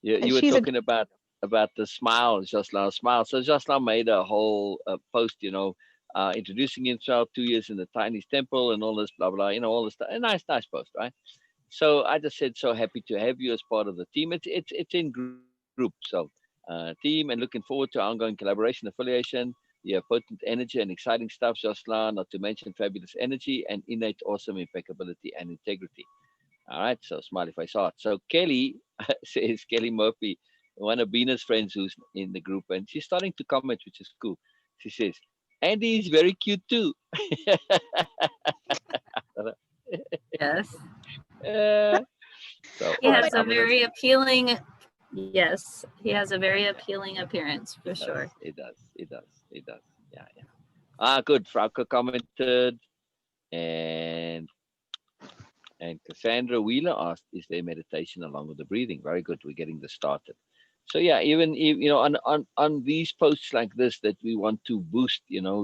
You were She's a talking about the smile, Jocelyn smile. So Jocelyn made a whole post, introducing himself, 2 years in the Chinese temple and all this blah blah, all this stuff. A nice post, right? So I just said, so happy to have you as part of the team. It's in group, so team, and looking forward to ongoing collaboration, affiliation. You have potent energy and exciting stuff, Jocelyn. Not to mention fabulous energy and innate awesome impeccability and integrity. All right, so smiley face heart. So Kelly says, Kelly Murphy, one of Beena's friends who's in the group, and she's starting to comment, which is cool. She says, Andy is very cute too. Yes. So He all right, has a very appealing. Yes, he has a very appealing appearance for sure. It does. It does. It does. Yeah, yeah. Good. Frauke commented, and Cassandra Wheeler asked, "Is there meditation along with the breathing?" Very good. We're getting this started. So yeah, even on these posts like this that we want to boost,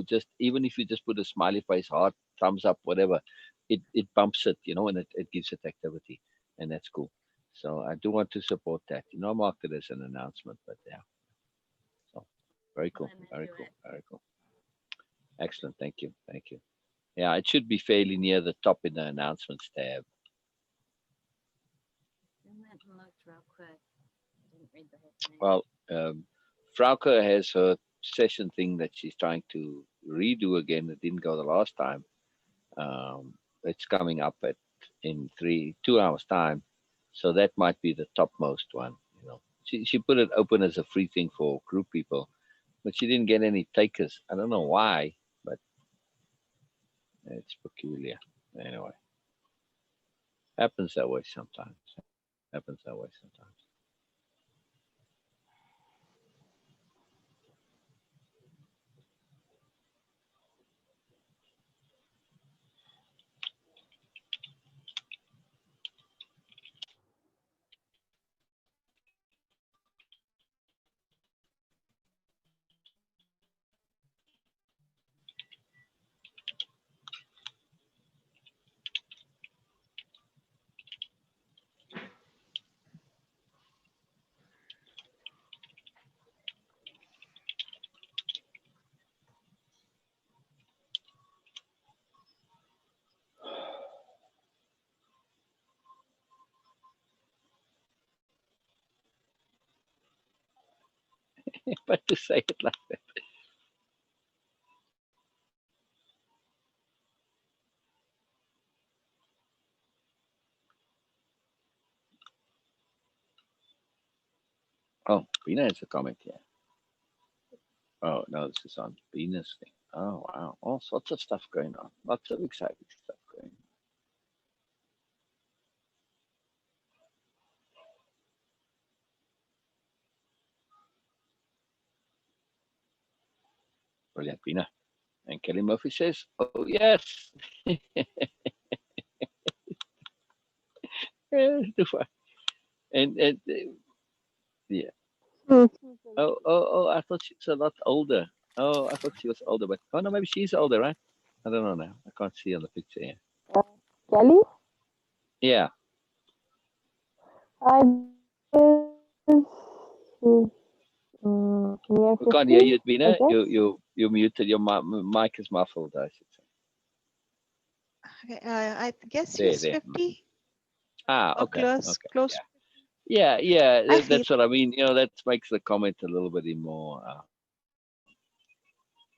just even if you just put a smiley face, heart, thumbs up, whatever, it bumps it, and it gives it activity, and that's cool. So I do want to support that. I marked it as an announcement, but yeah. So very cool, very cool, very cool. Excellent. Thank you, thank you. Yeah, it should be fairly near the top in the announcements tab. Real quick. Didn't read the whole thing. Well, Frauke has her session thing that she's trying to redo again. It didn't go the last time. It's coming up in 2 hours time, so that might be the topmost one. She put it open as a free thing for group people, but she didn't get any takers. I don't know why, but it's peculiar. Anyway, happens that way sometimes. Happens that way sometimes. But to say it like that. Oh, Beena has a comment here. Oh, no, this is on Venus thing. Oh, wow. All sorts of stuff going on. Lots of exciting stuff going on. Brilliant, Beena. And Kelly Murphy says, oh, yes. and yeah. Hmm. Oh, I thought she was a lot older. Oh, I thought she was older, but oh no, maybe she's older, right? I don't know now. I can't see on the picture here. Kelly? Yeah. I guess she's near We can't hear 50, you, I Beena. guess. You muted. Your mic is muffled, I should say. Okay, I guess There, she's there. 50. or Okay. close, Okay. close. Yeah. I feel That's what I mean. That makes the comment a little bit more, a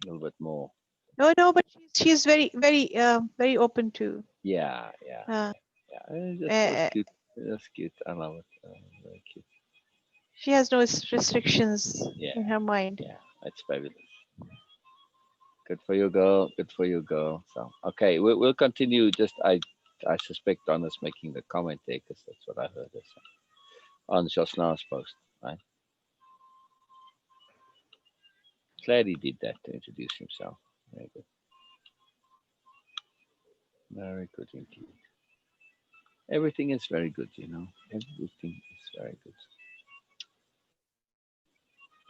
little bit more. no, but she's very open to. Yeah. Uh, That's uh, cute. That's cute. I love it. Very cute. she has no restrictions Yeah. in her mind. Yeah. That's fabulous. Good for you, girl. Good for you, girl. So, okay, we'll continue. Just I suspect Donna's making the comment there because that's what I heard her say on Jocelyn's post, right? Glad he did that to introduce himself. Very good. Very good indeed. Everything is very good, Everything is very good.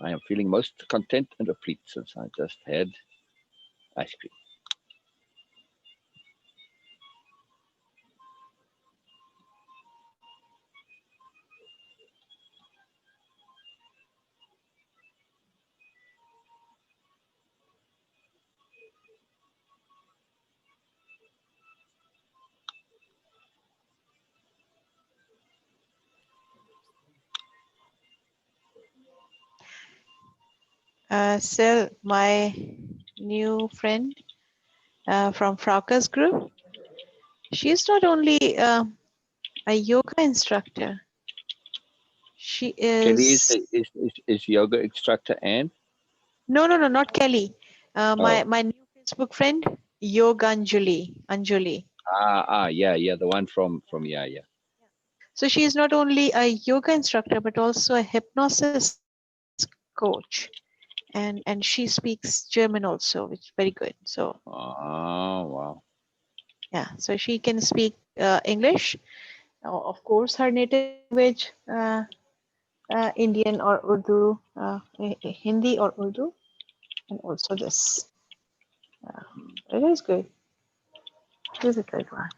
I am feeling most content and replete since I just had ice cream. Sil, my new friend from Frauka's group, she's not only a yoga instructor. She Kelly is is yoga instructor and no, not Kelly. oh My new Facebook friend, Yoganjali, Anjali. yeah, the one from yeah. So she is not only a yoga instructor but also a hypnosis coach, and she speaks German also, which is very good. So Oh wow. yeah, so she can speak English, of course, her native language, Indian or Urdu, Hindi or Urdu, and also this. Uh, it is good. It is a good one.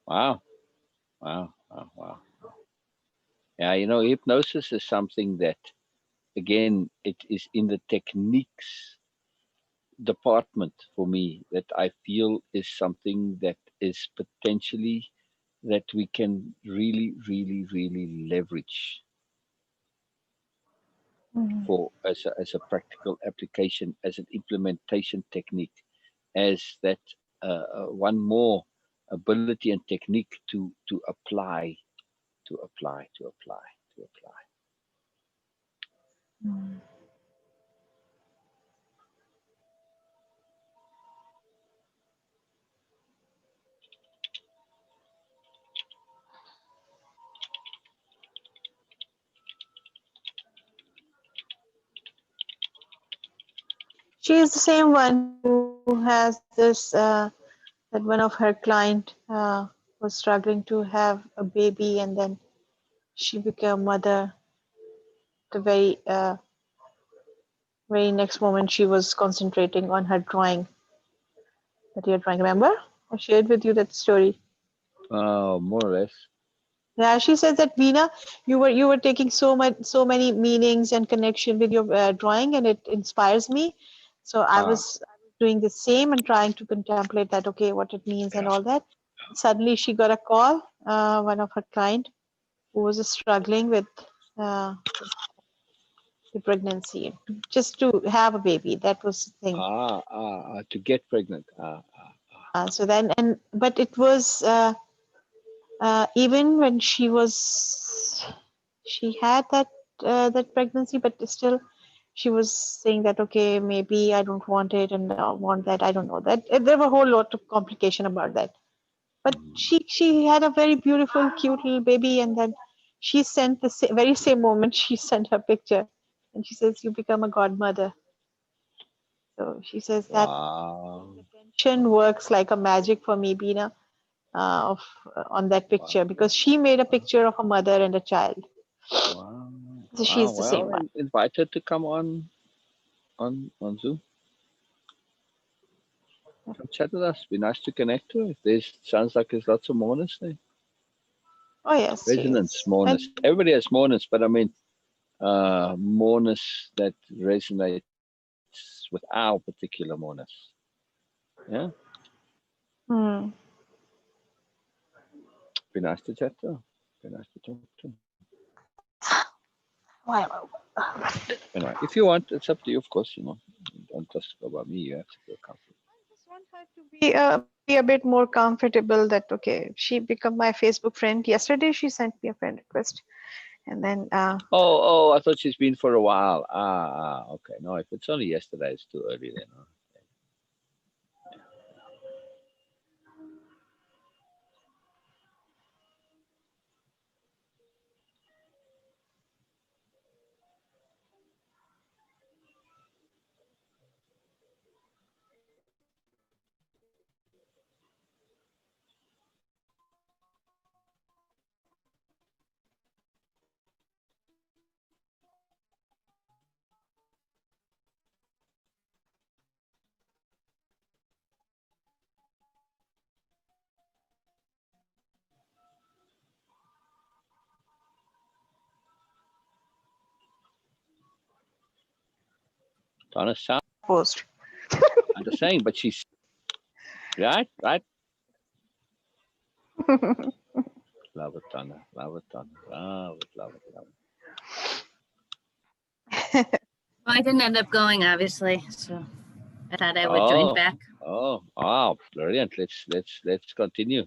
Wow. Wow. Yeah, you know, hypnosis is something that, again, it is in the techniques department for me that I feel is something that is potentially that we can really leverage Mhm. for as a practical application, as an implementation technique, as that one more ability and technique to apply, to apply, to apply, to apply. Mm. She is the same one who has this, that one of her client was struggling to have a baby, and then she became mother. The very next moment, she was concentrating on her drawing that you're drawing. Remember? I shared with you that story. More or less. Yeah, she says that Veena, you were taking so many meanings and connection with your drawing, and it inspires me. So Ah, I was doing the same and trying to contemplate that, okay, what it means and yeah. all that. Suddenly, she got a call, one of her client who was struggling with uh, the pregnancy, just to have a baby. That was the thing. To get pregnant. So then, and but it was even when she had that pregnancy, but still she was saying that, okay, maybe I don't want it and I want that. I don't know that there were a whole lot of complication about that. But she had a very beautiful, cute little baby, and then she sent the very same moment she sent her picture, and she says, "You become a godmother." So she says that Wow. attention works like a magic for me, Beena, of on that Wow. picture, because she made a picture of a mother and a child. Wow. So Wow. she's the Well, same one. invite her to come on Zoom. Come chat with us. Be nice to connect to her. There's sounds like there's lots of mourners there. Oh yes, she Resonance is. mourners. And Everybody has mourners, but I mean mourners that resonates with our particular mourners. Yeah. hmm, Be nice to chat to her. Be nice to talk to her. why? Anyway, if you want, it's up to you, of course, you know. Don't just go by me, you have to feel comfortable. Just want her to be maybe a bit more comfortable. That okay, she become my Facebook friend. Yesterday she sent me a friend request, and then Oh, I thought she's been for a while. Okay. No, if it's only yesterday, it's too early then. Huh? Donna sound post. I'm just saying, but she's right. Love it, Donna. Love it, Donna. Love it. Well, I didn't end up going, obviously, so I thought I would join back. Oh, wow, brilliant. Let's continue.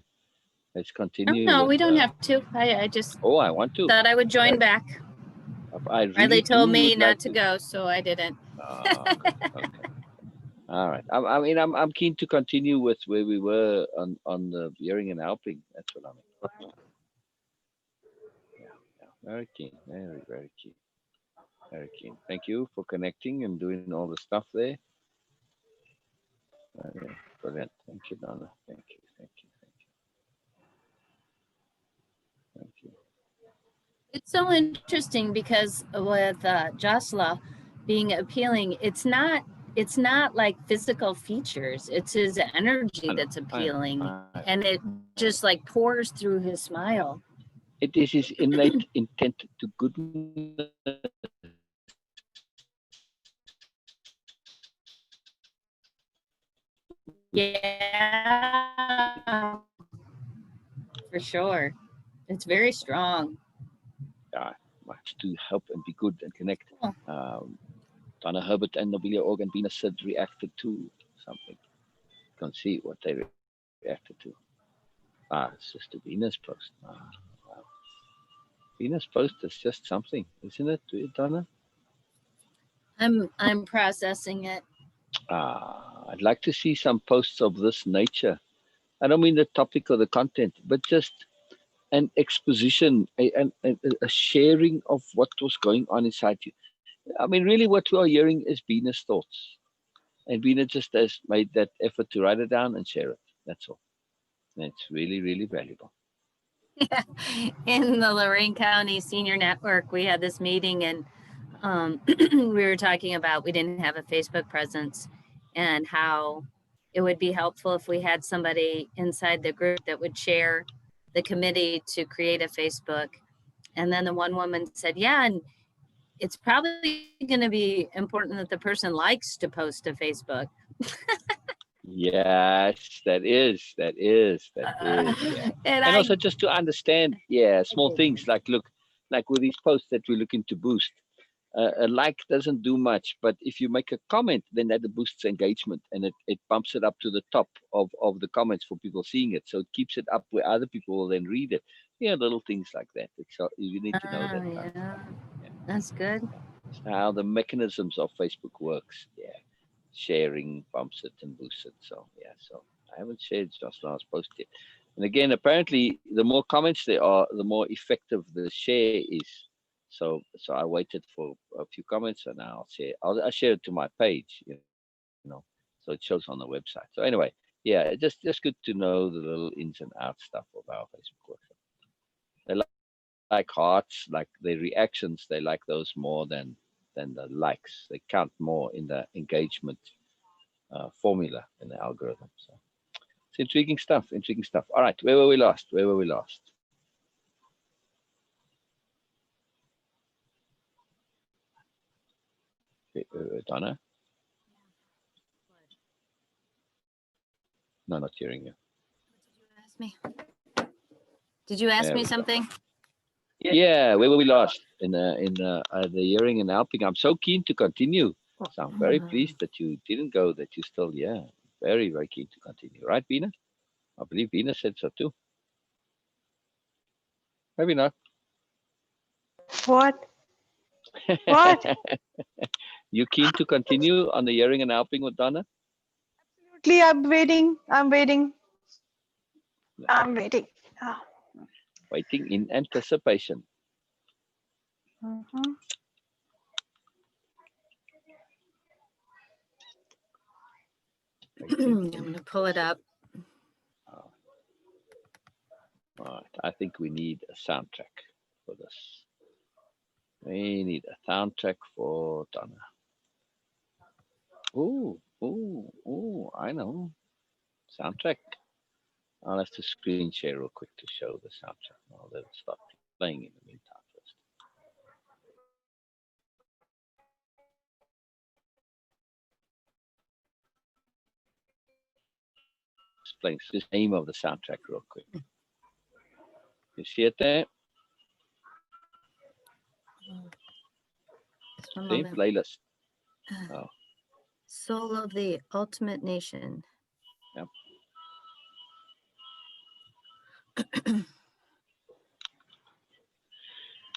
Let's No, continue no, with. we don't have to. I just Oh, I want to. thought I would join That, back. I Riley really told do me would like not to go, so I didn't. Okay. Okay. All right. I mean, I'm keen to continue with where we were on the hearing and helping. That's what I mean. Yeah. Yeah. Very keen. Very, very keen. Very keen. Thank you for connecting and doing all the stuff there. Yeah, brilliant. Thank you, Donna. Thank you. Thank you. Thank you. Thank you. It's so interesting because with Josla being appealing, it's not like physical features. It's his energy I know. that's I know. appealing, and it just like pours through his smile. It is his innate intent to goodness. Yeah, for sure. It's very strong. Yeah, much to help and be good and connect. Cool. Donna Herbert and Nobilia Organ Beena said reacted to something. You can see what they reacted to. It's just a Venus post. Wow. Venus post is just something, isn't it, Donna? I'm processing it. I'd like to see some posts of this nature. I don't mean the topic or the content, but just an exposition, a sharing of what was going on inside you. I mean, really, what we are hearing is Venus thoughts, and Beena just has made that effort to write it down and share it. That's all. And it's really, really valuable. In the Lorain County Senior Network, we had this meeting, and we were talking about we didn't have a Facebook presence and how it would be helpful if we had somebody inside the group that would chair the committee to create a Facebook. And then the one woman said, yeah, and it's probably going to be important that the person likes to post to Facebook. Yes, that is. Yeah. And also just to understand, small things like like with these posts that we're looking to boost. A like doesn't do much, but if you make a comment, then that boosts engagement and it bumps it up to the top of the comments for people seeing it. So it keeps it up where other people will then read it. Yeah, little things like that. You need to know that. Yeah, that's good. It's how the mechanisms of Facebook works. Yeah, sharing bumps it and boosts it. So I haven't shared just last post yet. And again, apparently, the more comments there are, the more effective the share is. So I waited for a few comments, and now I'll share it to my page, so it shows on the website. So anyway, yeah, just good to know the little ins and outs stuff of how Facebook works. They like hearts, like the reactions, they like those more than the likes. They count more in the engagement formula in the algorithm. So it's intriguing stuff. Intriguing stuff. All right, where were we last? Donna? No, not hearing you. Did you ask me something? Yeah, where were we last? In the hearing and helping. I'm so keen to continue. So I'm very pleased that you didn't go, that you're still here. Very, very keen to continue. Right, Beena? I believe Beena said so too. Maybe not. What? What? You keen to continue on the hearing and helping with Donna? Absolutely, I'm waiting. Oh. Waiting in anticipation. Mhm. I'm going to pull it up. All right. I think we need a soundtrack for this. We need a soundtrack for Donna. Oh, I know. Soundtrack. I'll have to screen share real quick to show the soundtrack. I'll let it start playing in the meantime first. Just playing the name of the soundtrack real quick. You see it there? One See, moment. playlist. Oh, Soul of the Ultimate Nation. yep.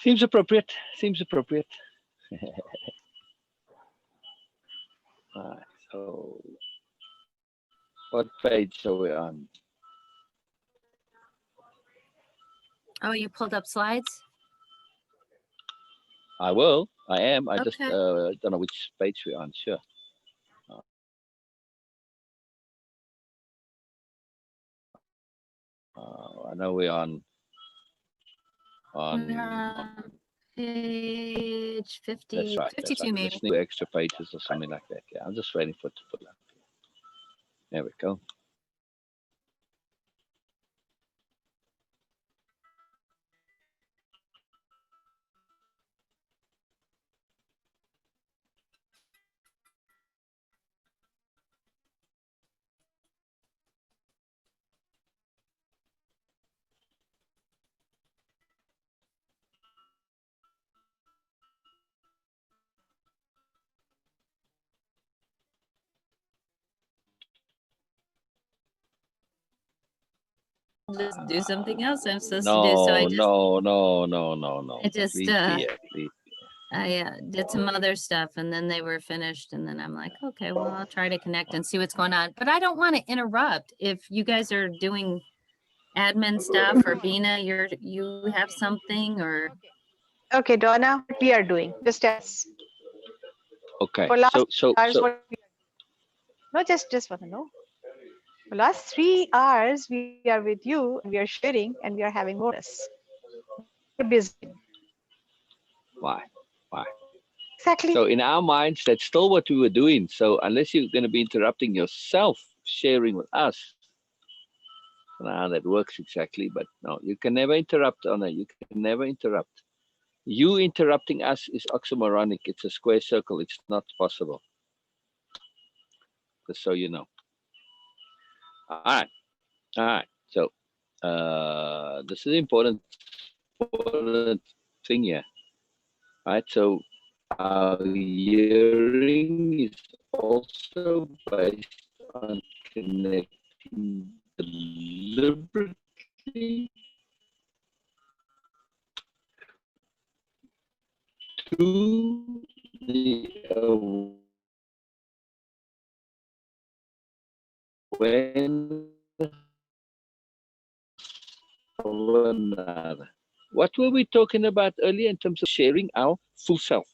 Seems appropriate. Seems appropriate. Alright, so what page are we on? Oh, you pulled up slides? I will. I am. I just Okay. don't know which page we're on. Sure. I know we're on Page 50, that's right. 52 That's right. maybe. Listening to extra pages or something like that. Yeah, I'm just waiting for it to pull up. There we go. Just do something else I'm supposed to do. So No, I just, no. I just, Leave be it. I did some other stuff and then they were finished. And then I'm like, okay, well, I'll try to connect and see what's going on. But I don't want to interrupt. If you guys are doing admin stuff or Beena, you have something or. Okay, Donna, what we are doing? Just tell us. Okay. For last So hours, what we are, no, just want to know. For last 3 hours, we are with you, we are sharing, and we are having bonus. We're busy. why? Exactly. So in our minds, that's still what we were doing. So unless you're going to be interrupting yourself sharing with us, I don't know how that works exactly, but no, you can never interrupt, Anna. You can never interrupt. You interrupting us is oxymoronic. It's a square circle. It's not possible. Just so you know. All right. So this is important thing here. All right. So our hearing is also based on connecting deliberately to the awareness of another. What were we talking about earlier in terms of sharing our full self,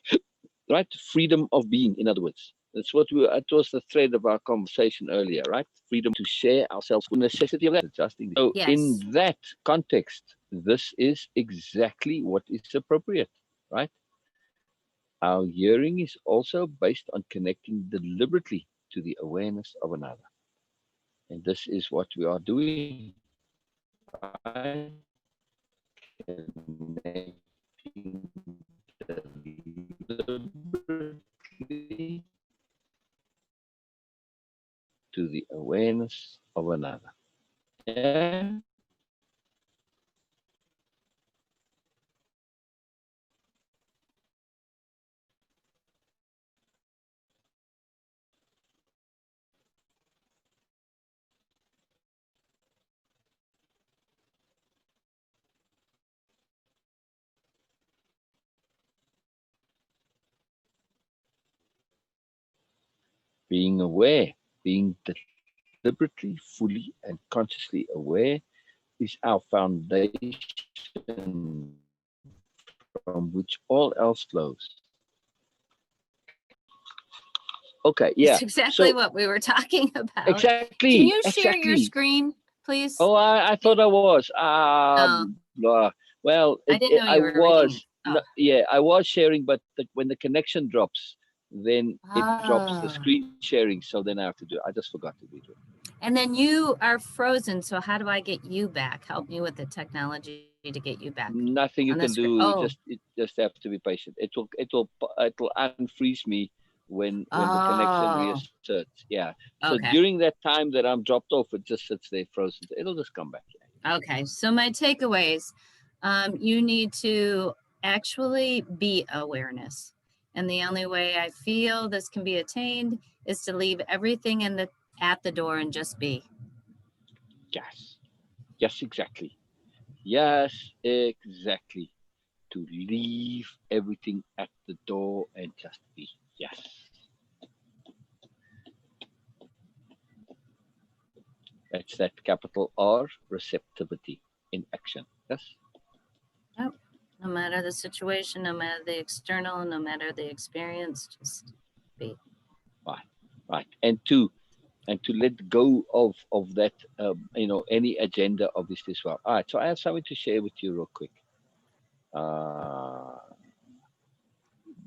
right? Freedom of being, in other words. That's what it was the thread of our conversation earlier, right? Freedom to share ourselves with necessity of that, adjusting. So Yes. in that context, this is exactly what is appropriate, right? Our hearing is also based on connecting deliberately to the awareness of another. And this is what we are doing, right? Connecting deliberately to the awareness of another. Yeah? Being aware, being deliberately, fully, and consciously aware is our foundation from which all else flows. Okay, yeah. That's exactly So what we were talking about. exactly, Can you share your exactly. screen, please? Oh, I thought I was. Oh, Well, I didn't know I you were reading. was. Oh. Yeah, I was sharing, but when the connection drops, then it drops the Ah. screen sharing. So then I have to do. I just forgot to redo it. And then you are frozen. So how do I get you back? Help me with the technology to get you back. Nothing you on can the screen. do. Oh. You just have to be patient. It'll unfreeze me when the connection Oh. reasserts. Yeah. So Okay. during that time that I'm dropped off, it just sits there frozen. It'll just come back. Okay. So my takeaways, you need to actually be awareness. And the only way I feel this can be attained is to leave everything at the door and just be. Yes. Yes, exactly. Yes, exactly. To leave everything at the door and just be. Yes. That's that capital R, receptivity in action. Yes. Yep. No matter the situation, no matter the external, no matter the experience, just be. Right. Right. And to let go of that, any agenda, obviously, as well. All right. So I have something to share with you real quick.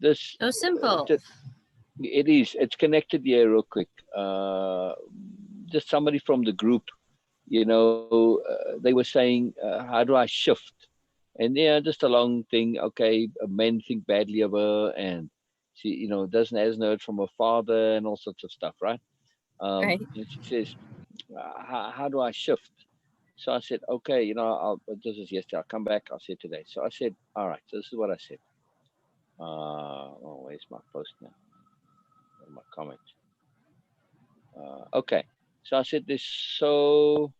This So simple. it is. It's connected here, real quick. Just somebody from the group, they were saying, "How do I shift?" And yeah, just a long thing. Okay, men think badly of her, and she, hasn't heard from her father, and all sorts of stuff, right? Right. And she says, how do I shift? So I said, okay, this is yesterday. I'll come back. I'll say it today. So I said, all right. So this is what I said. Where's my post now? My comment. Okay. So I said, there's so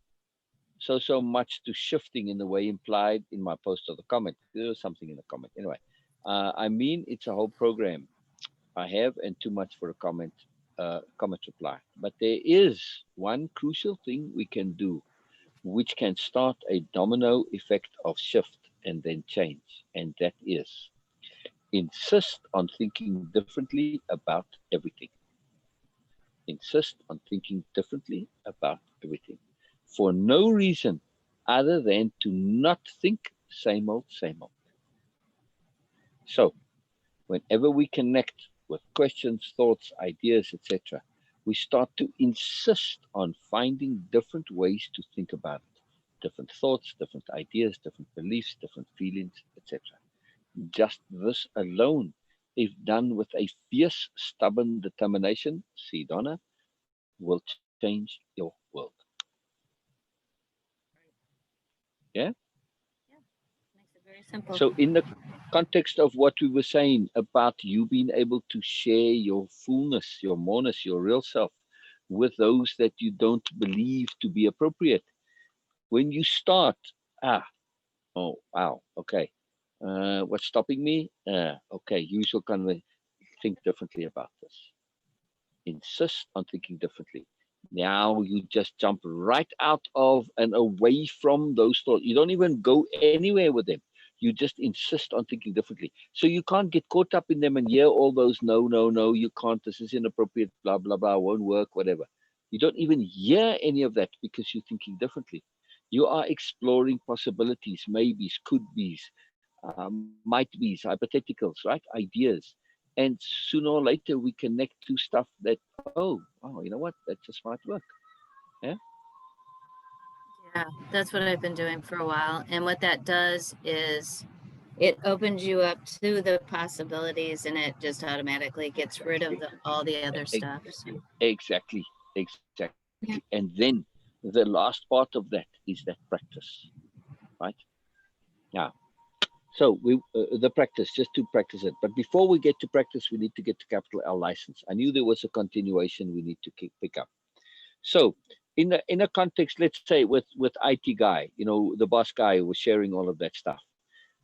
much to shifting in the way implied in my post or the comment. There was something in the comment. Anyway, I mean, it's a whole program I have, and too much for a comment reply. But there is one crucial thing we can do, which can start a domino effect of shift and then change. And that is insist on thinking differently about everything. Insist on thinking differently about everything for no reason other than to not think same old, same old. So, whenever we connect with questions, thoughts, ideas, etc., we start to insist on finding different ways to think about it. Different thoughts, different ideas, different beliefs, different feelings, etc. Just this alone, if done with a fierce, stubborn determination, see Donna, will change your world. Yeah? Yeah. Makes it very simple. So, in the context of what we were saying about you being able to share your fullness, your moreness, your real self with those that you don't believe to be appropriate, when you start, oh, wow, okay, what's stopping me? Okay, you shall kind of think differently about this. Insist on thinking differently. Now you just jump right out of and away from those thoughts. You don't even go anywhere with them. You just insist on thinking differently. So you can't get caught up in them and hear all those no, no, no, you can't, this is inappropriate, blah, blah, blah, won't work, whatever. You don't even hear any of that because you're thinking differently. You are exploring possibilities, maybes, could be's, might be's, hypotheticals, right? Ideas. And sooner or later we connect to stuff that, you know what, that just might work. Yeah. Yeah, that's what I've been doing for a while. And what that does is it opens you up to the possibilities, and it just automatically gets rid of all the other stuff. So. Exactly. Exactly. Yeah. And then the last part of that is that practice, right? Yeah. So the practice, just to practice it. But before we get to practice, we need to get to capital L license. I knew there was a continuation we need to pick up. So in a context, let's say with IT guy, the boss guy who was sharing all of that stuff.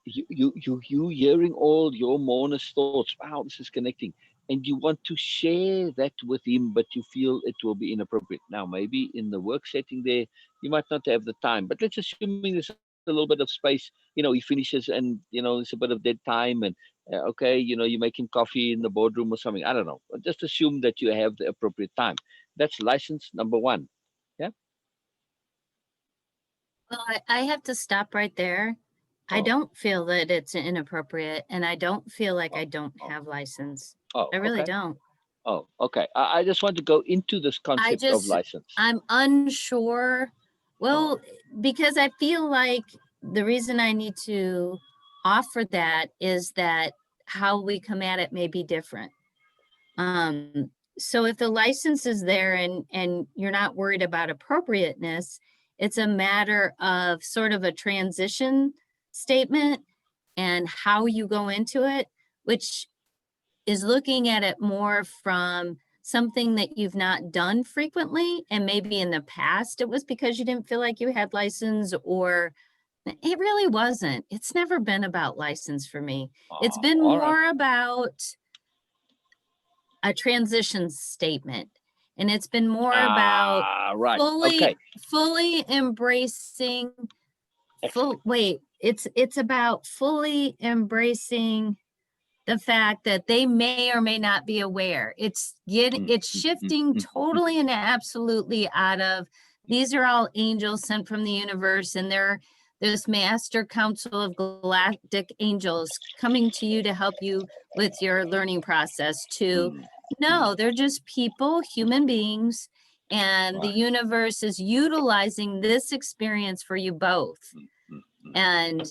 You hearing all your moreness thoughts. Wow, this is connecting, and you want to share that with him, but you feel it will be inappropriate. Now, maybe in the work setting there, you might not have the time, but let's assuming there's a little bit of space. He finishes, and there's a bit of dead time, and okay, you're making coffee in the boardroom or something. I don't know. But just assume that you have the appropriate time. That's license number one. Yeah. Well, I have to stop right there. I Oh, don't feel that it's inappropriate, and I don't feel like oh, I don't oh, have license. oh, I really okay. don't. Oh, okay. I just want to go into this concept of license. I'm unsure. Oh, Well, because I feel like the reason I need to offer that is that how we come at it may be different. So if the license is there and you're not worried about appropriateness, it's a matter of sort of a transition statement and how you go into it, which is looking at it more from something that you've not done frequently, and maybe in the past it was because you didn't feel like you had license, or it really wasn't. It's never been about license for me. It's been all right. more about a transition statement. And it's been more about Right. fully, Okay. fully embracing, it's about fully embracing the fact that they may or may not be aware. It's shifting totally and absolutely out of, these are all angels sent from the universe, and they're this master council of galactic angels coming to you to help you with your learning process, to no, they're just people, human beings, and the universe is utilizing this experience for you both. And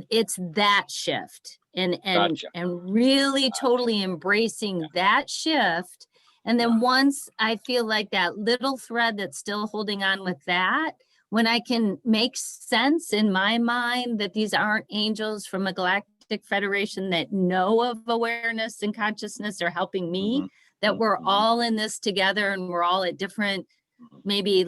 it's that shift, and Gotcha. really totally embracing that shift. And then once I feel like that little thread that's still holding on with that, when I can make sense in my mind that these aren't angels from a galactic federation that know of awareness and consciousness are helping me, that we're all in this together, and we're all at different, maybe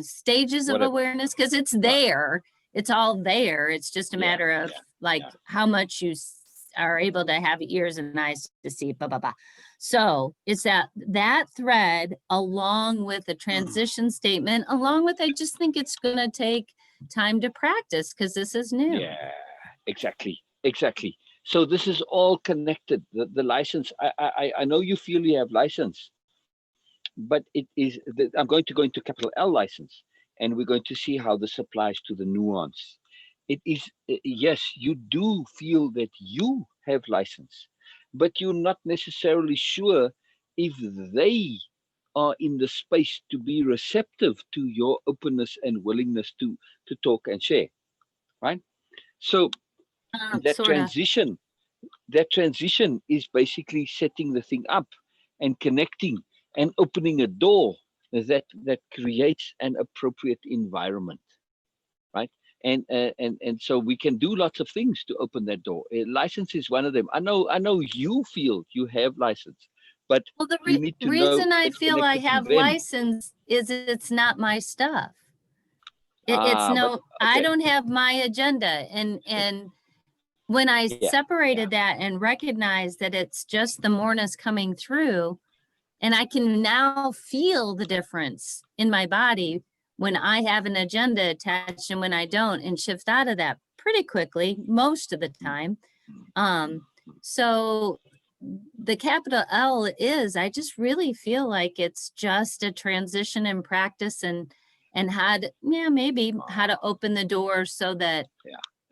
stages of awareness, because it's there, it's all there. It's just a matter of how much you are able to have ears and eyes to see, blah, blah, blah. So it's that thread, along with the transition statement, along with, I just think it's going to take time to practice, because this is new. Yeah, exactly. So this is all connected. The license, I know you feel you have license, but it is, I'm going to go into capital L license, and we're going to see how this applies to the nuance. It is, yes, you do feel that you have license, but you're not necessarily sure if they are in the space to be receptive to your openness and willingness to talk and share, right? So that transition is basically setting the thing up and connecting and opening a door that creates an appropriate environment, right? And so we can do lots of things to open that door. License is one of them. I know you feel you have license, but Well, the you need to reason know I it's feel I connected to have them. license is it's not my stuff. But I okay. don't have my agenda. And when I separated that and recognized that it's just the Moreness coming through, and I can now feel the difference in my body when I have an agenda attached and when I don't, and shift out of that pretty quickly most of the time. So the capital L is, I just really feel like it's just a transition in practice, and how to, maybe how to open the door so that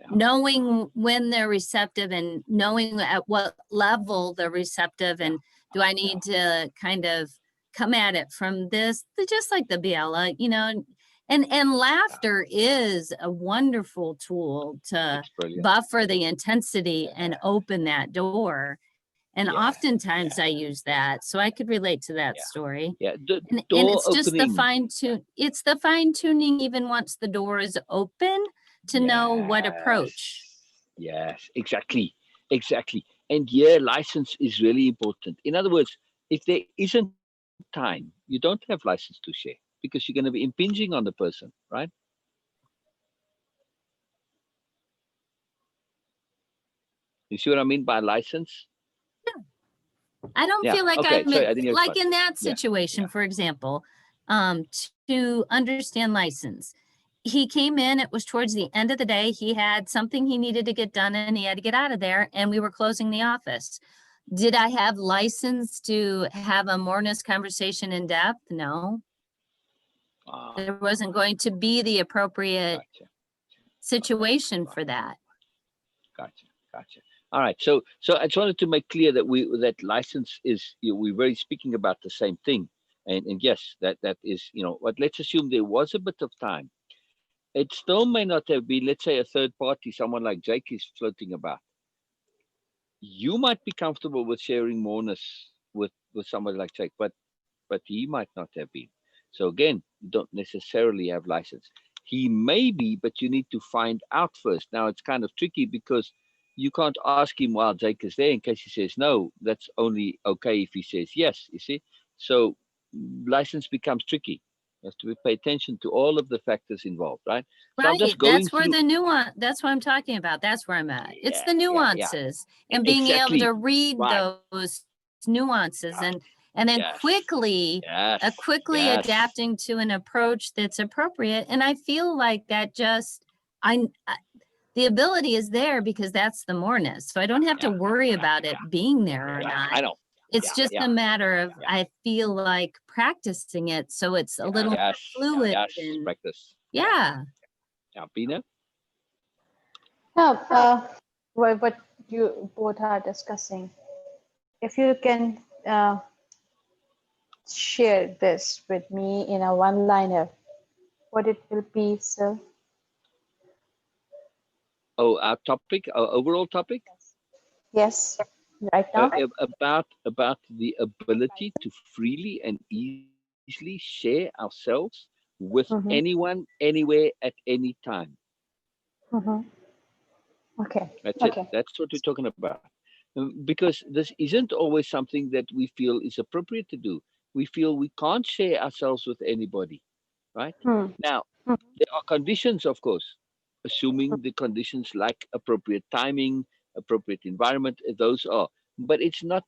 knowing when they're receptive, and knowing at what level they're receptive, and do I need to kind of come at it from this, just like the Biela, and laughter is a wonderful tool to buffer the intensity and open that door. And oftentimes I use that, so I could relate to that story. And it's just the it's the fine tuning, even once the door is open, to know what approach. Yes, exactly. And license is really important. In other words, if there isn't time, you don't have license to share, because you're going to be impinging on the person, right? You see what I mean by license? I don't feel like okay. Sorry, I didn't like in that situation, for example, to understand license. He came in, it was towards the end of the day. He had something he needed to get done, and he had to get out of there, and we were closing the office. Did I have license to have a Moreness conversation in depth? No. There wasn't going to be the appropriate situation for that. Gotcha. All right. So I just wanted to make clear that that license is, we're very speaking about the same thing. And yes, that is, but let's assume there was a bit of time. It still may not have been, let's say, a third party, someone like Jake is floating about. You might be comfortable with sharing Moreness with somebody like Jake, but he might not have been. So again, you don't necessarily have license. He may be, but you need to find out first. Now it's kind of tricky, because you can't ask him while Jake is there in case he says no. That's only okay if he says yes, you see. So license becomes tricky. You have to pay attention to all of the factors involved, right? So I'm Right, just going that's where through. the nuance, that's what I'm talking about. That's where I'm at. It's Yeah, the yeah. nuances and being able Exactly. to read Right. those nuances Yeah. and then Yes. quickly Yes. quickly Yes. adapting to an approach that's appropriate. And I feel like that just the ability is there because that's the moreness. So I don't have to Yeah. worry Yeah. about it being there or Yeah. not. I know. It's Yeah. just Yeah. a matter of Yeah. I feel like practicing it so it's a little more Yes. fluid Yes. and Practice. Yeah. yeah. Yeah. Beena? Now, what you both are discussing, if you can share this with me in a one-liner, what it will be, sir? Oh, our topic, our overall topic, Yes, right now. about the ability to freely and easily share ourselves with Mm-hmm. anyone, anywhere, at any time. Mm-hmm. Okay. That's it. Okay. That's what we're talking about. Because this isn't always something that we feel is appropriate to do. We feel we can't share ourselves with anybody, right? Hmm. Now, there are conditions, of course, assuming the conditions like appropriate timing, appropriate environment, those are. But it's not,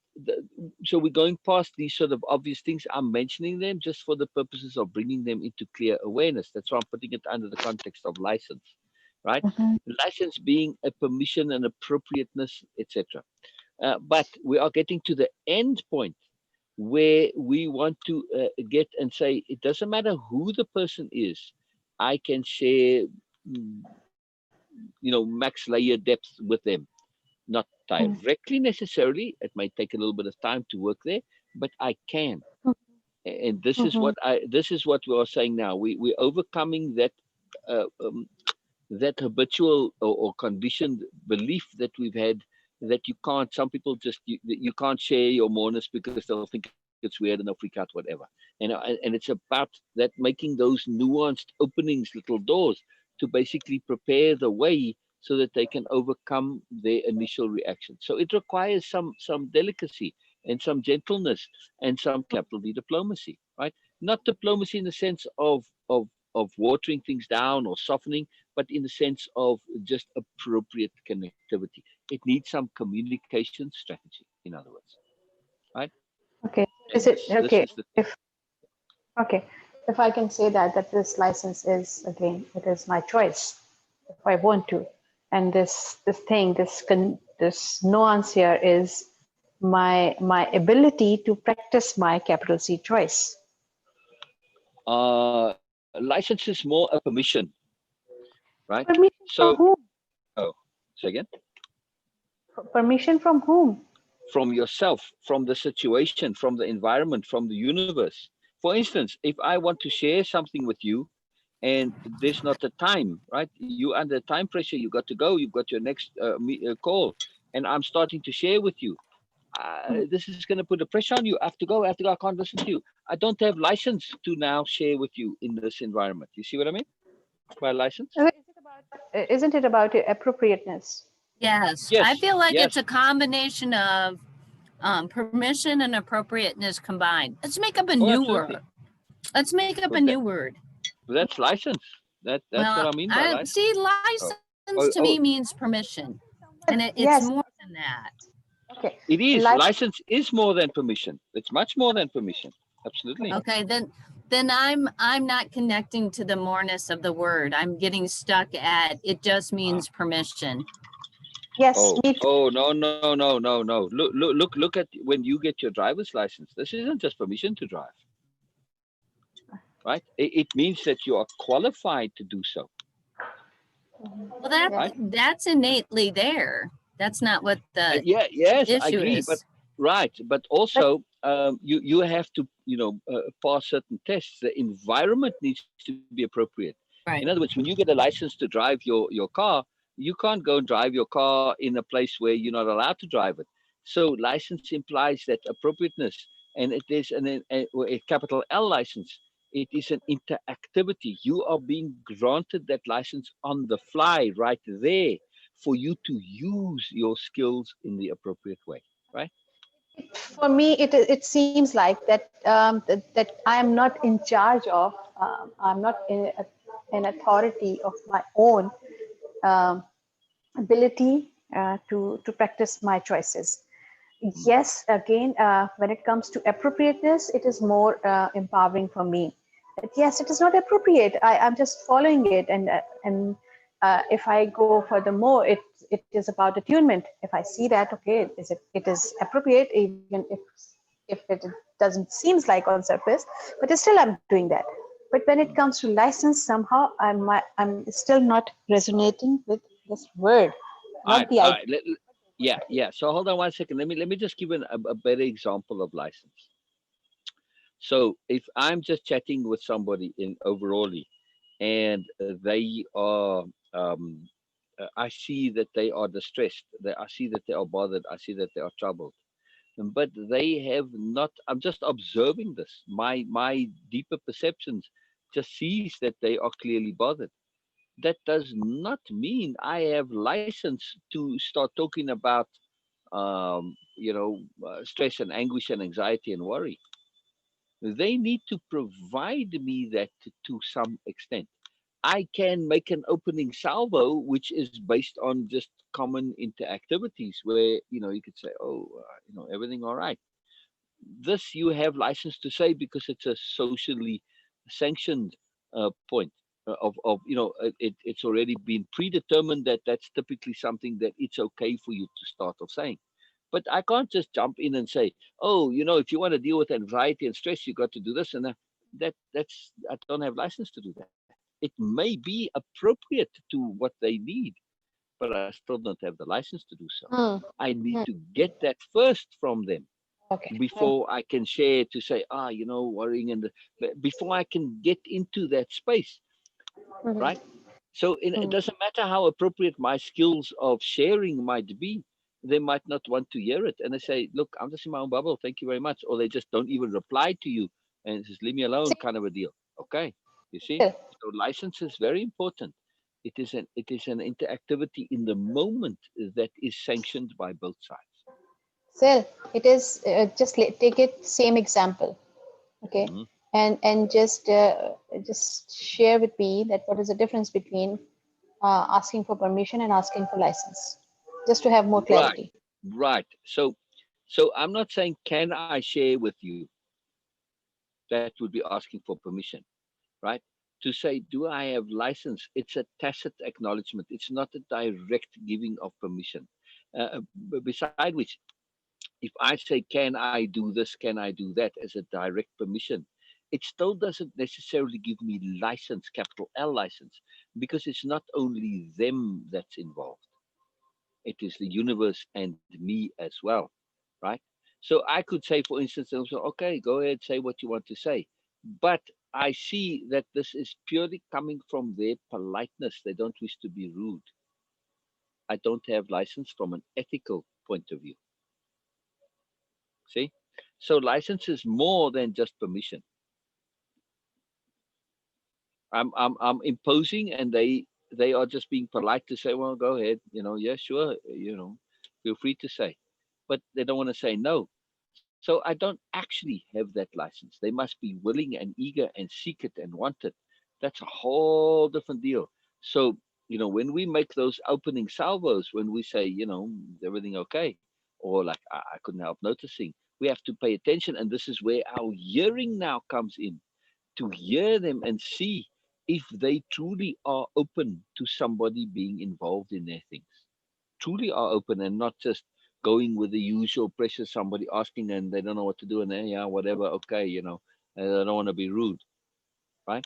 so we're going past these sort of obvious things. I'm mentioning them just for the purposes of bringing them into clear awareness. That's why I'm putting it under the context of license, right? Mm-hmm. License being a permission and appropriateness, etc. But we are getting to the end point where we want to get and say it doesn't matter who the person is. I can share, mm, max layer depth with them. Not directly necessarily. It might take a little bit of time to work there, but I can. And Mm-hmm. this is what we are saying now. We're overcoming uh, um, that habitual or conditioned belief that we've had that you can't. Some people just you can't share your moreness because they'll think it's weird and they'll freak out, whatever. And it's about that, making those nuanced openings, little doors, to basically prepare the way so that they can overcome their initial reaction. So it requires some delicacy and some gentleness and some capital D diplomacy, right? Not diplomacy in the sense of watering things down or softening, but in the sense of just appropriate connectivity. It needs some communication strategy, in other words, right? Okay. And Is it this okay? is the thing. If okay, if I can say that this license is, again, it is my choice if I want to, and this thing, this nuance here is my ability to practice my capital C choice. License is more a permission, right? Permission So, from whom? oh, say again. Permission from whom? From yourself, from the situation, from the environment, from the universe. For instance, if I want to share something with you and there's not the time, right? You under time pressure, you got to go, you've got your next call, and I'm starting to share with you. This is going to put a pressure on you. I have to go, I can't listen to you. I don't have license to now share with you in this environment. You see what I mean by license? Isn't it about appropriateness? Yes, I Yes, feel like it's yes. a combination of permission and appropriateness combined. Let's make up a Oh, new absolutely. word. Let's make up Well, a new word. that's license. That's what Well, I mean by I license. see Oh, license oh, to oh. me means permission, and But it's yes, more than that. okay. It is. Like, License is more than permission. It's much more than permission. Absolutely. okay. Okay, then I'm not connecting to the moreness of the word. I'm getting stuck at it just Ah. means permission. Yes, Oh, me too. oh, no, no, no, no, no. Look at when you get your driver's license. This isn't just permission to drive, right? It means that you are qualified to do so, Well, that right? that's innately there. That's not what the Yeah, yes, I issue agree. But is. right, but But also you have to pass certain tests. The environment needs to be appropriate. In other Right. words, when you get a license to drive your car, you can't go and drive your car in a place where you're not allowed to drive it. So license implies that appropriateness, and it is a capital L license. It is an interactivity. You are being granted that license on the fly right there. for you to use your skills in the appropriate way, right? For me, it seems like that I am not in charge of, I'm not an authority of my own um, ability to practice my choices. Mm. Yes, again, when it comes to appropriateness, it is more empowering for me. That yes, it is not appropriate. I'm just following it, and if I go furthermore, it is about attunement. If I see that, okay, it is appropriate, even if it doesn't seems like on surface, but still I'm doing that. But when it Mm. comes to license, somehow I'm still not resonating with this word, All not right, the all idea. right. Yeah, yeah. So hold on one second. Let me just give a better example of license. So if I'm just chatting with somebody in overally, and they are, I see that they are distressed. I see that they are bothered. I see that they are troubled. But they have not. I'm just observing this. My deeper perceptions just sees that they are clearly bothered. That does not mean I have license to start talking about stress and anguish and anxiety and worry. They need to provide me that to some extent. I can make an opening salvo, which is based on just common interactivities where, you could say, oh, everything all right. This you have license to say because it's a socially sanctioned point it's already been predetermined that that's typically something that it's okay for you to start off saying. But I can't just jump in and say, oh, if you want to deal with anxiety and stress, you got to do this and that. That's I don't have license to do that. It may be appropriate to what they need, but I still don't have the license to do so. Hmm. I need Hmm. to get that first from them Okay. before I can share to say, worrying before I can get into that space, Mhm. right? So it Mm. doesn't matter how appropriate my skills of sharing might be, they might not want to hear it. And they say, look, I'm just in my own bubble. Thank you very much. Or they just don't even reply to you and just leave me alone kind of a deal. Okay. You see? Still, So license is very important. It is an interactivity in the moment that is sanctioned by both sides. still, it is just take it same example, okay, Mhm. and just share with me that what is the difference between asking for permission and asking for license, just to have more Right, clarity. right. So I'm not saying can I share with you. That would be asking for permission, right? To say, do I have license? It's a tacit acknowledgement. It's not a direct giving of permission. Beside which, if I say, can I do this? Can I do that as a direct permission? It still doesn't necessarily give me license, capital L license, because it's not only them that's involved. It is the universe and me as well, right? So I could say, for instance, also, okay, go ahead, say what you want to say. But I see that this is purely coming from their politeness. They don't wish to be rude. I don't have license from an ethical point of view. See? So license is more than just permission. I'm imposing, and they are just being polite to say, well, go ahead, yeah, sure, feel free to say, but they don't want to say no. So I don't actually have that license. They must be willing and eager and seek it and want it. That's a whole different deal. So when we make those opening salvos, when we say, is everything okay, or like I couldn't help noticing, we have to pay attention, and this is where our hearing now comes in, to hear them and see if they truly are open to somebody being involved in their things, truly are open and not just going with the usual pressure, somebody asking and they don't know what to do, and then, yeah, whatever, okay, and I don't want to be rude, right?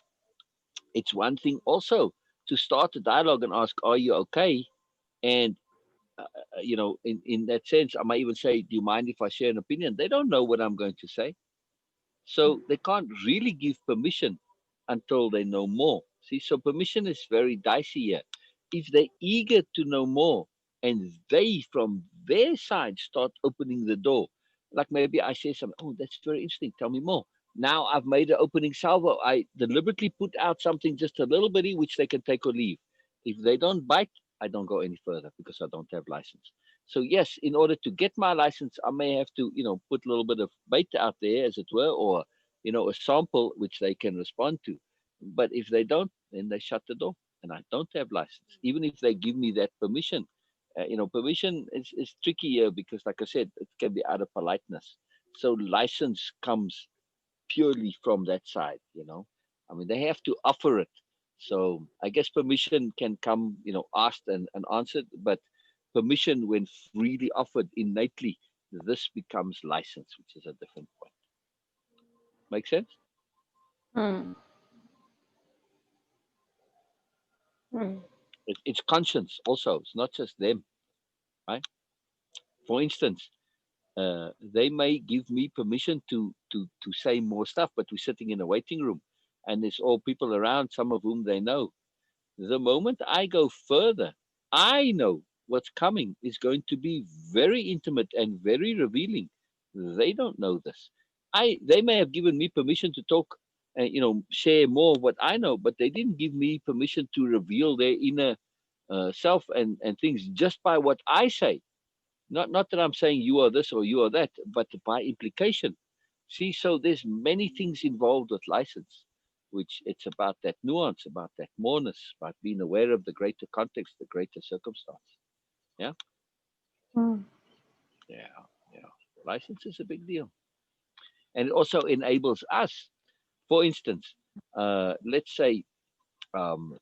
It's one thing also to start a dialogue and ask, are you okay? And, in that sense, I might even say, do you mind if I share an opinion? They don't know what I'm going to say. So they can't really give permission until they know more. See, so permission is very dicey here. If they're eager to know more and they from their side start opening the door, like maybe I say something, oh, that's very interesting, tell me more. Now I've made an opening salvo. I deliberately put out something just a little bitty which they can take or leave. If they don't bite, I don't go any further because I don't have license. So yes, in order to get my license, I may have to, put a little bit of bait out there, as it were, or a sample which they can respond to. But if they don't, then they shut the door, and I don't have license, even if they give me that permission. Permission is tricky here because, like I said, it can be out of politeness. So license comes purely from that side. I mean, they have to offer it. So I guess permission can come, asked and answered, but permission, when freely offered innately, this becomes license, which is a different point. Make sense? Hmm. Hmm. It's conscience also. It's not just them, right? For instance, they may give me permission to say more stuff, but we're sitting in a waiting room, and there's all people around, some of whom they know. The moment I go further, I know what's coming is going to be very intimate and very revealing. They don't know this. They may have given me permission to talk and share more of what I know, but they didn't give me permission to reveal their inner self and things just by what I say. Not that I'm saying you are this or you are that, but by implication. See, so there's many things involved with license, which it's about that nuance, about that moreness, about being aware of the greater context, the greater circumstance. Yeah, Hmm. yeah, yeah. License is a big deal, and it also enables us. For instance, let's say um,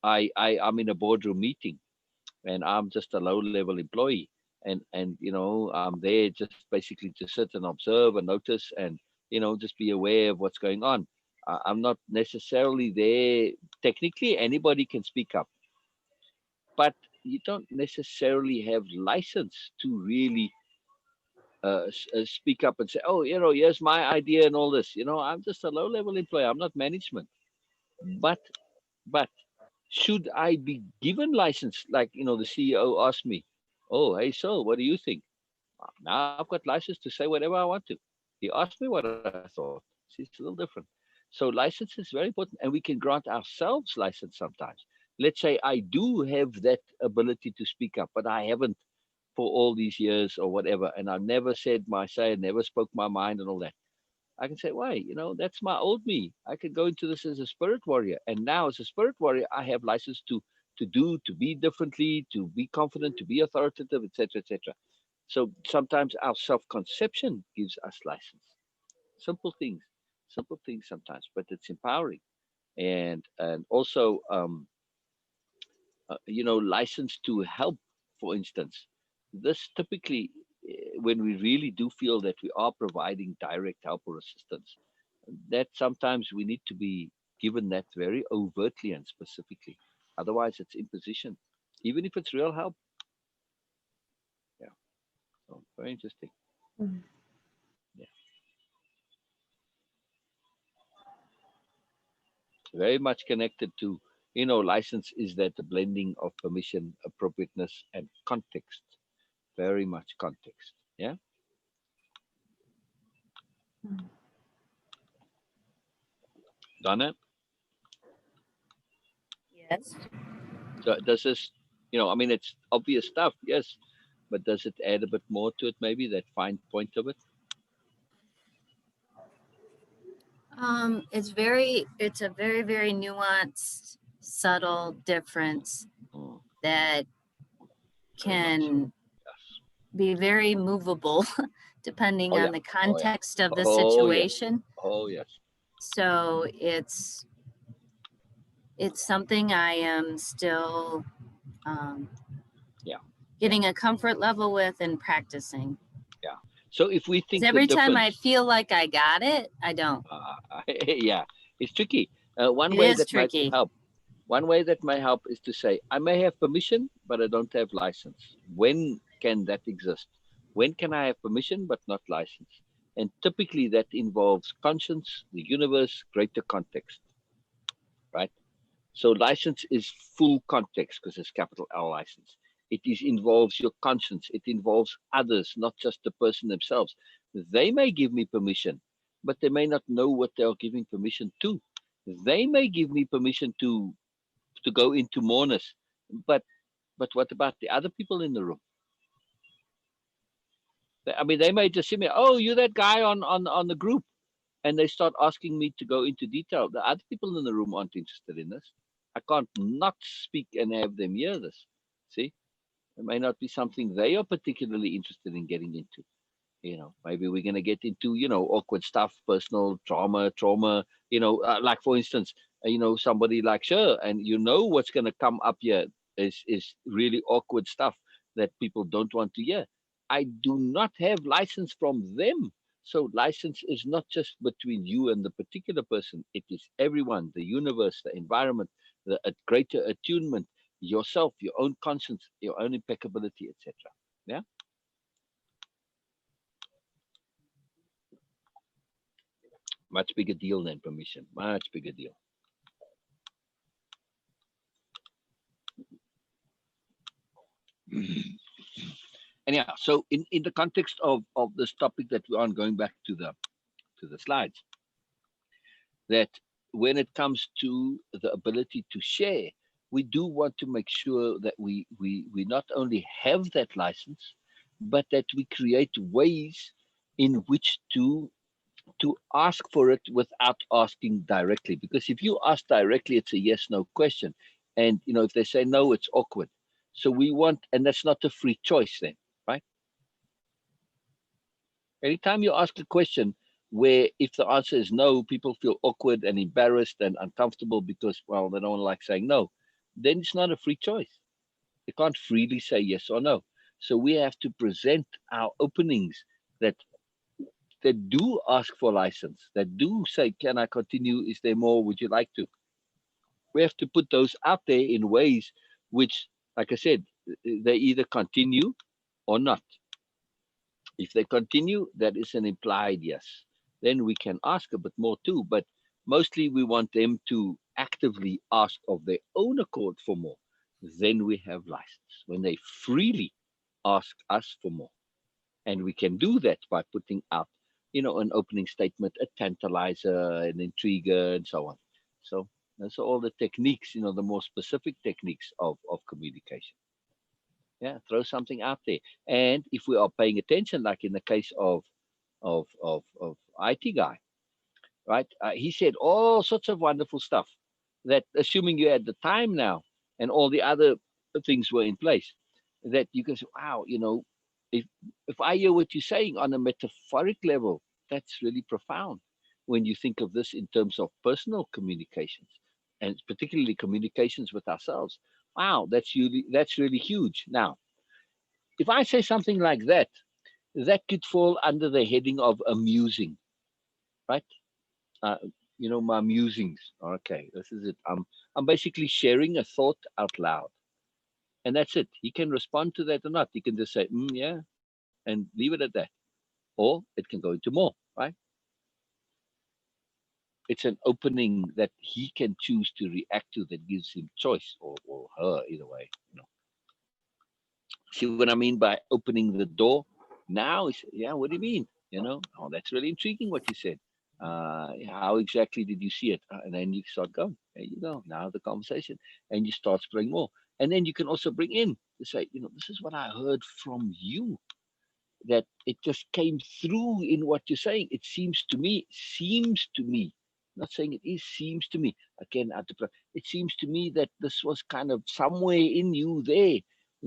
I'm in a boardroom meeting and I'm just a low level employee, and I'm there just basically to sit and observe and notice and just be aware of what's going on. I'm not necessarily there. Technically anybody can speak up, but you don't necessarily have license to really speak up and say, oh, here's my idea and all this. I'm just a low level employee, I'm not management. But but should I be given license? Like, the CEO asked me, oh, hey, so what do you think? Now I've got license to say whatever I want to. He asked me what I thought. See, it's a little different. So license is very important, and we can grant ourselves license sometimes. Let's say I do have that ability to speak up, but I haven't for all these years or whatever, and I never said my say, never spoke my mind and all that. I can say, why? That's my old me. I could go into this as a spirit warrior. And now as a spirit warrior, I have license to be differently, to be confident, to be authoritative, etc., etc. So sometimes our self-conception gives us license. Simple things, simple things sometimes, but it's empowering. And also, license to help, for instance. This typically, when we really do feel that we are providing direct help or assistance, that sometimes we need to be given that very overtly and specifically. Otherwise, it's imposition, even if it's real help. Yeah. So very interesting. Hmm. Yeah. Very much connected to, license is that the blending of permission, appropriateness, and context. Very much context. Yeah. Hmm. Donna, Yes. does this, I mean, it's obvious stuff, yes, but does it add a bit more to it, maybe that fine point of it? It's a very, very nuanced, subtle difference Mm, that very much so. can Yes. be very movable depending Oh on yeah. the Oh yeah. context of the Oh yes. situation. Oh yes. So it's something I am still um, Yeah. Yeah. getting a comfort level with and practicing. Yeah. So if we 'Cause think the every time I difference, feel like I got it, I don't. yeah, it's tricky. One It way is that might tricky. help. One way that might help is to say, I may have permission, but I don't have license. When can that exist? When can I have permission but not license? And typically that involves conscience, the universe, greater context, right? So license is full context because it's capital L license. Involves your conscience. It involves others, not just the person themselves. They may give me permission, but they may not know what they're giving permission to. They may give me permission to go into moreness, but But what about the other people in the room? I mean, they may just see me, oh, you're that guy on the group. And they start asking me to go into detail. The other people in the room aren't interested in this. I can't not speak and have them hear this. See, it may not be something they are particularly interested in getting into. Maybe we're going to get into, awkward stuff, personal trauma, like for instance, somebody like Sher, and what's going to come up here is really awkward stuff that people don't want to hear. I do not have license from them. So license is not just between you and the particular person. It is everyone, the universe, the environment, the greater attunement, yourself, your own conscience, your own impeccability, etc. Yeah. Much bigger deal than permission. Much bigger deal. Anyhow, so in the context of this topic that we're on, going back to the slides, that when it comes to the ability to share, we do want to make sure that we not only have that license, but that we create ways in which to ask for it without asking directly. Because if you ask directly, it's a yes no question, and if they say no, it's awkward. So we want, and that's not a free choice then, right? Anytime you ask a question where if the answer is no, people feel awkward and embarrassed and uncomfortable because, well, they don't like saying no, then it's not a free choice. You can't freely say yes or no. So we have to present our openings that do ask for license, that do say, can I continue? Is there more? Would you like to? We have to put those out there in ways which, like I said, they either continue or not. If they continue, that is an implied yes. Then we can ask a bit more too, but mostly we want them to actively ask of their own accord for more. Then we have license, when they freely ask us for more. And we can do that by putting out, an opening statement, a tantalizer, an intriguer, and so on. So those are all the techniques, the more specific techniques of communication. Yeah, throw something out there. And if we are paying attention, like in the case of IT guy, right? He said all sorts of wonderful stuff that, assuming you had the time now and all the other things were in place, that you can say, wow, if I hear what you're saying on a metaphoric level, that's really profound when you think of this in terms of personal communications, and particularly communications with ourselves. Wow, that's really huge. Now, if I say something like that, that could fall under the heading of amusing, right? Uh, my musings. Okay, this is it. I'm basically sharing a thought out loud, and that's it. He can respond to that or not. He can just say, yeah, and leave it at that, or it can go into more, right? It's an opening that he can choose to react to that gives him choice, or her, either way. See what I mean by opening the door? Now, yeah, what do you mean? Oh, that's really intriguing what you said. How exactly did you see it? And then you start going, there you go. Now the conversation, and you start exploring more. And then you can also bring in to say, this is what I heard from you, that it just came through in what you're saying. It seems to me, not saying it is, seems to me, again, it seems to me that this was kind of somewhere in you there,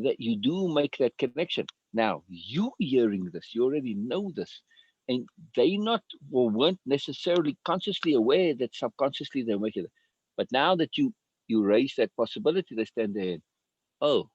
that you do make that connection. Now, you hearing this, you already know this, and they not, or weren't necessarily consciously aware that subconsciously they're making it. But now that you raise that possibility, they stand there and, oh,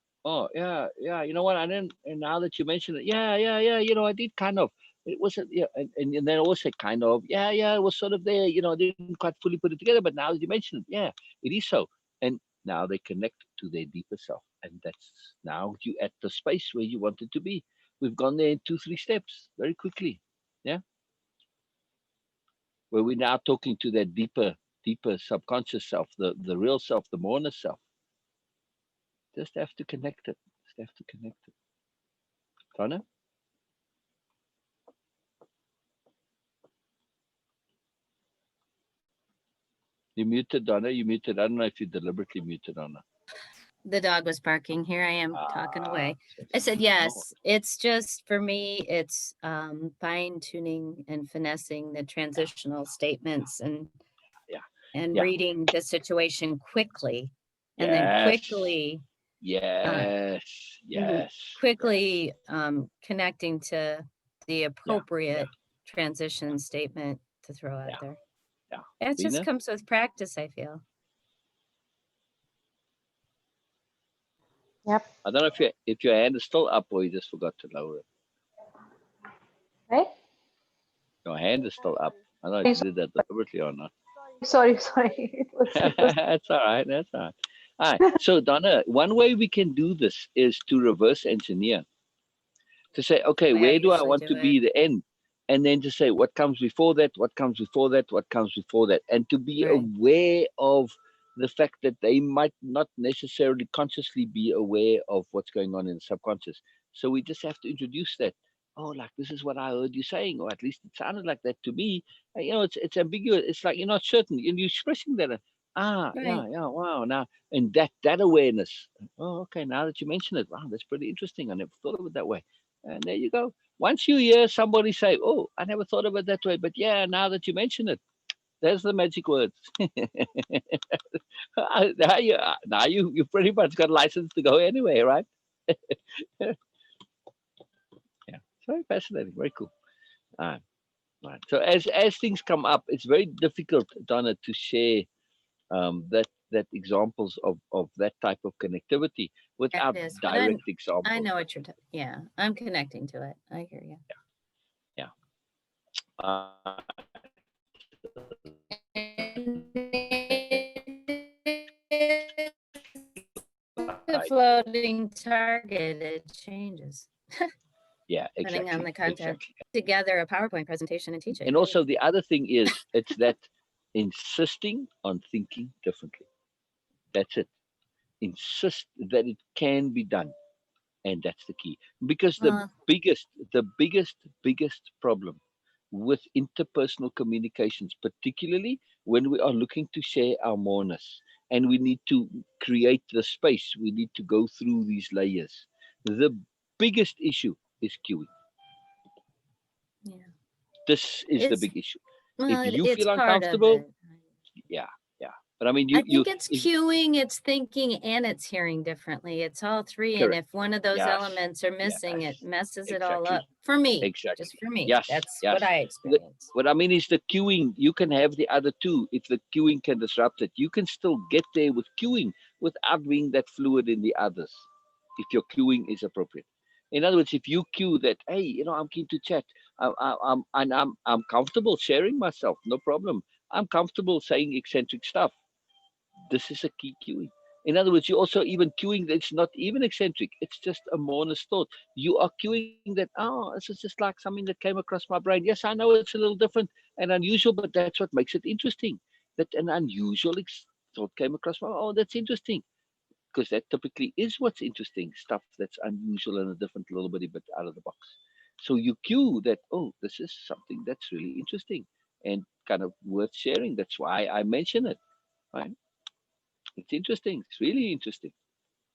yeah. You know what? And now that you mention it, yeah. I did kind of. It wasn't, yeah, and then also kind of, yeah. It was sort of there. I didn't quite fully put it together, but now that you mention it, yeah, it is so. And now they connect to their deeper self, and that's now you at the space where you wanted to be. We've gone there in 2-3 steps very quickly, yeah. Where we're now talking to that deeper subconscious self, the real self, the Moreness self. Just have to connect it. Donna? You muted, Donna. You muted. I don't know if you deliberately muted, Donna. The dog was barking. Here I am talking away. Ah, I said, oh, yes, it's just for me, it's fine tuning and finessing the transitional statements yeah, and yeah. reading the situation quickly and then Yes, quickly yes, yes, quickly connecting to the yeah, appropriate transition statement to throw out yeah, there. yeah. It just Beena? comes with practice, I feel. Yep. I don't know if your hand is still up or you just forgot to lower it. Right? Your hand is still up. I don't know if you did that deliberately or not. Sorry. It was That's all right. That's all right. All right. So Donna, one way we can do this is to reverse engineer. To say, okay, The way I where do I usually want do to it. be the end? And then to say what comes before that, what comes before that, what comes before that, and to be Right. aware of the fact that they might not necessarily consciously be aware of what's going on in the subconscious. So we just have to introduce that. Oh, like this is what I heard you saying, or at least it sounded like that to me. And, you know, it's ambiguous. It's like you're not certain, and you're expressing that. Right. Yeah, wow. Now, and that awareness. Oh, okay. Now that you mention it, wow, that's pretty interesting. I never thought of it that way. And there you go. Once you hear somebody say, "Oh, I never thought of it that way," but yeah, now that you mention it, there's the magic words. Now you pretty much got license to go anyway, right? Yeah, it's very fascinating, very cool. Right, right. So as things come up, it's very difficult, Donna, to share that examples of that type of connectivity Yeah, without it is. But direct I examples. know what you're yeah, I'm connecting to it. I hear you. Yeah. Uh, The floating target, it changes yeah, depending on exactly, the content. exactly. Together a PowerPoint presentation and teach it. And also the other thing is it's that insisting on thinking differently. That's it. Insist that it can be done. And that's the key. Because Uh, the biggest problem with interpersonal communications, particularly when we are looking to share our moreness and we need to create the space, we need to go through these layers. The biggest issue is queuing. yeah. This is the It's big issue. If well, you it's feel part of uncomfortable, it. yeah, yeah. But I mean, I you, think it's if, cueing, it's thinking, and it's hearing differently. It's all three. And correct. if one of those Yes, elements are missing, it yes, messes it all exactly, up. For me, just exactly. for me. Yes, That's what yes. I experience. What I mean is the queuing. You can have the other two. If the queuing can disrupt it, you can still get there with queuing without being that fluid in the others. If your queuing is appropriate. In other words, if you cue that, hey, I'm keen to chat. I'm comfortable sharing myself. No problem. I'm comfortable saying eccentric stuff. This is a key queuing. In other words, you also even queuing that's not even eccentric. It's just a moreness thought. You are queuing that, oh, this is just like something that came across my brain. Yes, I know it's a little different and unusual, but that's what makes it interesting. That an unusual thought came across my, oh, that's interesting. Because that typically is what's interesting, stuff that's unusual and a different little bit out of the box. So you cue that, oh, this is something that's really interesting and kind of worth sharing. That's why I mention it. Right? It's interesting. It's really interesting.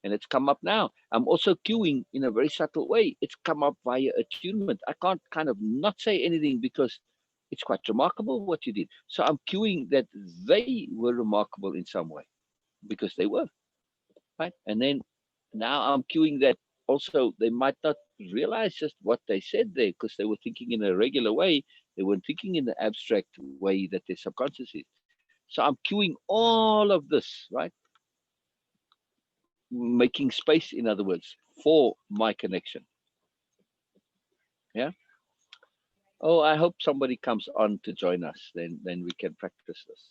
And it's come up now. I'm also queuing in a very subtle way. It's come up via attunement. I can't kind of not say anything because it's quite remarkable what you did. So I'm queuing that they were remarkable in some way because they were, right? And then now I'm queuing that also they might not realize just what they said there because they were thinking in a regular way. They weren't thinking in the abstract way that their subconscious is. So I'm queuing all of this, right? Making space, in other words, for my connection. Yeah. Oh, I hope somebody comes on to join us. Then we can practice this.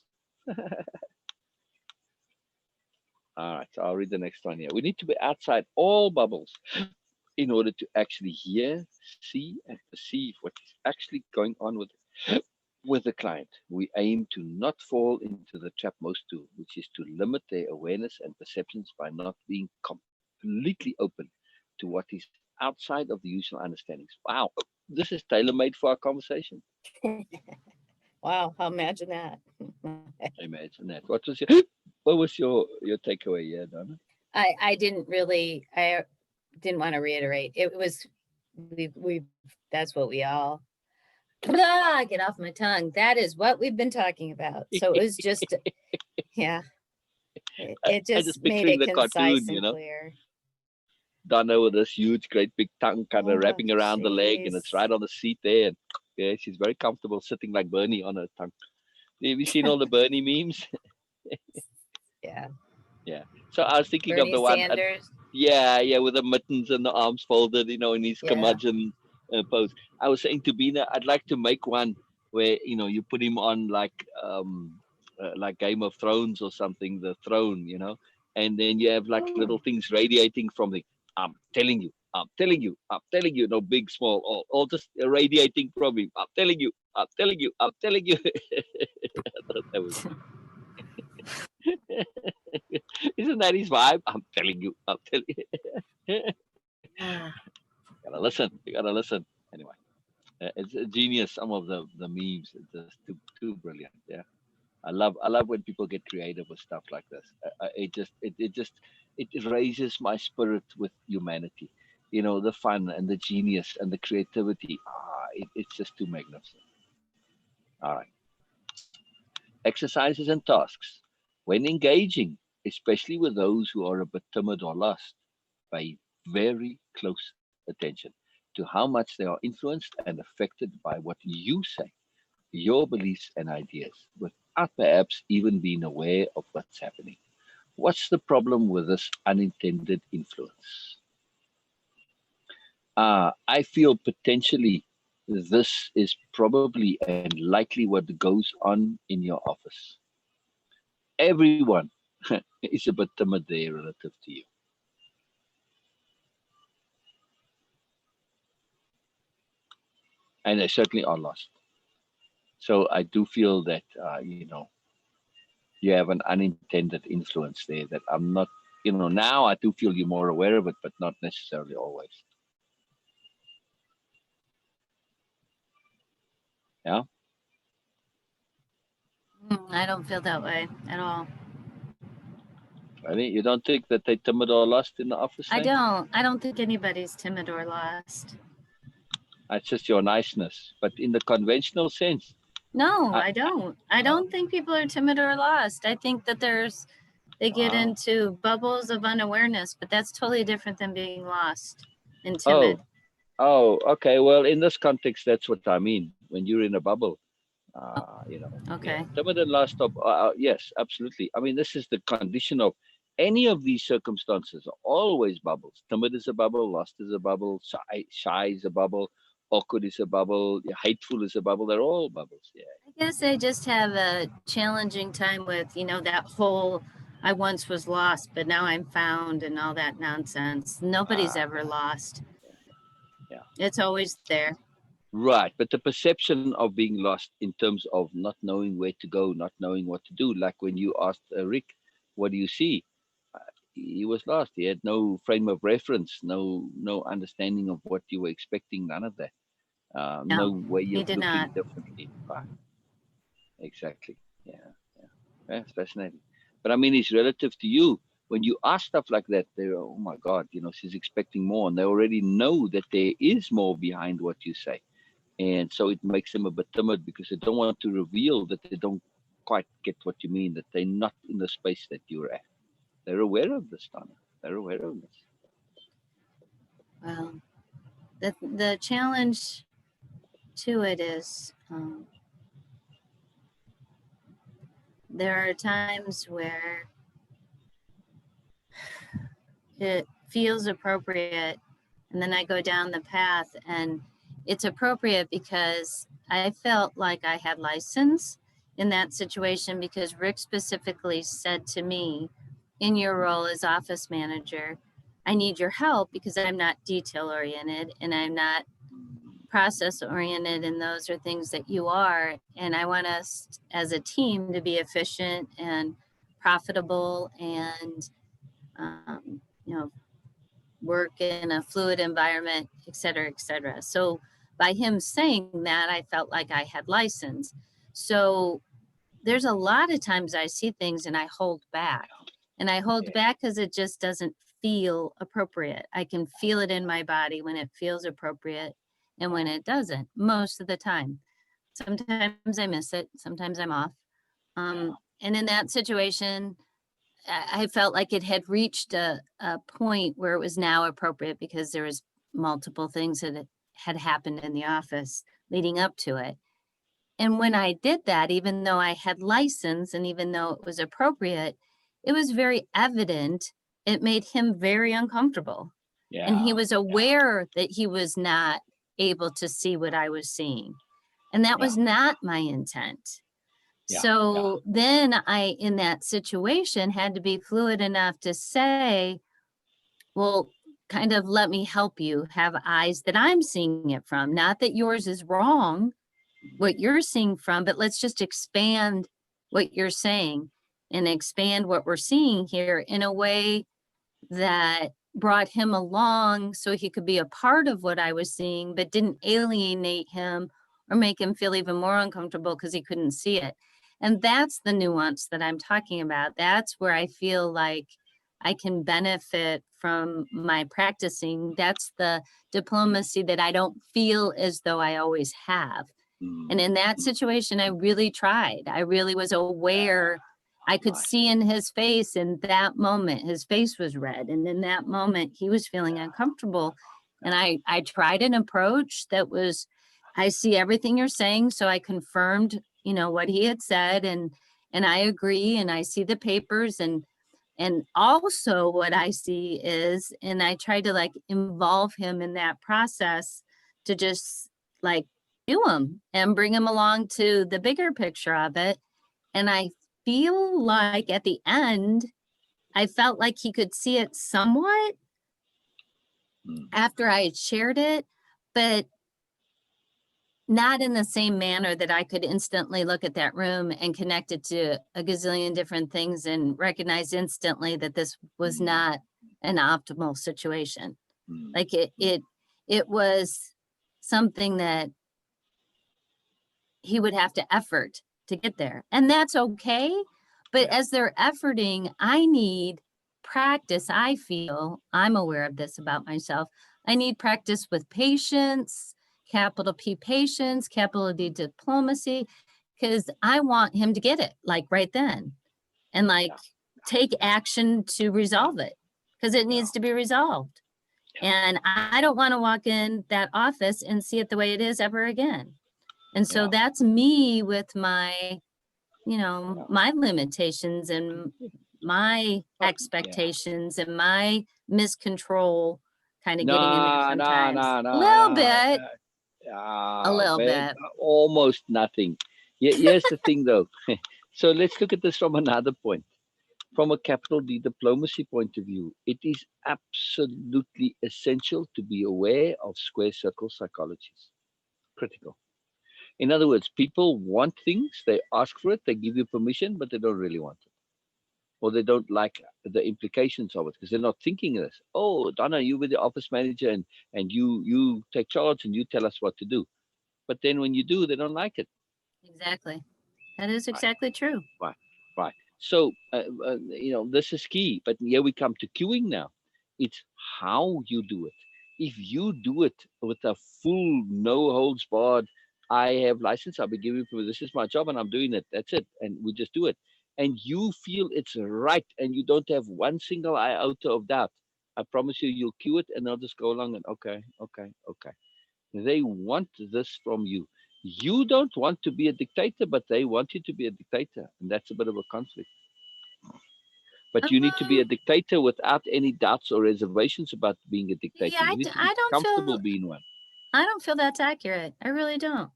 All right. So I'll read the next one here. We need to be outside all bubbles in order to actually hear, see, and perceive what is actually going on with the client. We aim to not fall into the trap most do, which is to limit their awareness and perceptions by not being completely open to what is outside of the usual understandings. Wow, this is tailor-made for our conversation. Wow, imagine that. Imagine that. What was your takeaway here, Donna? I didn't want to reiterate. It was, we that's what we all, get off my tongue. That is what we've been talking about. So it was just, yeah, it I just just made picturing it the cartoon, concise and clear. Donna with this huge, great big tongue kind of Oh, wrapping around the leg, and it's jeez. right on the seat there. And yeah, she's very comfortable sitting like Bernie on her tongue. Have you seen all the Bernie memes? Yeah. Yeah. So I was thinking of Bernie the one, Sanders. yeah, with the mittens and the arms folded, in his Yeah. curmudgeon pose. I was saying to Beena, I'd like to make one where you put him on like Game of Thrones or something, the throne, and then you have like little things radiating from the. I'm telling you, I'm telling you, I'm telling you, no big, small, all just radiating from him. I'm telling you, I'm telling you, I'm telling you. I thought that was. Isn't that his vibe? I'm telling you. I'm telling you. You gotta listen. Anyway, it's a genius. Some of the memes are just too brilliant. Yeah, I love when people get creative with stuff like this. It raises my spirit with humanity. The fun and the genius and the creativity. It's just too magnificent. All right. Exercises and tasks. When engaging, especially with those who are a bit timid or lost, pay very close attention to how much they are influenced and affected by what you say, your beliefs and ideas, without perhaps even being aware of what's happening. What's the problem with this unintended influence? I feel potentially this is probably and likely what goes on in your office. Everyone is a bit timid there relative to you. And they certainly are lost. So I do feel that, you have an unintended influence there that I'm not, now I do feel you're more aware of it, but not necessarily always. Yeah. I don't feel that way at all. I mean, you don't think that they're timid or lost in the office? I don't think anybody's timid or lost. That's just your niceness. But in the conventional sense. No, I don't. I don't think people are timid or lost. I think that they get into bubbles of unawareness, but that's totally different than being lost and timid. Oh, okay. Well, in this context, that's what I mean. When you're in a bubble, Okay. yeah, timid and lost. Yes, absolutely. I mean, this is the condition of any of these circumstances are always bubbles. Timid is a bubble, lost is a bubble, shy is a bubble, awkward is a bubble, hateful is a bubble. They're all bubbles. Yeah. I guess I just have a challenging time with, that whole I once was lost, but now I'm found and all that nonsense. Nobody's ever lost. Yeah. It's always there. Right. But the perception of being lost in terms of not knowing where to go, not knowing what to do, like when you asked Rick, what do you see? He was lost. He had no frame of reference, no understanding of what you were expecting, none of that. No way of looking differently. Right. Exactly. Yeah. That's fascinating. But I mean, it's relative to you. When you ask stuff like that, they're, oh my God, she's expecting more. And they already know that there is more behind what you say. And so it makes them a bit timid because they don't want to reveal that they don't quite get what you mean, that they're not in the space that you're at. They're aware of this, Donna. They're aware of this. Well, the challenge to it is there are times where it feels appropriate, and then I go down the path, and it's appropriate because I felt like I had license in that situation because Rick specifically said to me, in your role as office manager, I need your help because I'm not detail oriented and I'm not process oriented, and those are things that you are. And I want us as a team to be efficient and profitable and, work in a fluid environment, et cetera, et cetera. So by him saying that, I felt like I had license. So there's a lot of times I see things and I hold back And I hold Yeah. back because it just doesn't feel appropriate. I can feel it in my body when it feels appropriate and when it doesn't, most of the time. Sometimes I miss it, sometimes I'm off. And in that situation, I felt like it had reached a point where it was now appropriate because there was multiple things that had happened in the office leading up to it. And when I did that, even though I had license and even though it was appropriate, it was very evident. It made him very uncomfortable. And he was aware that he was not able to see what I was seeing. And that was not my intent. So then I, in that situation, had to be fluid enough to say, well, kind of let me help you have eyes that I'm seeing it from. Not that yours is wrong, what you're seeing from, but let's just expand what you're saying and expand what we're seeing here in a way that brought him along so he could be a part of what I was seeing, but didn't alienate him or make him feel even more uncomfortable because he couldn't see it. And that's the nuance that I'm talking about. That's where I feel like I can benefit from my practicing. That's the diplomacy that I don't feel as though I always have. And in that situation, I really tried. I really was aware. I could see in his face in that moment, his face was red. And in that moment, he was feeling uncomfortable. And I tried an approach that was, I see everything you're saying. So I confirmed, what he had said, and I agree. And I see the papers, and also what I see is, and I tried to like involve him in that process to just like do him and bring him along to the bigger picture of it. And I feel like at the end, I felt like he could see it somewhat after I had shared it, but not in the same manner that I could instantly look at that room and connect it to a gazillion different things and recognize instantly that this was not an optimal situation. Like it was something that he would have to effort to get there. And that's okay. But as they're efforting, I need practice. I feel, I'm aware of this about myself. I need practice with patience, capital P patience, capital D diplomacy, because I want him to get it like right then and like take action to resolve it because it needs to be resolved. And I don't want to walk in that office and see it the way it is ever again. And so that's me with my, my limitations and my expectations and my miscontrol kind of getting in there sometimes. A little bit. A little bit. Almost nothing. Here's the thing though. So let's look at this from another point. From a capital D diplomacy point of view, it is absolutely essential to be aware of square circle psychologies. Critical. In other words, people want things, they ask for it, they give you permission, but they don't really want it. Or they don't like the implications of it because they're not thinking of this. Oh, Donna, you were the office manager and you take charge and you tell us what to do. But then when you do, they don't like it. Exactly. That is exactly true. Right. So, this is key. But here we come to queuing now. It's how you do it. If you do it with a full, no holds barred, I have license, I'll be giving you, this is my job and I'm doing it. That's it. And we just do it. And you feel it's right and you don't have one single iota of doubt. I promise you, you'll queue it and they'll just go along and okay. They want this from you. You don't want to be a dictator, but they want you to be a dictator. And that's a bit of a conflict. But you need to be a dictator without any doubts or reservations about being a dictator. Yeah, you need to be I don't comfortable feel being one. I don't feel that's accurate. I really don't.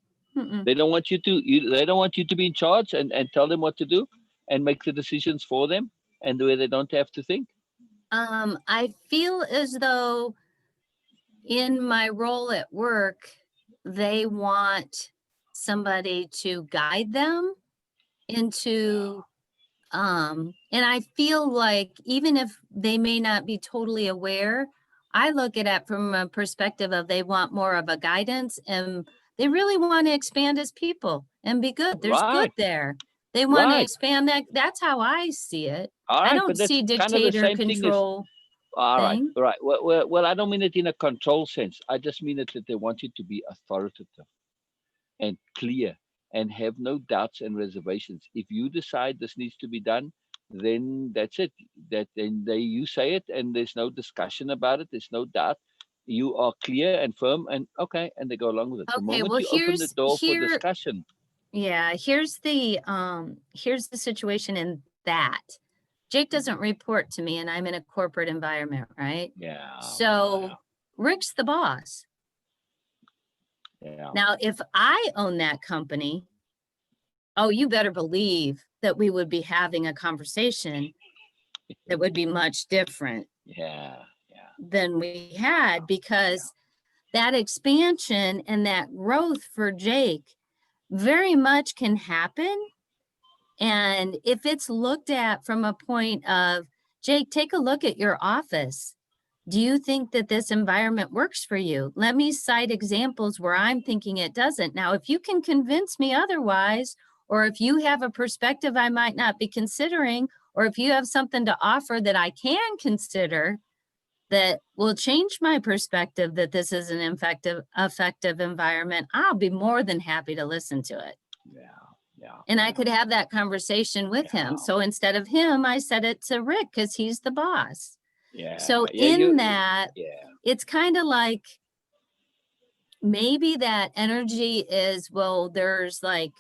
They don't want you to. They don't want you to be in charge and tell them what to do and make the decisions for them, and where they don't have to think. I feel as though in my role at work, they want somebody to guide them into and I feel like even if they may not be totally aware, I look at it from a perspective of they want more of a guidance and they really want to expand as people and be good. There's good there. They want to expand that. That's how I see it. All I right, don't but that's see kind of the dictator same thing as, control all right, thing. all right. Well, I don't mean it in a control sense. I just mean it that they want you to be authoritative and clear and have no doubts and reservations. If you decide this needs to be done, then that's it. That then they you say it, and there's no discussion about it. There's no doubt. You are clear and firm, and okay, and they go along with it. The Okay, moment well you open the door for discussion, here's the situation in that. Jake doesn't report to me and I'm in a corporate environment, right? yeah, So Rick's the boss. yeah, Now, if I own that company, oh, you better believe that we would be having a conversation that would be much different yeah, than we had, because that expansion and that growth for Jake very much can happen. And if it's looked at from a point of, Jake, take a look at your office. Do you think that this environment works for you? Let me cite examples where I'm thinking it doesn't. Now, if you can convince me otherwise, or if you have a perspective I might not be considering, or if you have something to offer that I can consider that will change my perspective that this is an effective environment, I'll be more than happy to listen to it. yeah. And I could have that conversation with him. So instead of him, I said it to Rick because he's the boss. So in that, it's kind of like maybe that energy is, well, there's like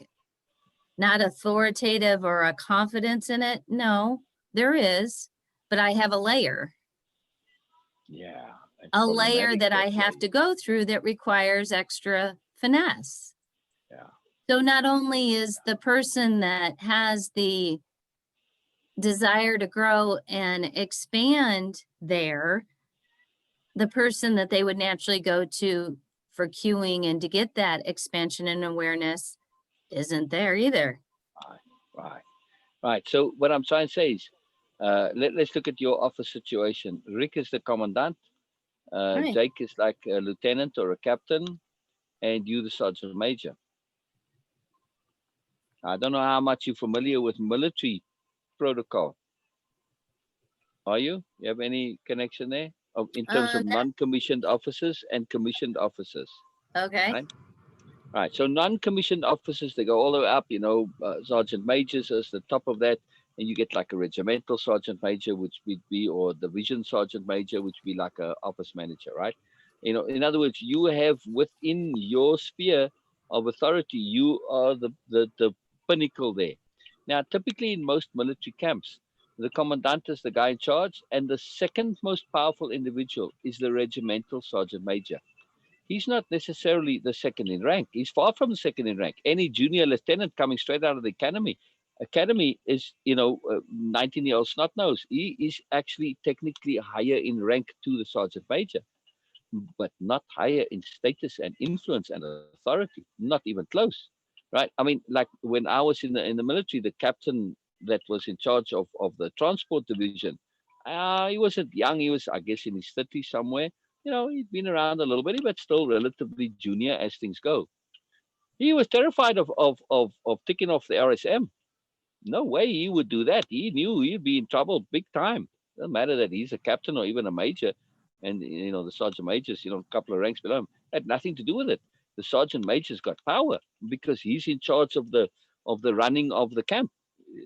not authoritative or a confidence in it. No, there is, but I have a layer. Yeah. A layer that I have to go through that requires extra finesse. Yeah. So not only is the person that has the desire to grow and expand there, the person that they would naturally go to for queuing and to get that expansion and awareness isn't there either. Right. So what I'm trying to say is, let's look at your office situation. Rick is the commandant. Right. Jake is like a lieutenant or a captain, and you the sergeant major. I don't know how much you're familiar with military protocol. Are you? You have any connection there in terms of non-commissioned officers and commissioned officers? Okay. Right. So non-commissioned officers, they go all the way up, sergeant majors as the top of that. And you get like a regimental sergeant major, which would be, or division sergeant major, which would be like a office manager, right? In other words, you have within your sphere of authority, you are the pinnacle there. Now, typically in most military camps, the commandant is the guy in charge, and the second most powerful individual is the regimental sergeant major. He's not necessarily the second in rank. He's far from the second in rank. Any junior lieutenant coming straight out of the academy is, 19-year-old snot nose. He is actually technically higher in rank to the sergeant major, but not higher in status and influence and authority. Not even close, right? I mean, like when I was in the military, the captain that was in charge of the transport division, he wasn't young. He was, I guess, in his 30s somewhere. He'd been around a little bit, but still relatively junior as things go. He was terrified of ticking off the RSM. No way he would do that. He knew he'd be in trouble big time. Doesn't matter that he's a captain or even a major, and the sergeant majors, a couple of ranks below him, had nothing to do with it. The sergeant major's got power because he's in charge of the running of the camp.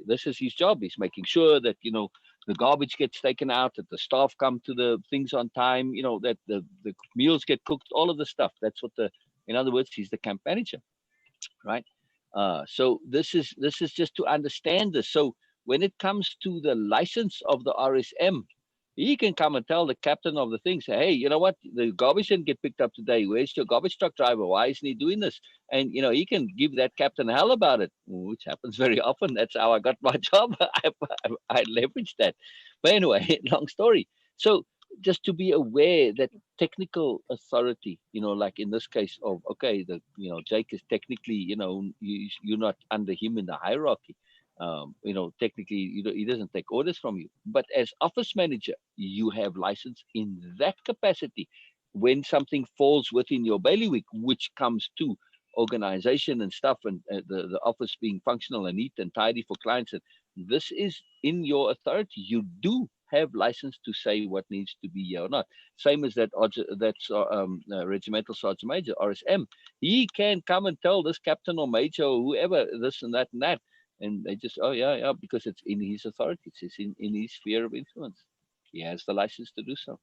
This is his job. He's making sure that the garbage gets taken out, that the staff come to the things on time, that the meals get cooked, all of the stuff. That's what in other words, he's the camp manager, right? So this is just to understand this. So when it comes to the license of the RSM, he can come and tell the captain of the thing, say, hey, you know what? The garbage didn't get picked up today. Where's your garbage truck driver? Why isn't he doing this? And, he can give that captain hell about it, which happens very often. That's how I got my job. I leveraged that. But anyway, long story. So just to be aware that technical authority, like in this case of, okay, Jake is technically, you're not under him in the hierarchy. Technically, he doesn't take orders from you. But as office manager, you have license in that capacity when something falls within your bailiwick, which comes to organization and stuff, and the office being functional and neat and tidy for clients. And this is in your authority. You do have license to say what needs to be here or not. Same as regimental sergeant major, RSM. He can come and tell this captain or major or whoever this and that and that. And they just, oh, yeah, because it's in his authority. It's in his sphere of influence. He has the license to do so.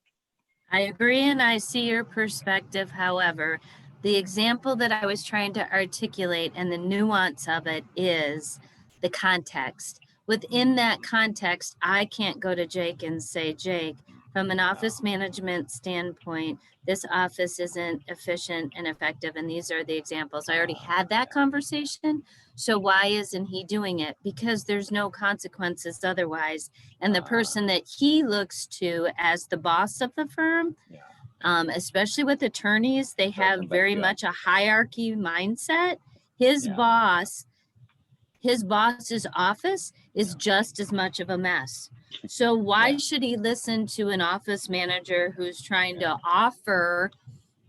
I agree, and I see your perspective. However, the example that I was trying to articulate and the nuance of it is the context. Within that context, I can't go to Jake and say, Jake, from an office management standpoint, this office isn't efficient and effective, and these are the examples. I already had that conversation, so why isn't he doing it? Because there's no consequences otherwise. And the person that he looks to as the boss of the firm, especially with attorneys, they have very much a hierarchy mindset. His boss's office is just as much of a mess. So why should he listen to an office manager who's trying to offer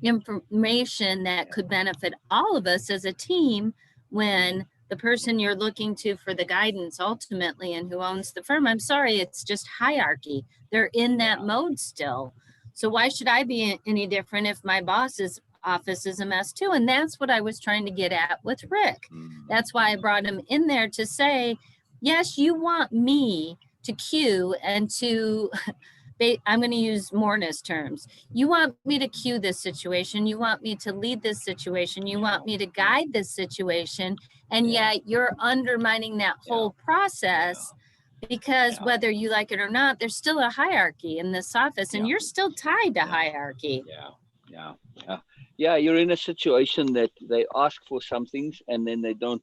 information that could benefit all of us as a team, when the person you're looking to for the guidance ultimately and who owns the firm, I'm sorry, it's just hierarchy. They're in that mode still. So why should I be any different if my boss's office is a mess too? And that's what I was trying to get at with Rick. That's why I brought him in there to say, yes, you want me to cue and to, I'm going to use Moreness terms. You want me to cue this situation. You want me to lead this situation. You want me to guide this situation. And yet you're undermining that whole process, because whether you like it or not, there's still a hierarchy in this office, and you're still tied to hierarchy. Yeah, you're in a situation that they ask for some things and then they don't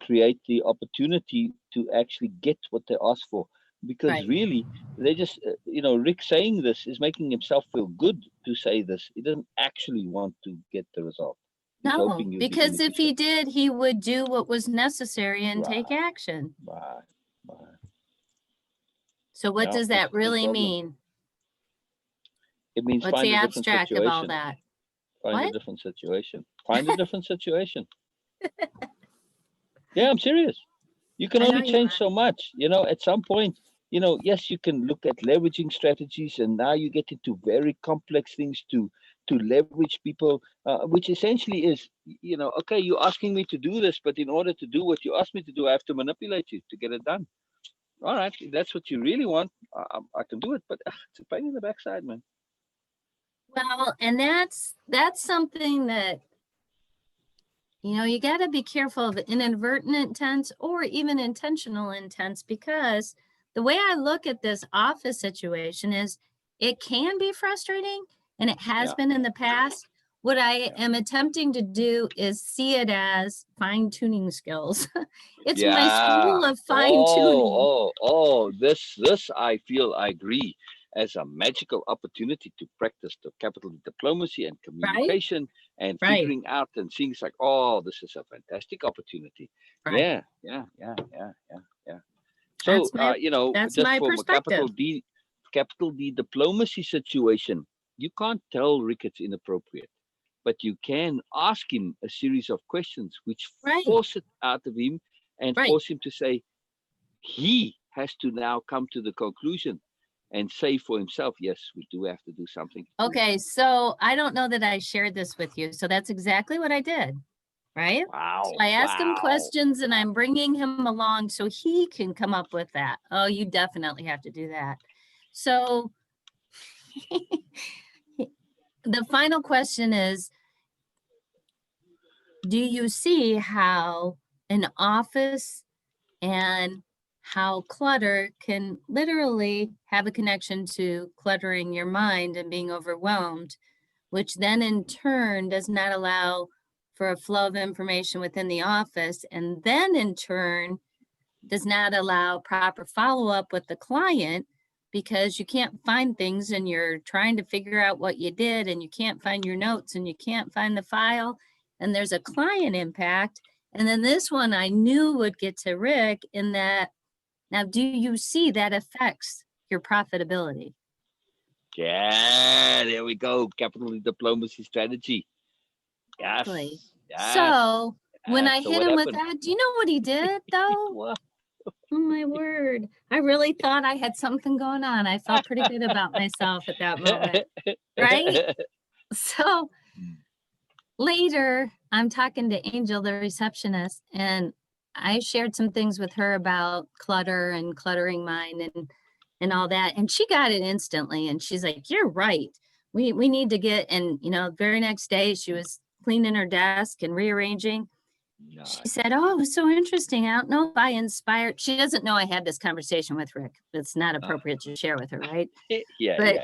create the opportunity to actually get what they ask for, because really they just Rick saying this is making himself feel good to say this. He doesn't actually want to get the result. No, because if he did, he would do what was necessary and take action. Right. So what does that really mean? It means what's the abstract of all that? Find a different situation. Find a different situation. Yeah, I'm serious. You can only change so much. At some point, yes, you can look at leveraging strategies, and now you get into very complex things to leverage people, which essentially is, okay, you're asking me to do this, but in order to do what you asked me to do, I have to manipulate you to get it done. All right, if that's what you really want, I can do it, but it's a pain in the backside, man. Well, and that's something that, you got to be careful of inadvertent intents or even intentional intents, because the way I look at this office situation is it can be frustrating, and it has been in the past. What I am attempting to do is see it as fine-tuning skills. It's my school of fine-tuning. This I feel I agree, as a magical opportunity to practice the capital diplomacy and communication and figuring out and seeing, it's like, oh, this is a fantastic opportunity. Yeah. So that's just my from perspective. a capital D diplomacy situation, you can't tell Rick it's inappropriate, but you can ask him a series of questions which force it out of him and force him to say, he has to now come to the conclusion and say for himself, yes, we do have to do something. Okay, so I don't know that I shared this with you. So that's exactly what I did, right? Wow. So I asked him questions, and I'm bringing him along so he can come up with that. Oh, you definitely have to do that. So the final question is, do you see how an office and how clutter can literally have a connection to cluttering your mind and being overwhelmed, which then in turn does not allow for a flow of information within the office, and then in turn does not allow proper follow-up with the client, because you can't find things and you're trying to figure out what you did and you can't find your notes and you can't find the file, and there's a client impact. And then this one I knew would get to Rick in that, now, do you see that affects your profitability? Yeah, there we go. Capital diplomacy strategy. Yes. Exactly. So when I So hit what him with happened? that, do you know what he did though? What? Oh my word. I really thought I had something going on. I felt pretty good about myself at that moment, right? So later, I'm talking to Angel, the receptionist, and I shared some things with her about clutter and cluttering mine and all that. And she got it instantly. And she's like, you're right. We need to get, and very next day she was cleaning her desk and rearranging. She said, oh, it was so interesting. I don't know if I inspired. She doesn't know I had this conversation with Rick. It's not appropriate to share with her, right? Yeah, But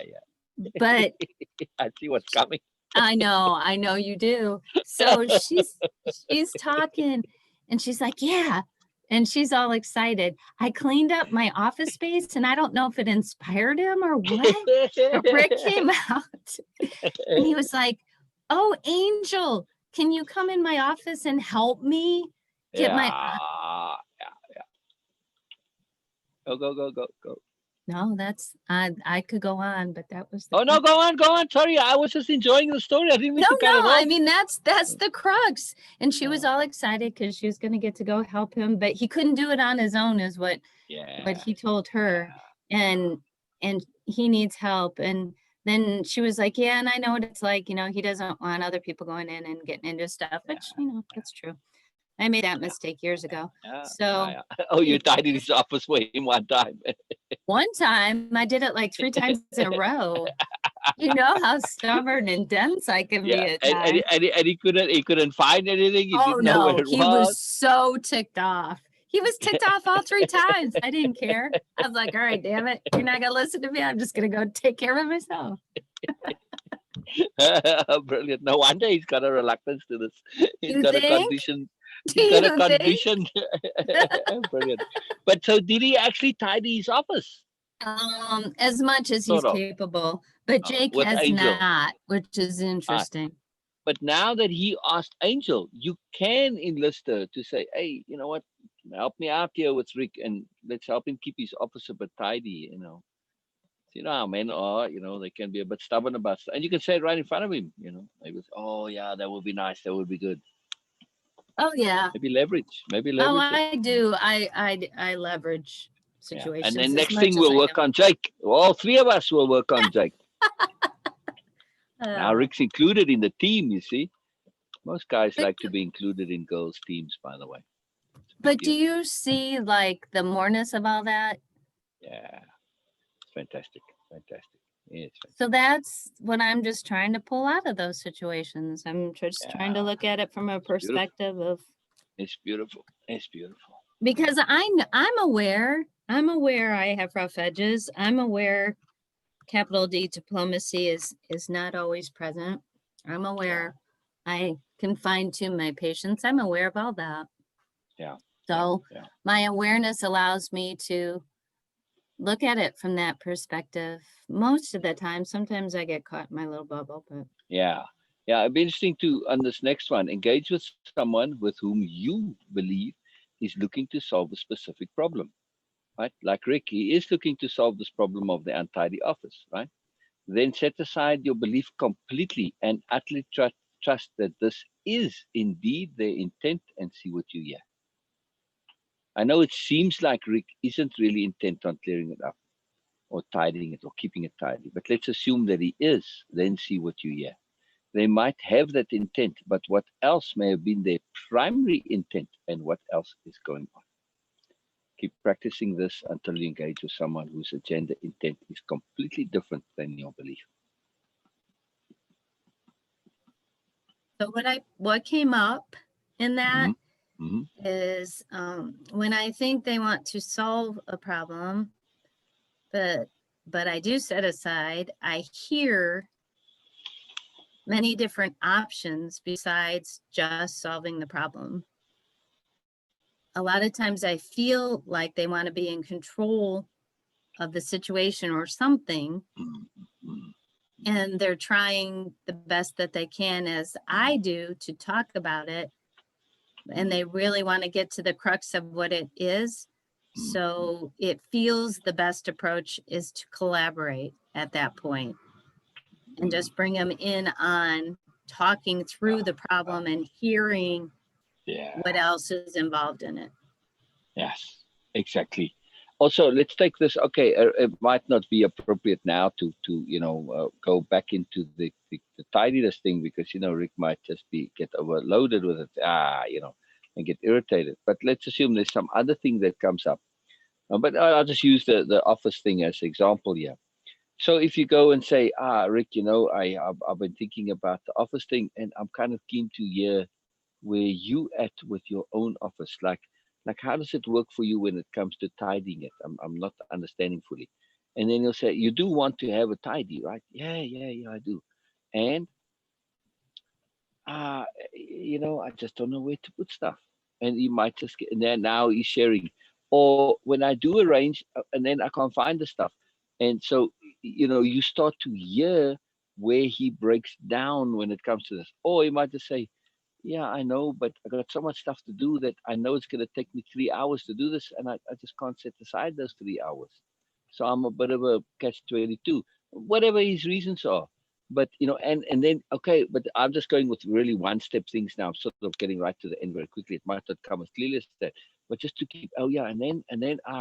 but I see what's coming. I know you do. So she's talking and she's like, yeah. And she's all excited. I cleaned up my office space and I don't know if it inspired him or what. But Rick came out and he was like, oh, Angel, can you come in my office and help me get my. Yeah. Go. No, that's, I could go on, but that was. Oh, no, go on. Sorry, I was just enjoying the story. I didn't mean to cut it No, off. I mean, that's the crux. And she was all excited because she was going to get to go help him, but he couldn't do it on his own is what he told her. And he needs help. And then she was like, yeah, and I know what it's like, he doesn't want other people going in and getting into stuff, which, that's true. I made that mistake years ago. So Oh, you tidied his office for him one time. one time I did it like 3 times in a row. You know how stubborn and dense I can be at times. And he couldn't find anything. He didn't know where it He was so ticked off. He was ticked off all 3 times. I didn't care. I was like, all right, damn it. You're not going to listen to me. I'm just going to go take care of it myself. Brilliant. No wonder he's got a reluctance to this. He's You got think? a condition. Do He's got you a think? condition. Brilliant. But so did he actually tidy his office? As much as he's Sort of. capable, but Jake With has Angel. not, which is interesting. But now that he asked Angel, you can enlist her to say, hey, you know what? Help me out here with Rick and let's help him keep his office a bit tidy, So you know how men are, they can be a bit stubborn about stuff. And you can say it right in front of him, Maybe, oh yeah, that would be nice. That would be good. Oh yeah. Maybe leverage. Oh, I do. I leverage situations. And then next thing we'll work on Jake. All 3 of us will work on Jake. Now Rick's included in the team, you see. Most guys like to be included in girls' teams, by the way. But do you see like the moreness of all that? Yeah. It's fantastic. Yeah, it's fantastic. So that's what I'm just trying to pull out of those situations. I'm just trying to look at it from a perspective of. It's beautiful. Because I'm aware I have rough edges. I'm aware capital D diplomacy is not always present. I'm aware I can fine tune my patience. I'm aware of all that. Yeah. So my awareness allows me to look at it from that perspective. Most of the time, sometimes I get caught in my little bubble, but. Yeah. It'd be interesting to, on this next one, engage with someone with whom you believe is looking to solve a specific problem, right? Like Rick, he is looking to solve this problem of the untidy office, right? Then set aside your belief completely and utterly trust that this is indeed their intent and see what you hear. I know it seems like Rick isn't really intent on clearing it up or tidying it or keeping it tidy, but let's assume that he is, then see what you hear. They might have that intent, but what else may have been their primary intent and what else is going on? Keep practicing this until you engage with someone whose agenda intent is completely different than your belief. So what came up in that Mm-hmm. is when I think they want to solve a problem, but I do set aside, I hear many different options besides just solving the problem. A lot of times I feel like they want to be in control of the situation or something, and they're trying the best that they can, as I do, to talk about it, and they really want to get to the crux of what it is. So it feels the best approach is to collaborate at that point and just bring them in on talking through the problem and hearing Yeah. what else is involved in it. Yes, exactly. Also, let's take this. Okay, it might not be appropriate now to go back into the tidiness thing, because Rick might just get overloaded with it. And get irritated. But let's assume there's some other thing that comes up. But I'll just use the office thing as example here. So if you go and say, Rick, I've been thinking about the office thing, and I'm kind of keen to hear where you at with your own office. Like how does it work for you when it comes to tidying it? I'm not understanding fully. And then he'll say, you do want to have a tidy, right? Yeah, I do. And uh I just don't know where to put stuff. And he might just get, and then now he's sharing. Or when I do arrange, and then I can't find the stuff. And so, you start to hear where he breaks down when it comes to this. Or he might just say, yeah, I know, but I got so much stuff to do that I know it's going to take me 3 hours to do this, and I just can't set aside those 3 hours. So I'm a bit of a catch-22, whatever his reasons are. But and then okay, but I'm just going with really one-step things now. I'm sort of getting right to the end very quickly. It might not come as clearly as that, but just to keep. Oh yeah, and then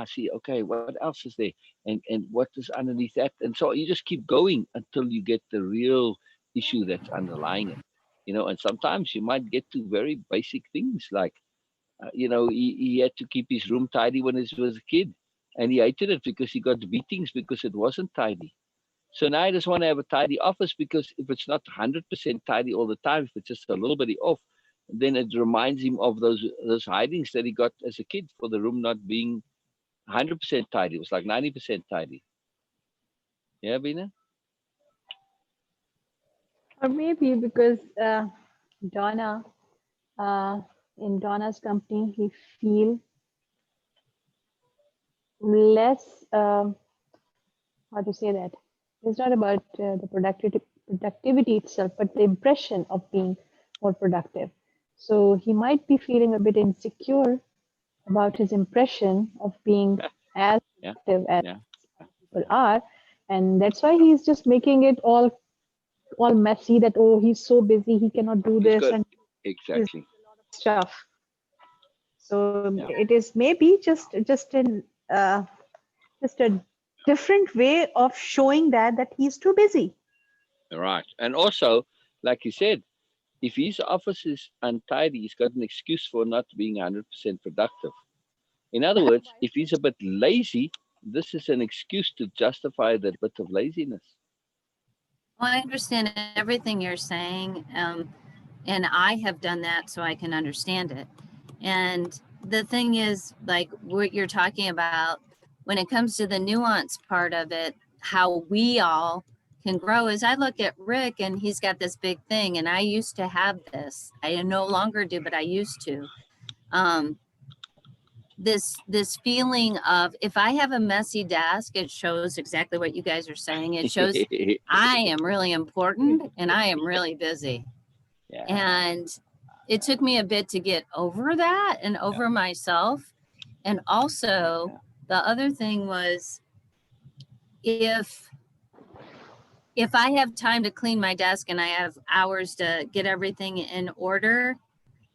see. Okay, what else is there, and what is underneath that, and so you just keep going until you get the real issue that's underlying it. And sometimes you might get to very basic things like, he had to keep his room tidy when he was a kid, and he hated it because he got beatings because it wasn't tidy. So now I just want to have a tidy office, because if it's not 100% tidy all the time, if it's just a little bit off, then it reminds him of those hidings that he got as a kid for the room not being 100% tidy. It was like 90% tidy. Yeah, Beena? Or maybe because Donna, in Donna's company, he feel less, how to say that? It's not about the productivity itself, but the impression of being more productive. So he might be feeling a bit insecure about his impression of being as Yeah, productive as yeah, people are, and that's why he's just making it all messy. That he's so busy, he cannot do it's this good. and Exactly. stuff. So Yeah. it is maybe just a different way of showing that he's too busy. Right. And also, like you said, if his office is untidy, he's got an excuse for not being 100% productive. In other words, if he's a bit lazy, this is an excuse to justify that bit of laziness. Well, I understand everything you're saying, and I have done that so I can understand it. And the thing is, like what you're talking about, when it comes to the nuance part of it, how we all can grow is I look at Rick and he's got this big thing, and I used to have this. I no longer do, but I used to. This feeling of, if I have a messy desk, it shows exactly what you guys are saying. It shows I am really important and I am really busy. Yeah. And it took me a bit to get over that and over myself. And also the other thing was, if I have time to clean my desk and I have hours to get everything in order,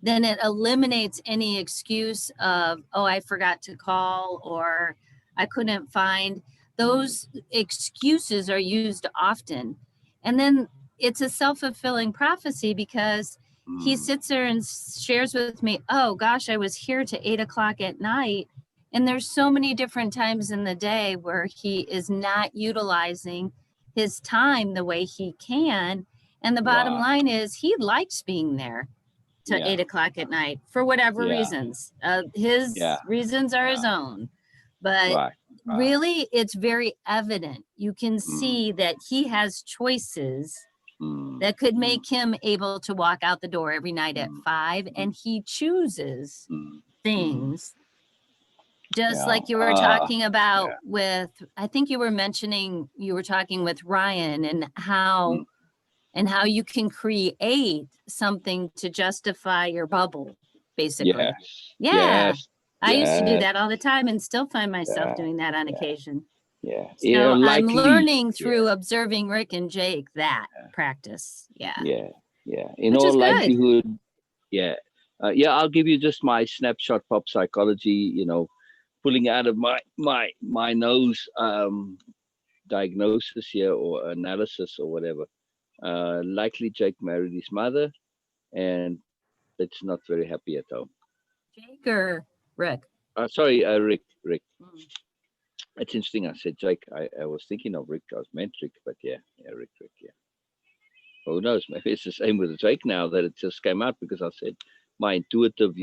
then it eliminates any excuse of, oh, I forgot to call, or I couldn't find. Those excuses are used often. And then it's a self-fulfilling prophecy, because he sits there and shares with me, oh gosh, I was here to 8 o'clock at night. And there's so many different times in the day where he is not utilizing his time the way he can. And the bottom line is, he likes being there to 8 o'clock at night for whatever reasons. His reasons are his own, but really it's very evident. You can see that he has choices that could make him able to walk out the door every night at 5, and he chooses things. Just like you were talking about with, I think you were mentioning, you were talking with Ryan, and how you can create something to justify your bubble, basically. I used to do that all the time and still find myself doing that on occasion. So I'm learning through observing Rick and Jake that practice. Yeah. Yeah. In which all is good. likelihood, yeah. Yeah, I'll give you just my snapshot pop psychology, pulling out of my nose diagnosis here or analysis or whatever. Likely Jake married his mother, and it's not very happy at home. Jake or Rick? Sorry, Rick. Rick. Mm. It's interesting. I said Jake. I was thinking of Rick. I was meant Rick, but yeah, Rick. Yeah. Who knows? Maybe it's the same with Drake now that it just came out because I said my intuitive,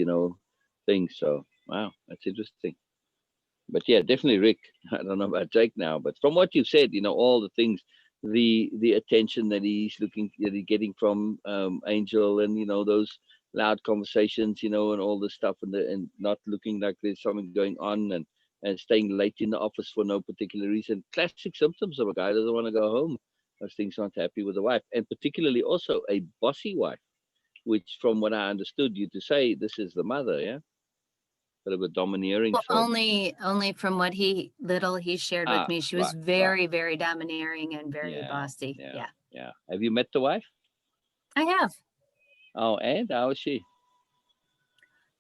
thing. So wow, that's interesting. But yeah, definitely Rick. I don't know about Jake now, but from what you've said, all the things, the attention that he's getting from Angel, and those loud conversations, and all this stuff, and not looking like there's something going on, and staying late in the office for no particular reason. Classic symptoms of a guy doesn't want to go home. Those things aren't happy with the wife, and particularly also a bossy wife, which from what I understood you to say, this is the mother, yeah, bit of a domineering Well, sort. only from what he shared with me, she was Right. very, very domineering and very bossy. Yeah. Yeah, Have you met the wife? I have. Oh, and how is she?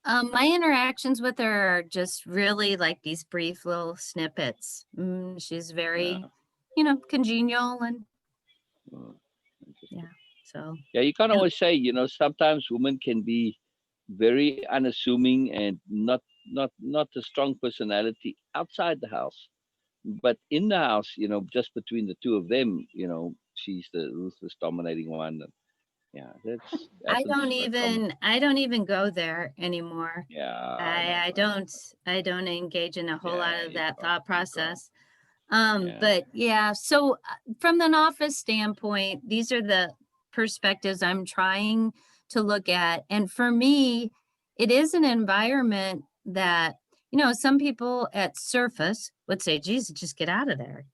My interactions with her are just really like these brief little snippets. She's very, congenial and Oh, interesting. yeah. So Yeah, you can't and always say, sometimes women can be very unassuming and not a strong personality outside the house. But in the house, just between the two of them, she's the ruthless dominating one. And yeah, that's I happens don't quite common. even go there anymore. Yeah, I don't engage in a whole lot Yeah, of you that can't, thought you can't. process. Yeah. But yeah, so from an office standpoint, these are the perspectives I'm trying to look at. And for me, it is an environment that, some people at surface would say, geez, just get out of there,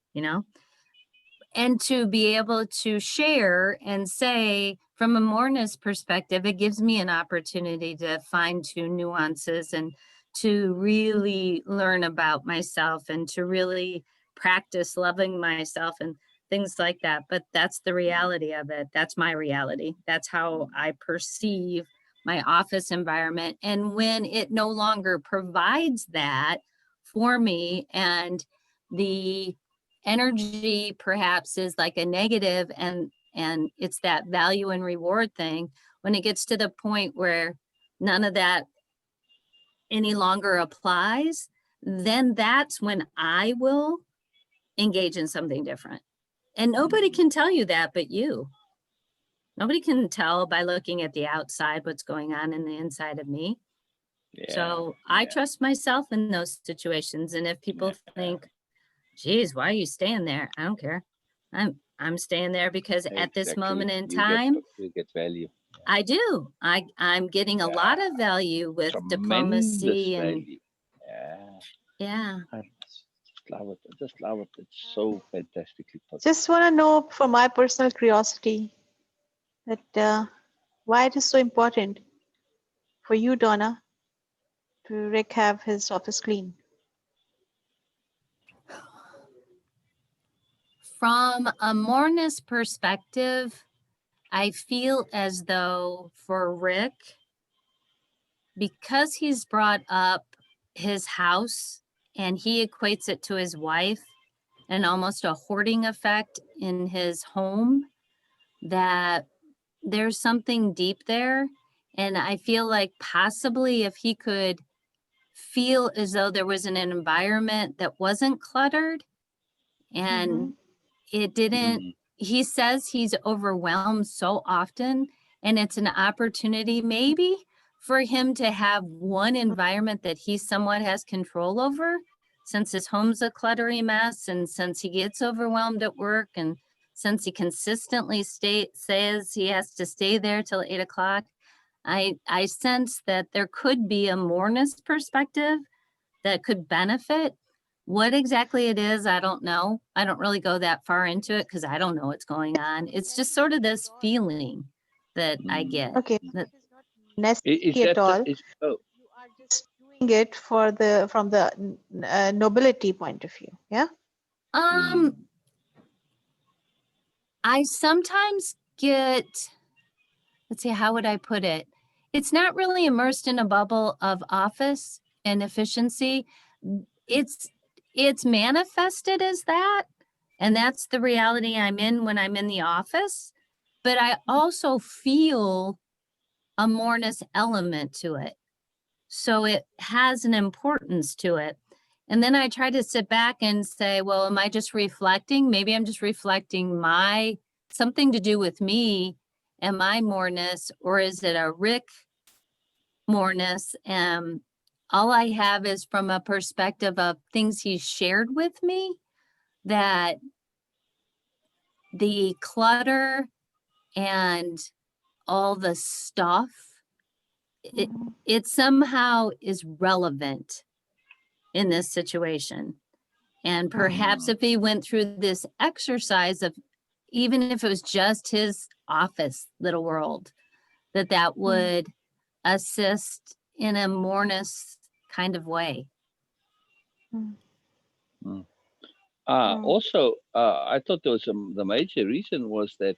and to be able to share and say from a Moreness perspective, it gives me an opportunity to fine tune nuances and to really learn about myself and to really practice loving myself and things like that. But that's the reality of it. That's my reality. That's how I perceive my office environment. And when it no longer provides that for me, and the energy perhaps is like a negative, and it's that value and reward thing, when it gets to the point where none of that any longer applies, then that's when I will engage in something different. And nobody can tell you that but you. Nobody can tell by looking at the outside what's going on in the inside of me. Yeah. So I trust myself in those situations. And if people think, geez, why are you staying there? I don't care. I'm staying there because at this moment in time, you get value. I do. I'm getting a lot of value with Tremendous diplomacy and value. yeah. I just love it. I just love it. It's so fantastically positive. Just want to know, for my personal curiosity, that why it is so important for you, Donna, to Rick have his office clean. From a Moreness perspective, I feel as though for Rick, because he's brought up his house and he equates it to his wife and almost a hoarding effect in his home, that there's something deep there. And I feel like possibly if he could feel as though there was an environment that wasn't cluttered and it didn't, he says he's overwhelmed so often, and it's an opportunity maybe for him to have one environment that he somewhat has control over, since his home's a cluttery mess and since he gets overwhelmed at work and since he consistently says he has to stay there till 8 o'clock. I sense that there could be a Moreness perspective that could benefit. What exactly it is, I don't know. I don't really go that far into it because I don't know what's going on. It's just sort of this feeling that I get. Okay, That, it is not necessary at all. You are just doing it from the nobility point of view. Yeah. I sometimes get let's see, how would I put it? It's not really immersed in a bubble of office and efficiency. It's manifested as that. And that's the reality I'm in when I'm in the office. But I also feel a Moreness element to it. So it has an importance to it. And then I try to sit back and say, well, am I just reflecting? Maybe I'm just reflecting something to do with me and my Moreness, or is it a Rick Moreness? And all I have is from a perspective of things he's shared with me, that the clutter and all the stuff, it somehow is relevant in this situation. And perhaps if he went through this exercise of, even if it was just his office little world, that would assist in a Moreness kind of way. Also, I thought there was the major reason was that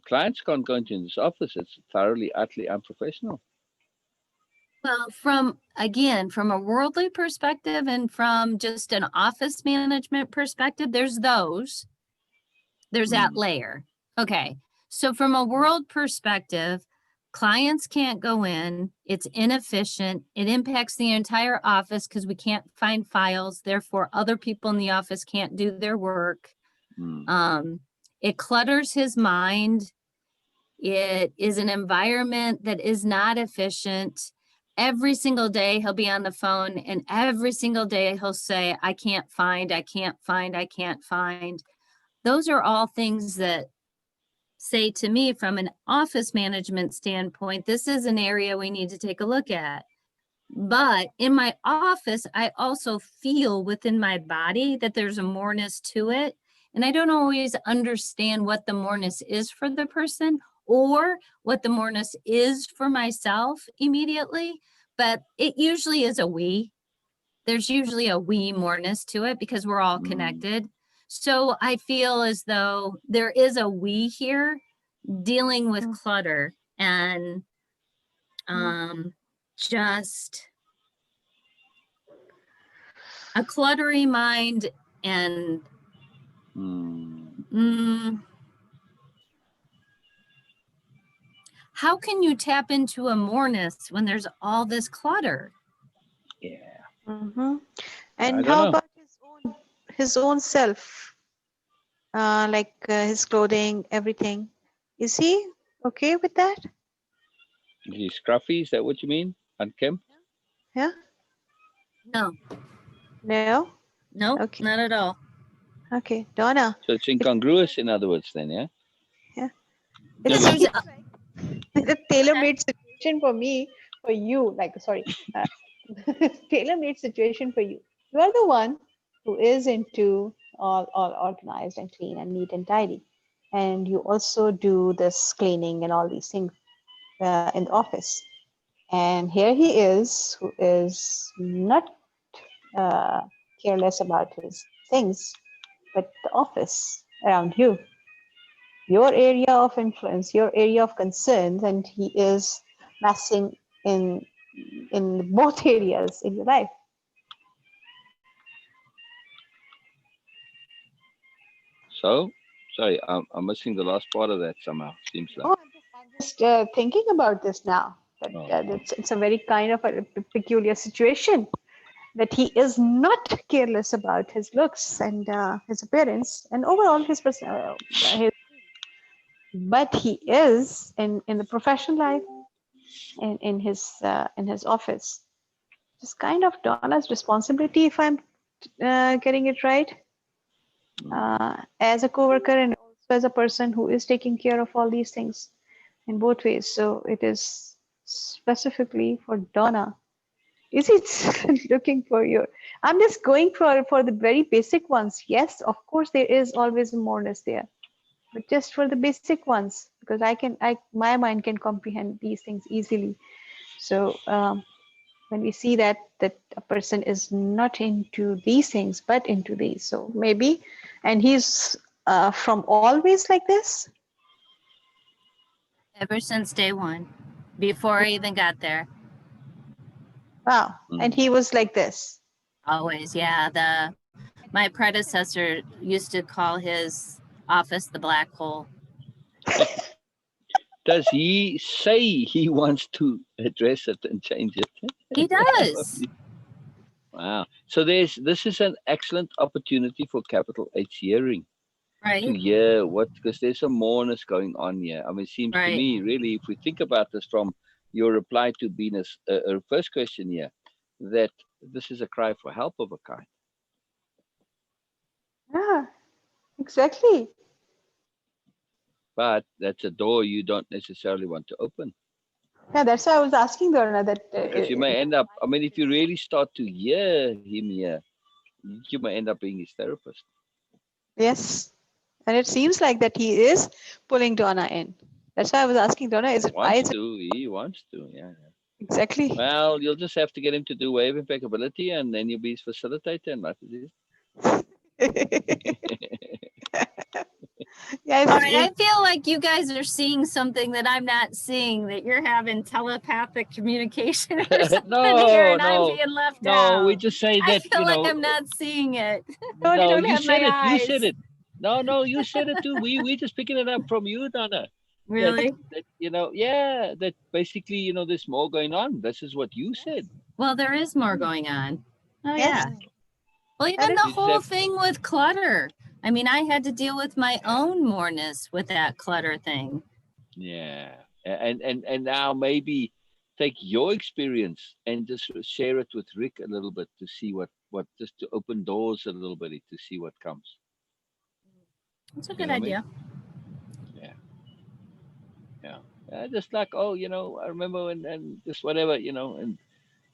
clients can't go into this office. It's thoroughly, utterly unprofessional. Well, from a worldly perspective and from just an office management perspective, there's that layer. Okay. So from a world perspective, clients can't go in, it's inefficient, it impacts the entire office because we can't find files, therefore other people in the office can't do their work. It clutters his mind. It is an environment that is not efficient. Every single day he'll be on the phone, and every single day he'll say, I can't find. Those are all things that say to me, from an office management standpoint, this is an area we need to take a look at. But in my office, I also feel within my body that there's a Moreness to it. And I don't always understand what the Moreness is for the person or what the Moreness is for myself immediately, but it usually is a we. There's usually a we Moreness to it because we're all connected. So I feel as though there is a we here dealing with clutter and just a cluttery mind and how can you tap into a Moreness when there's all this clutter? Yeah. And how about his own self, like his clothing, everything? Is he okay with that? He's scruffy, is that what you mean? Unkempt? Yeah. No. No. Nope, Okay. not at all. Okay, Donna. So it's incongruous, in other words, then, yeah? Yeah. Yeah, It's there's a tailor-made situation for me, for you. Like, sorry, tailor-made situation for you. You are the one who is into all organized and clean and neat and tidy, and you also do this cleaning and all these things in the office. And here he is, who is not careless about his things, but the office around you, your area of influence, your area of concerns, and he is messing in both areas in your life. So, sorry, I'm missing the last part of that somehow, seems like. Oh, I'm just thinking about this now. That it's a very kind of a peculiar situation, that he is not careless about his looks and his appearance and overall his but he is in the professional life and in his office. It's kind of Donna's responsibility, if I'm getting it right, as a coworker and also as a person who is taking care of all these things in both ways. So it is specifically for Donna. Is it looking for your? I'm just going for the very basic ones. Yes, of course, there is always a Moreness there, but just for the basic ones, because my mind can comprehend these things easily. So when we see that a person is not into these things but into these, so maybe, and he's from always like this. Ever since day one, before I even got there. Wow. And he was like this. Always, yeah. My predecessor used to call his office the black hole. Does he say he wants to address it and change it? He does. Wow. So this is an excellent opportunity for capital H hearing to Right. hear what, because there's some moreness going on here. I mean, it seems to Right. me, really, if we think about this from your reply to Beena's first question here, that this is a cry for help of a kind. Yeah, exactly. But that's a door you don't necessarily want to open. Yeah, that's why I was asking Donna that. Because you may end up, I mean, if you really start to hear him here, you may end up being his therapist. Yes. And it seems like that he is pulling Donna in. That's why I was asking Donna, is it why is it He wants to, yeah. exactly? Well, you'll just have to get him to do wave impeccability, and then you'll be his facilitator, and life is easy. Yeah, All right, I feel like you guys are seeing something that I'm not seeing, that you're having telepathic communication or something here, and I'm being left out. we just say I that, feel like I'm not seeing it. No, I don't you have said my it. eyes. You said it. No, you said it too. We just picking it up from you, Donna. Really? That, that basically, there's more going on. This is what you said. Well, there is more going on. Oh, Yes. yeah. Well, even And the You just whole have- thing with clutter. I mean, I had to deal with my own moreness with that clutter thing. Yeah. And now maybe take your experience and just share it with Rick a little bit to see what just to open doors a little bit to see what comes. That's a You good know what I mean? idea. Just like, I remember and just whatever, and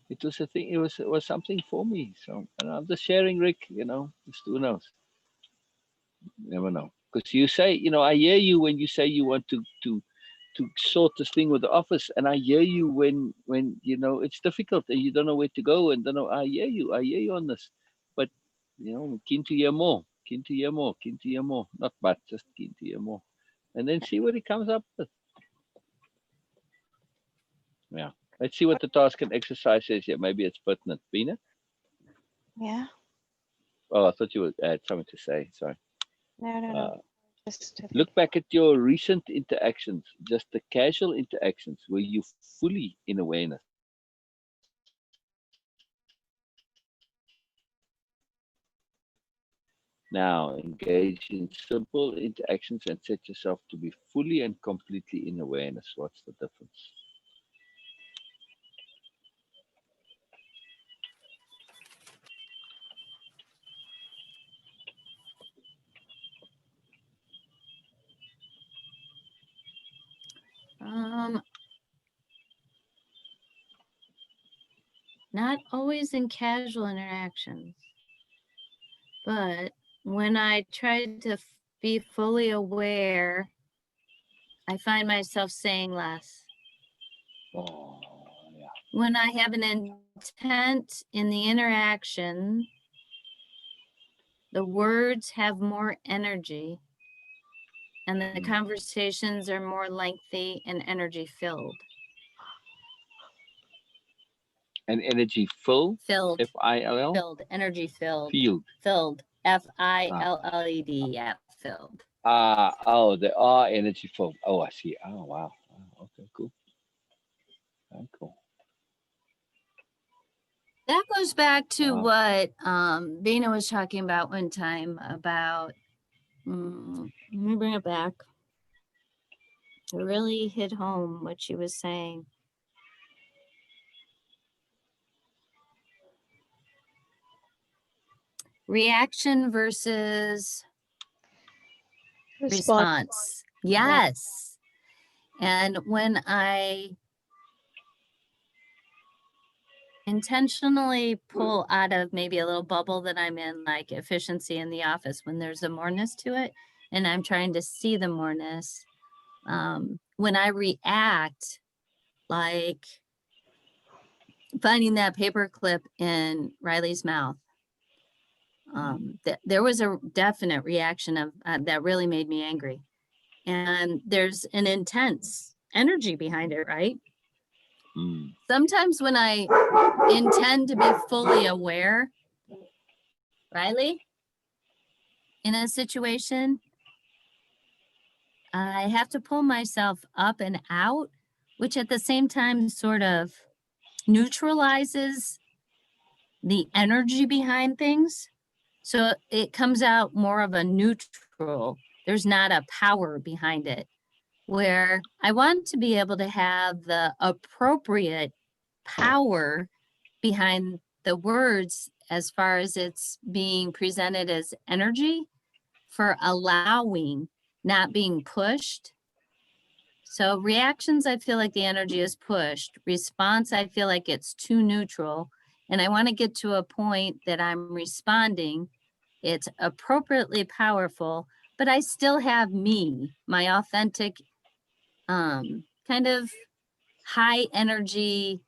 it was a thing. It was something for me. So, and I'm just sharing, Rick. Just who knows? Never know. Because you say, I hear you when you say you want to sort this thing with the office, and I hear you when it's difficult and you don't know where to go, and don't know. I hear you on this, but keen to hear more, keen to hear more, keen to hear more. Not but just keen to hear more, and then see what he comes up with. Yeah. Let's see what the task and exercise says here. Maybe it's pertinent. Beena? yeah. Oh, I thought you would add something to say. Sorry. No. Just Look back at your recent interactions, just the casual interactions where you fully in awareness. Now, engage in simple interactions and set yourself to be fully and completely in awareness. What's the difference? Not always in casual interactions, but when I try to be fully aware, I find myself saying less. Oh, yeah. When I have an intent in the interaction, the words have more energy and the conversations are more lengthy and energy filled. And energy filled? Filled. F-I-L-L? Filled. Energy filled. Field. Filled. F-I-L-L-E-D. Yeah, filled. There are energy filled. Oh, I see. Oh, wow. Okay, cool. Very cool. That goes back to what Beena was talking about one time about, let me bring it back. It really hit home what she was saying. Reaction versus response. Yes. And when I intentionally pull out of maybe a little bubble that I'm in, like efficiency in the office, when there's a moreness to it, and I'm trying to see the moreness, when I react, like finding that paper clip in Riley's mouth, there was a definite reaction of that really made me angry. And there's an intense energy behind it, right? Mm. Sometimes when I intend to be fully aware, Riley, in a situation, I have to pull myself up and out, which at the same time sort of neutralizes the energy behind things. So it comes out more of a neutral. There's not a power behind it, where I want to be able to have the appropriate power behind the words as far as it's being presented as energy for allowing, not being pushed. So reactions, I feel like the energy is pushed. Response, I feel like it's too neutral. And I want to get to a point that I'm responding. It's appropriately powerful, but I still have me, my authentic, kind of high energy,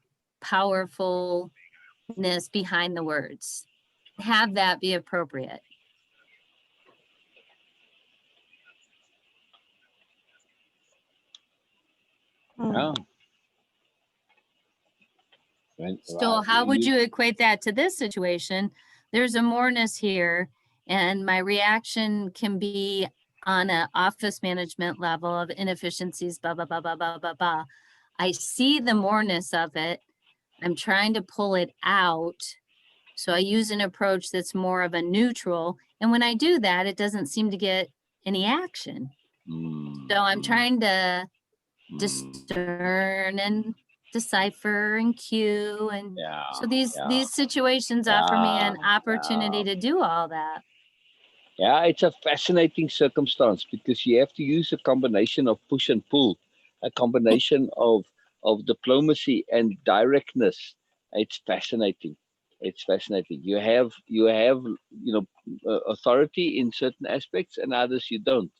powerfulness behind the words. Have that be appropriate. Yeah. So how would you equate that to this situation? There's a moreness here, and my reaction can be on an office management level of inefficiencies, blah, blah, blah, blah, blah, blah, blah. I see the moreness of it. I'm trying to pull it out. So I use an approach that's more of a neutral. And when I do that, it doesn't seem to get any action. So I'm trying to discern and decipher and cue, and so these situations offer me an opportunity to do all that. Yeah, it's a fascinating circumstance because you have to use a combination of push and pull, a combination of diplomacy and directness. It's fascinating. It's fascinating. You have authority in certain aspects, and others you don't.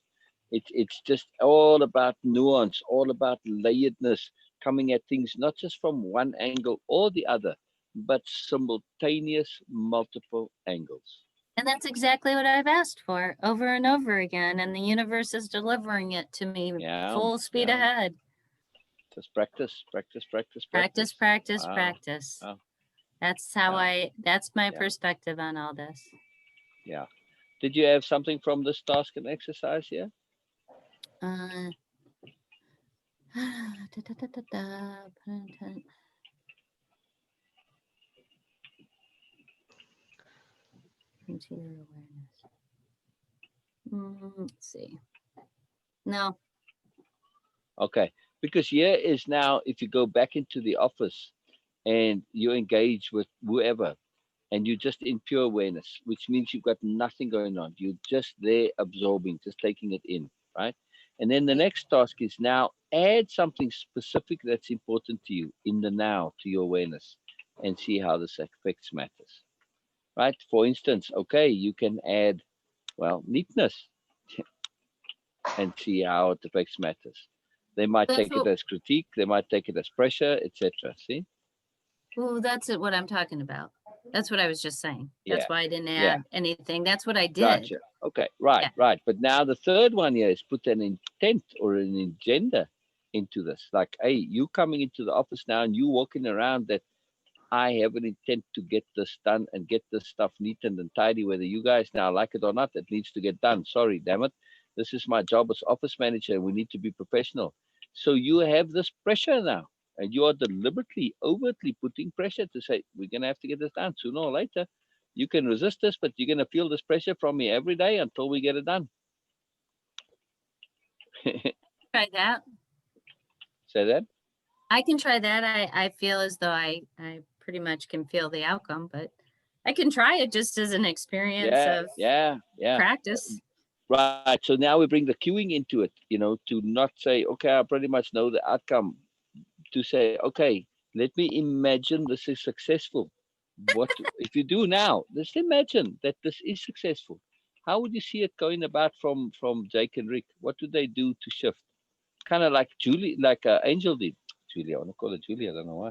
It's just all about nuance, all about layeredness, coming at things not just from one angle or the other, but simultaneous multiple angles. And that's exactly what I've asked for over and over again, and the universe is delivering it to me full speed ahead. Just practice. Practice. Wow. That's how that's my perspective on all this. Yeah. Did you have something from this task and exercise here? Interior awareness. Let's see. No. Okay. Because here is now, if you go back into the office and you engage with whoever, and you're just in pure awareness, which means you've got nothing going on. You're just there absorbing, just taking it in, right? And then the next task is now add something specific that's important to you in the now to your awareness and see how this affects matters, right? For instance, okay, you can add, neatness and see how it affects matters. They might take it as critique, they might take it as pressure, etc. See? Well, that's what I'm talking about. That's what I was just saying. That's why I didn't add anything. That's what I did. Gotcha. Okay, right. But now the third one here is put an intent or an agenda into this. Like, hey, you coming into the office now and you walking around that I have an intent to get this done and get this stuff neat and tidy, whether you guys now like it or not, it needs to get done. Sorry, damn it. This is my job as office manager. We need to be professional. So you have this pressure now. And you are deliberately, overtly putting pressure to say, we're going to have to get this done sooner or later. You can resist this, but you're going to feel this pressure from me every day until we get it done. Try that. Say that? I can try that. I feel as though I pretty much can feel the outcome, but I can try it just as an experience of practice. Right. So now we bring the cueing into it, to not say, okay, I pretty much know the outcome. To say, okay, let me imagine this is successful. What if you do now? Let's imagine that this is successful. How would you see it going about from Jake and Rick? What do they do to shift? Kind of like Julie, like Angel did. Julie, I want to call it Julie. I don't know why.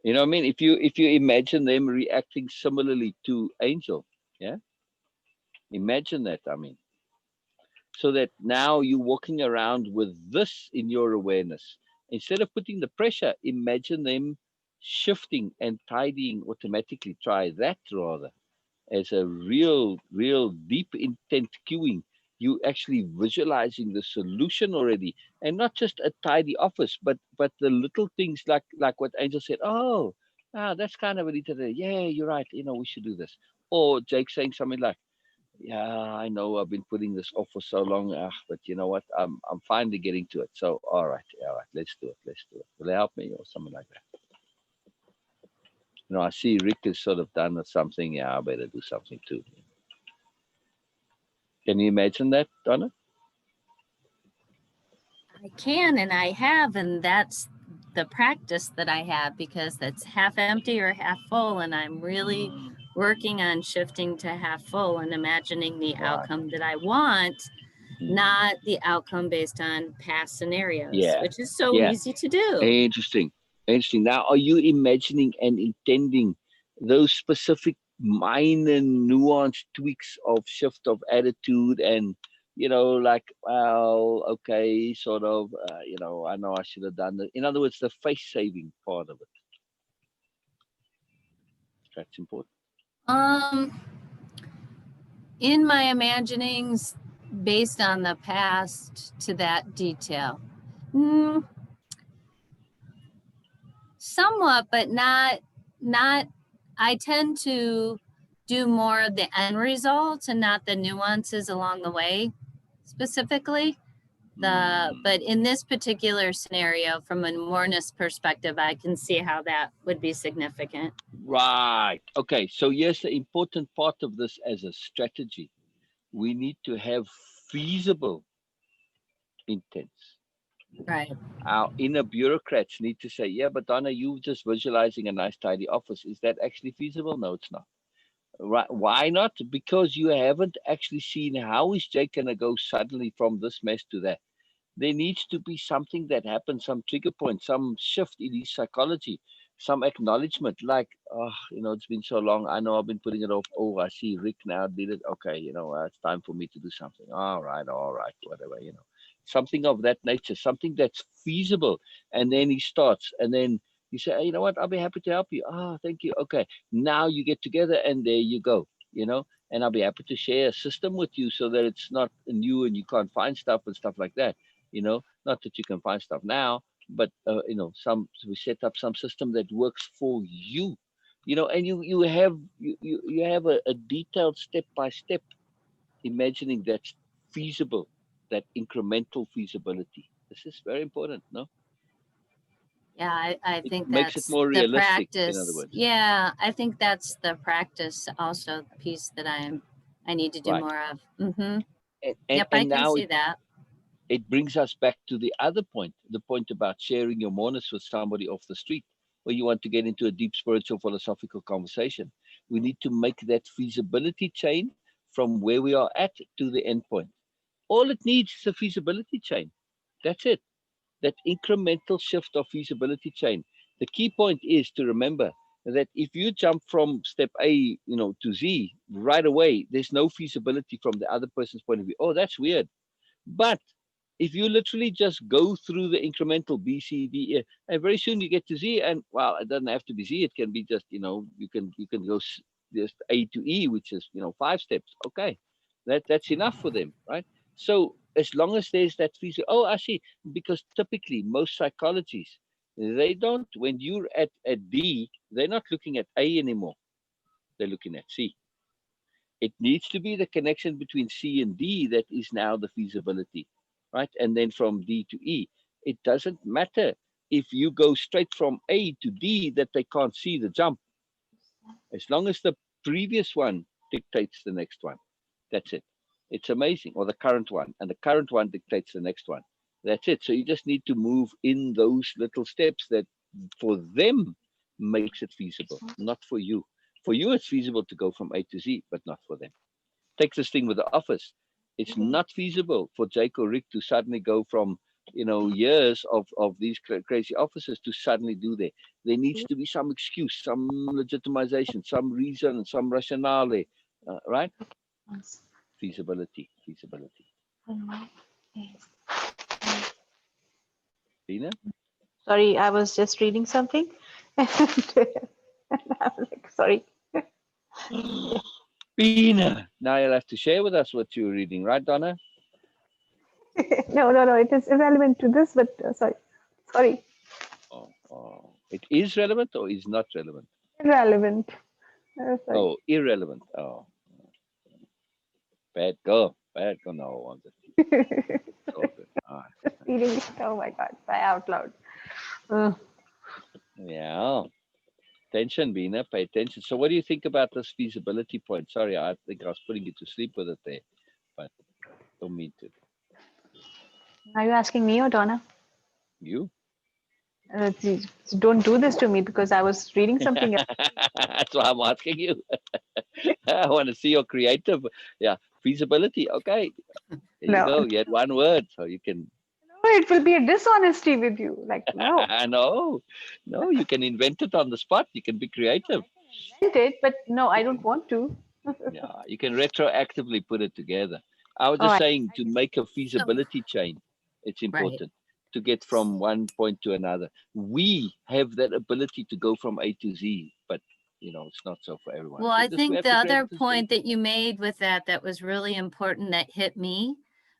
You know what I mean? If you imagine them reacting similarly to Angel, yeah, imagine that. I mean, so that now you're walking around with this in your awareness. Instead of putting the pressure, imagine them shifting and tidying automatically. Try that rather as a real deep intent cueing. You actually visualizing the solution already, and not just a tidy office, but the little things like what Angel said. Oh, that's kind of a little. Yeah, you're right. You know, we should do this. Or Jake saying something like, yeah, I know I've been putting this off for so long, but you know what? I'm finally getting to it. So all right, let's do it. Let's do it. Will you help me or something like that? You know, I see Rick has sort of done something. Yeah, I better do something too. Can you imagine that, Donna? I can and I have, and that's the practice that I have because that's half empty or half full, and I'm really Mm, working on shifting to half full and imagining the right. outcome that I want, Mm, not the outcome based on past scenarios, yeah, which is so yeah. easy to do. Interesting. Interesting. Now, are you imagining and intending those specific minor nuanced tweaks of shift of attitude and, like, well, okay, sort of, I know I should have done that. In other words, the face saving part of it. That's important. Um, in my imaginings, based on the past to that detail. Mm, somewhat, but not I tend to do more of the end results and not the nuances along the way specifically. But Mm, in this particular scenario, from a Moreness perspective, I can see how that would be significant. right. Okay. So, yes, the important part of this as a strategy, we need to have feasible intents. Right. Our inner bureaucrats need to say, yeah, but Donna, you just visualizing a nice, tidy office. Is that actually feasible? No, it's not. Right? Why not? Because you haven't actually seen how is Jake going to go suddenly from this mess to that. There needs to be something that happens, some trigger point, some shift in his psychology, some acknowledgement, like, oh, it's been so long. I know I've been putting it off. Oh, I see Rick now did it. Okay, it's time for me to do something. All right, whatever, something of that nature, something that's feasible. And then he starts, and then you say, hey, you know what? I'll be happy to help you. Ah, thank you. Okay, now you get together, and there you go. And I'll be happy to share a system with you so that it's not new and you can't find stuff and stuff like that. Not that you can find stuff now, but some we set up some system that works for you. And you have a detailed step by step imagining that's feasible, that incremental feasibility. This is very important. No, Yeah, I it think makes it that's more the realistic, in other practice. words. Yeah, I think that's the practice also piece that I need to do Right. more of. Mm-hmm. and and, Yep, I and can now see that. it brings us back to the other point, the point about sharing your moreness with somebody off the street, where you want to get into a deep spiritual philosophical conversation. We need to make that feasibility chain from where we are at to the end point. All it needs is a feasibility chain. That's it. That incremental shift of feasibility chain. The key point is to remember that if you jump from step A, to Z right away, there's no feasibility from the other person's point of view. Oh, that's weird. But if you literally just go through the incremental B, C, D, E, and very soon you get to Z, and well, it doesn't have to be Z. It can be just you can go just A to E, which is 5 steps. Okay, that's enough for them, right? So as long as there's that feasible, oh, I see, because typically most psychologies they don't. When you're at D, they're not looking at A anymore. They're looking at C. It needs to be the connection between C and D that is now the feasibility, right? And then from D to E. It doesn't matter if you go straight from A to D that they can't see the jump, as long as the previous one dictates the next one. That's it. It's amazing. Or the current one, and the current one dictates the next one. That's it. So you just need to move in those little steps that for them makes it feasible, not for you. For you, it's feasible to go from A to Z, but not for them. Take this thing with the office. It's not feasible for Jake or Rick to suddenly go from years of these crazy offices to suddenly do there. There needs to be some excuse, some legitimization, some reason, some rationale, right? Yes. Feasibility. Beena? Sorry, I was just reading something. And I'm like, sorry. Beena. Now you'll have to share with us what you're reading, right, Donna? No, it is irrelevant to this, but sorry, It is relevant or is not relevant? irrelevant. Sorry. Oh, irrelevant. Oh, bad girl. No, I'm just it's all good. All right. Reading it. Oh my God, by out loud. Uh, Yeah. Attention, Beena. Pay attention. So, what do you think about this feasibility point? Sorry, I think I was putting you to sleep with it there, but don't mean to. Are you asking me or Donna? You? Please, don't do this to me because I was reading something else. That's why I'm asking you. I want to see your creative, feasibility. Okay, there you No, go. You had one word, so you can. no, it will be a dishonesty with you. Like, no, No, you can invent it on the spot. You can be creative. invent it, but no, I don't want to. Yeah, you can retroactively put it together. I was All just right. saying to make a feasibility chain, it's Right. important to get from one point to another. We have that ability to go from A to Z, but it's not so for everyone. Well, So I we think have the to create other this point thing. that you made with that was really important that hit me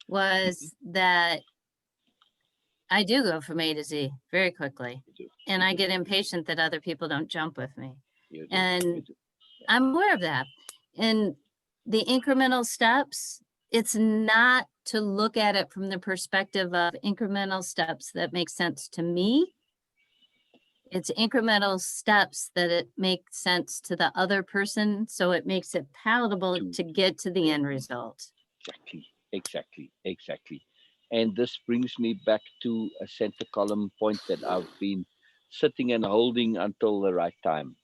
was that I do go from A to Z very quickly. You do. And You I do. get impatient that other people don't jump with me. You do. And You do. I'm aware of that. And the incremental steps, it's not to look at it from the perspective of incremental steps that make sense to me. It's incremental steps that it makes sense to the other person. So it makes it palatable to get to the end result. Exactly. And this brings me back to a center column point that I've been sitting and holding until the right time.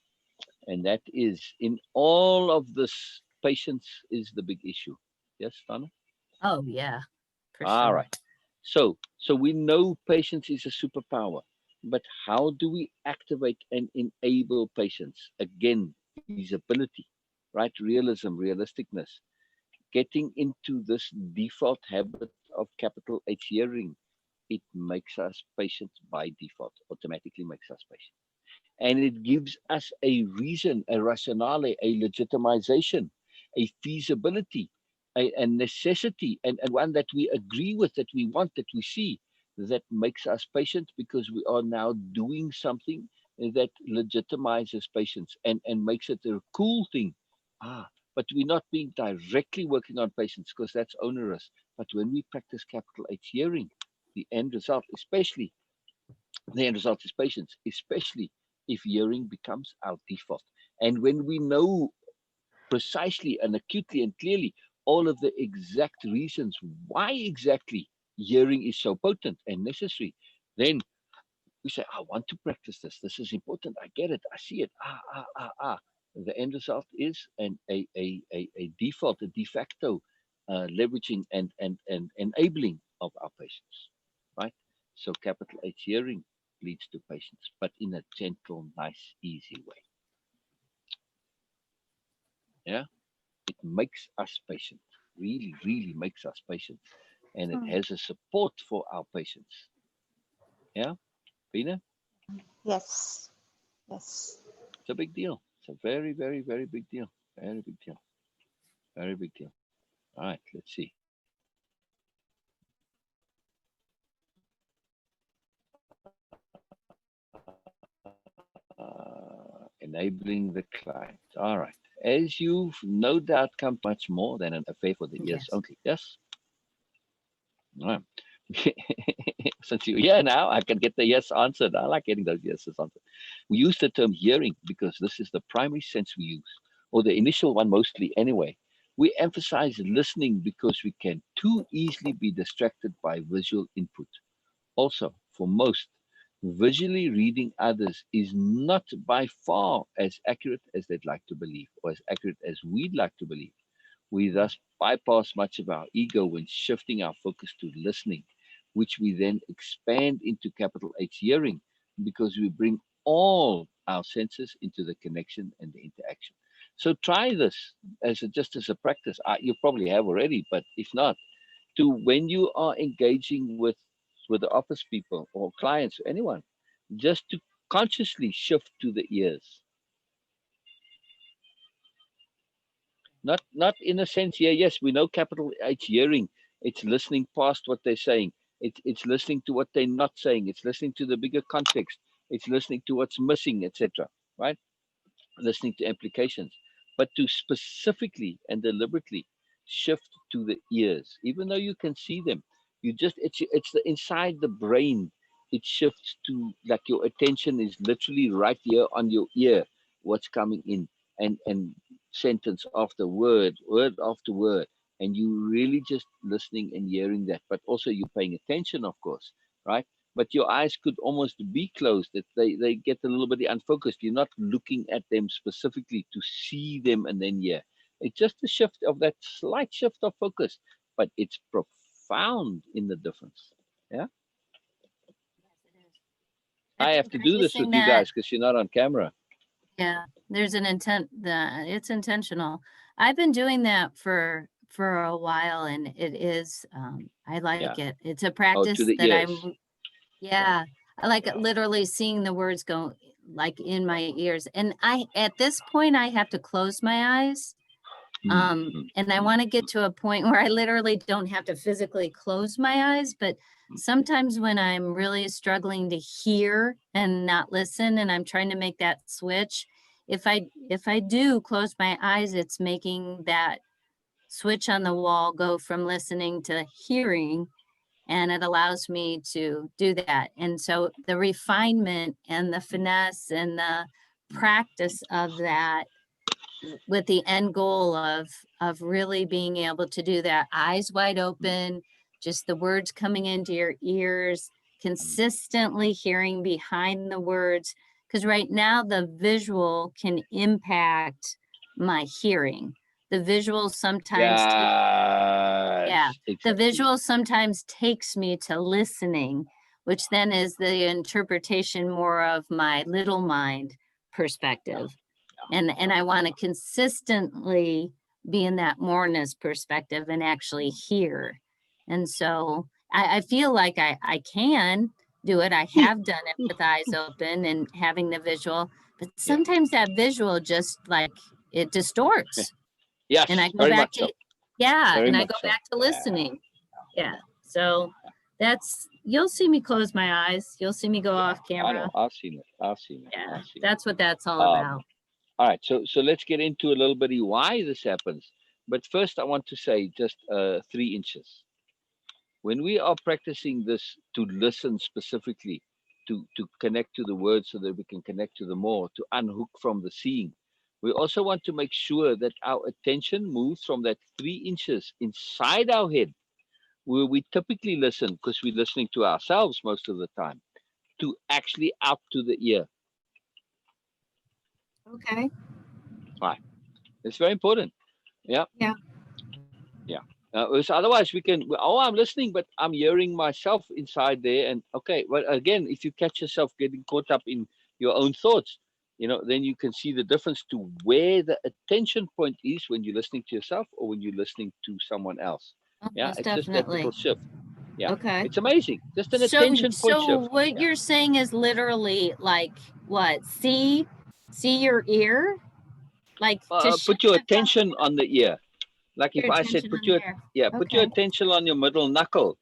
And that is in all of this, patience is the big issue. Yes, Donna? Oh, yeah, for All sure. right. So we know patience is a superpower, but how do we activate and enable patience? Again, feasibility, right? Realism, realisticness. Getting into this default habit of capital H hearing, it makes us patient by default, automatically makes us patient. And it gives us a reason, a rationale, a legitimization, a feasibility, a necessity, and one that we agree with, that we want, that we see, that makes us patient because we are now doing something that legitimizes patience and makes it a cool thing. But we're not being directly working on patience because that's onerous. But when we practice capital H hearing, the end result, especially the end result is patience, especially if hearing becomes our default. And when we know precisely and acutely and clearly all of the exact reasons why exactly hearing is so potent and necessary, then we say, I want to practice this. This is important. I get it. I see it. The end result is a default, a de facto leveraging and enabling of our patience, right? So capital H hearing leads to patience, but in a gentle, nice, easy way. Yeah, it makes us patient. Really, really makes us patient, and it has a support for our patience. Yeah, Beena, Yes. Yes. it's a big deal. It's a very, very, very big deal. Very big deal. Very big deal. All right, let's see. Enabling the client. All right. As you've no doubt come to much more than an affair for the ears Yes. only. Yes? All right. Since you're here now, I can get the yes answered. I like getting those yeses answered. We use the term hearing because this is the primary sense we use, or the initial one mostly anyway. We emphasize listening because we can too easily be distracted by visual input. Also, for most, visually reading others is not by far as accurate as they'd like to believe, or as accurate as we'd like to believe. We thus bypass much of our ego when shifting our focus to listening, which we then expand into capital H hearing because we bring all our senses into the connection and the interaction. So try this just as a practice. You probably have already, but if not, to when you are engaging with the office people or clients or anyone, just to consciously shift to the ears. Not in a sense here. Yes, we know capital H hearing. It's listening past what they're saying. It's listening to what they're not saying. It's listening to the bigger context. It's listening to what's missing, etc. Right? Listening to implications, but to specifically and deliberately shift to the ears, even though you can see them. You just it's the inside the brain. It shifts to, like, your attention is literally right here on your ear, what's coming in, and sentence after word, word after word, and you really just listening and hearing that, but also you're paying attention, of course, right? But your eyes could almost be closed, that they get a little bit unfocused. You're not looking at them specifically to see them and then hear. It's just a shift of that slight shift of focus, but it's profound in the difference. Yeah. Yes, it is. I I've have been to do this with practicing you that. guys because you're not on camera. Yeah, there's an intent that it's intentional. I've been doing that for a while, and it is I Yeah. like it. It's a Oh, to practice the that ears. yeah, I like it, Yeah. literally seeing the words go like in my ears. And I at this point I have to close my eyes. Mm, mm, And I mm, want to get to a point where I literally don't have to physically close my eyes, but mm. sometimes when I'm really struggling to hear and not listen and I'm trying to make that switch, if I do close my eyes, it's making that switch on the wall go from listening to hearing, and it allows me to do that. And so the refinement and the finesse and the practice of that, with the end goal of really being able to do that, eyes wide open, just the words coming into your ears, consistently hearing behind the words, because right now the visual can impact my hearing. The visual sometimes yeah, Yes, the exactly. visual sometimes takes me to listening, which then is the interpretation more of my little mind Yeah, perspective. And I want to consistently be in that moreness perspective and actually hear. And so I feel like I can do it. I have done it with eyes open and having the visual, but yeah. sometimes that visual just like it distorts. And I Yes, go very back much to, so. yeah, Very and I much go so. back to Yeah, listening. Yeah. So that's, you'll see me close my eyes. You'll see me go yeah. off I camera. know. I've seen it. I've seen it. Yeah. I've seen it. That's what that's all Um, about. all right. So let's get into a little bit why this happens. But first, I want to say just 3 inches. When we are practicing this to listen specifically, to connect to the words so that we can connect to the more, to unhook from the seeing, we also want to make sure that our attention moves from that 3 inches inside our head, where we typically listen because we're listening to ourselves most of the time, to actually out to the ear. Okay. Right. It's very important. Yeah. Yeah. Yeah. Because otherwise we can, oh, I'm listening, but I'm hearing myself inside there. And okay, well, again, if you catch yourself getting caught up in your own thoughts, then you can see the difference to where the attention point is when you're listening to yourself or when you're listening to someone else. Oh, Yeah. most It's just that definitely. little shift. Yeah. Okay. It's amazing. Just an So attention point so shift. what Yeah. you're saying is literally like what? See your ear? Like to shift Put your it from attention on the ear. Like your if I said, attention on the ear. put your Okay. attention on your middle knuckle.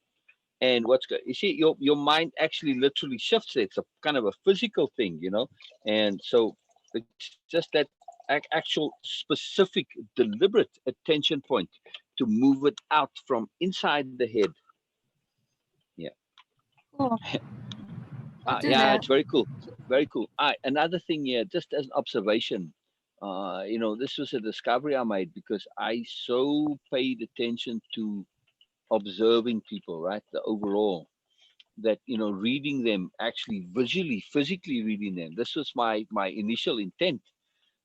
And what's good, you see, your mind actually literally shifts. It's a kind of a physical thing. And so it's just that actual specific, deliberate attention point to move it out from inside the head. Yeah. Cool. I'll do Yeah, that. it's very cool. Very cool. Another thing here, just as an observation, this was a discovery I made because I so paid attention to observing people, right? The overall, that reading them, actually visually, physically reading them. This was my initial intent,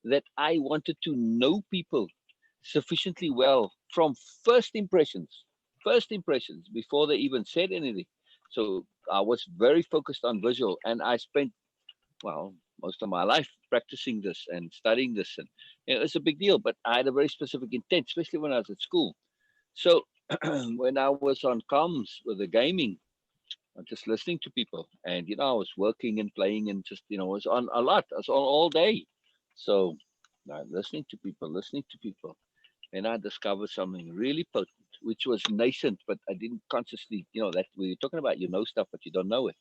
that I wanted to know people sufficiently well from first impressions, before they even said anything. So I was very focused on visual, and I spent, well, most of my life practicing this and studying this, and it's a big deal. But I had a very specific intent, especially when I was at school. So when I was on comms with the gaming, just listening to people, and I was working and playing, and just was on a lot. I was on all day. So listening to people, and I discovered something really potent, which was nascent, but I didn't consciously, that we were talking about, stuff, but you don't know it.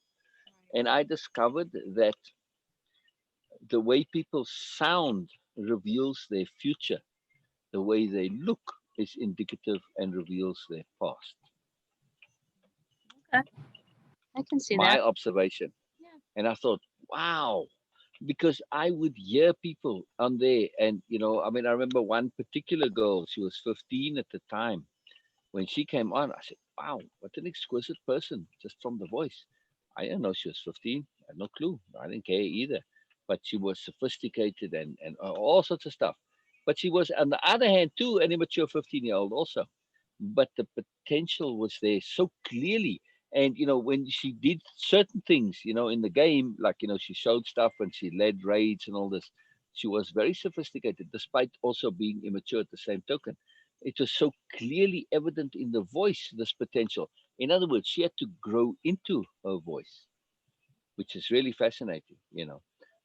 And I discovered that the way people sound reveals their future. The way they look is indicative and reveals their past. Okay. I can see My that. observation. Yeah. And I thought, wow, because I would hear people on there, and I mean, I remember one particular girl. She was 15 at the time. When she came on, I said, wow, what an exquisite person, just from the voice. I didn't know she was 15. I had no clue. I didn't care either. But she was sophisticated and all sorts of stuff. But she was, on the other hand, too, an immature 15-year-old also. But the potential was there so clearly. And, when she did certain things, in the game, like, she showed stuff and she led raids and all this, she was very sophisticated, despite also being immature at the same token. It was so clearly evident in the voice, this potential. In other words, she had to grow into her voice, which is really fascinating.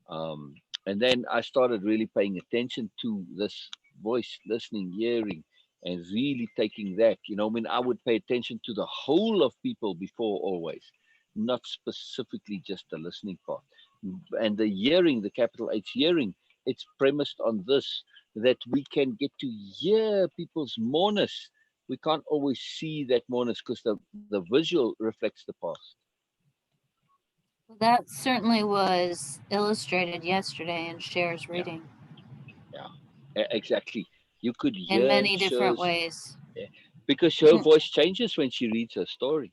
Um, and then I started really paying attention to this voice, listening, hearing, and really taking that. I mean, I would pay attention to the whole of people before always, not specifically just the listening part. And the hearing, the capital H hearing, it's premised on this, that we can get to hear people's moreness. We can't always see that moreness because the visual reflects the past. Well, that certainly was illustrated yesterday in Cher's Yeah, reading yeah, exactly. You could in hear many different Cher's, ways. because her voice changes when she reads her story.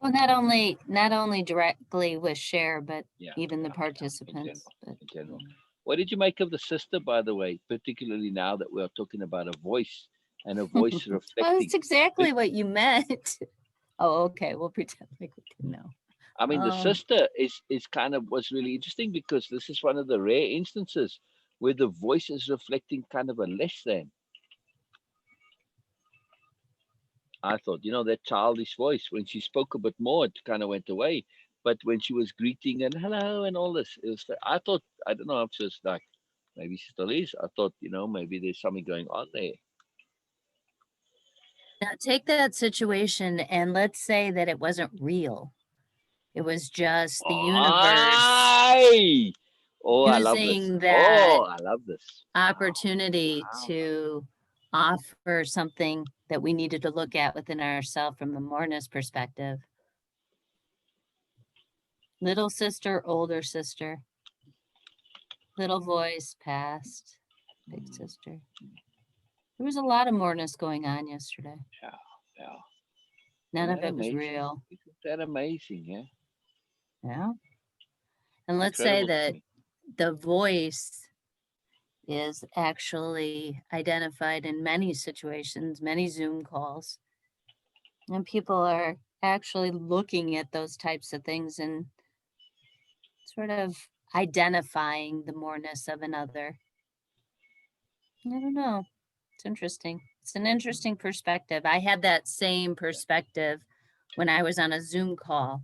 Well, not only directly with Cher, but Yeah, even the yeah, yeah. In participants. general, But in general. What did you make of the sister, by the way? Particularly now that we are talking about a voice and a voice well, reflecting. that's exactly what you meant. Oh, okay. We'll pretend like we didn't know. I mean, the sister is kind of was really interesting because this is one of the rare instances where the voice is reflecting kind of a less than. I thought, that childish voice, when she spoke a bit more, it kind of went away. But when she was greeting and hello and all this, I thought, I don't know if she was like, maybe she still is. I thought, maybe there's something going on there. Now take that situation and let's say that it wasn't real. It was just the universe Aye! Oh, I love this. using that Oh, I love this. opportunity Wow. to offer something that we needed to look at within ourselves from the Moreness perspective. Little sister, older sister, little voice, past, big sister. There was a lot of Moreness going on yesterday. Yeah, yeah. None Isn't of that it was amazing? real. Isn't that amazing, yeah? Yeah. And let's say Incredible to that me. the voice is actually identified in many situations, many Zoom calls. And people are actually looking at those types of things and sort of identifying the moreness of another. I don't know. It's interesting. It's an interesting perspective. I had that same perspective when I was on a Zoom call,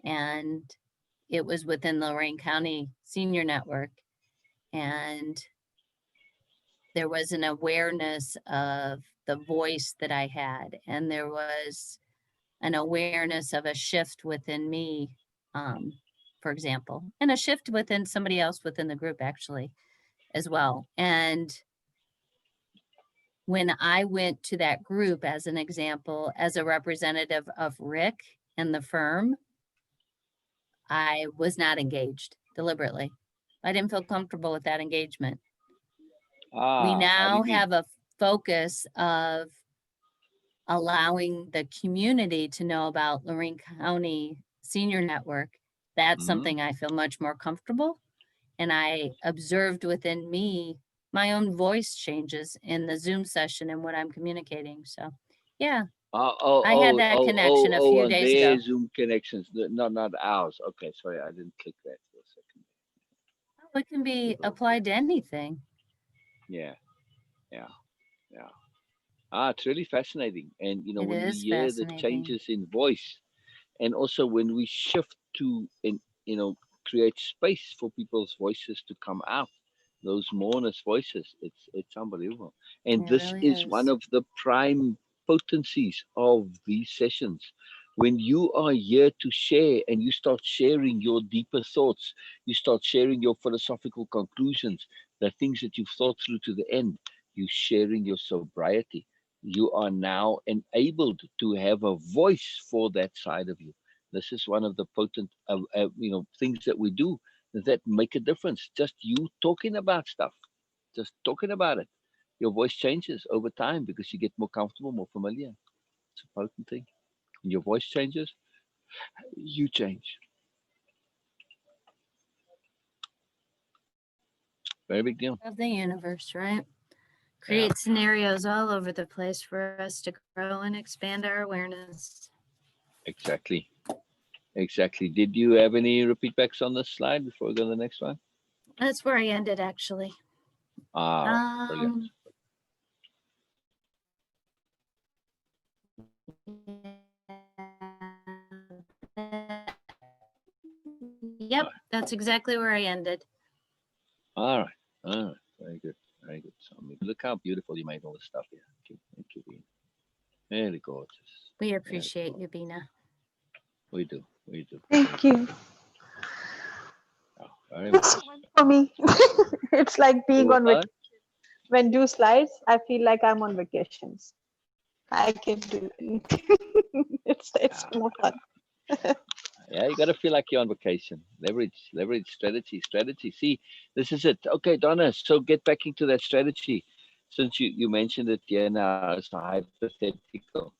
and it was within the Lorain County Senior Network. And there was an awareness of the voice that I had, and there was an awareness of a shift within me, for example, and a shift within somebody else within the group actually as well. And when I went to that group as an example, as a representative of Rick and the firm, I was not engaged deliberately. I didn't feel comfortable with that engagement. We How do now you mean? have a focus of allowing the community to know about Lorain County Senior Network. That's something I feel much more comfortable. And I observed within me my own voice changes in the Zoom session and what I'm communicating. So, yeah, I had that connection a few days ago. Their Zoom connections, not ours. Okay, sorry, I didn't click that for a second. It can be applied to anything. Yeah, yeah, yeah. It's really fascinating. And It when we is hear the fascinating. changes in voice, and also when we shift to and create space for people's voices to come out, those mourners voices, it's unbelievable. And It this really is one is. of the prime potencies of these sessions. When you are here to share and you start sharing your deeper thoughts, you start sharing your philosophical conclusions, the things that you've thought through to the end, you sharing your sobriety, you are now enabled to have a voice for that side of you. This is one of the potent things that we do that make a difference. Just you talking about stuff, just talking about it, your voice changes over time because you get more comfortable, more familiar. It's a potent thing. And your voice changes, you change. Very big deal. Of the universe, right? Yeah, Create scenarios all over the place for us to grow and expand our awareness. exactly. Exactly. Did you have any repeat backs on this slide before we go to the next one? That's where I ended actually. Brilliant. Um, yep, that's exactly where I ended. All right. All right. Very good. Very good. So, look how beautiful you made all this stuff here. Thank you, Beena. Very gorgeous. We Very appreciate gorgeous. you, Beena. We do. We do. Thank you. Oh, very It's much. fun for me. It's like being on What? vacation. When do slides, I feel like I'm on vacations. I can do it. It's Yeah, more fun. yeah, you got to feel like you're on vacation. Leverage, strategy. See, this is it. Okay, Donna, so get back into that strategy. Since you mentioned it here now as a hypothetical.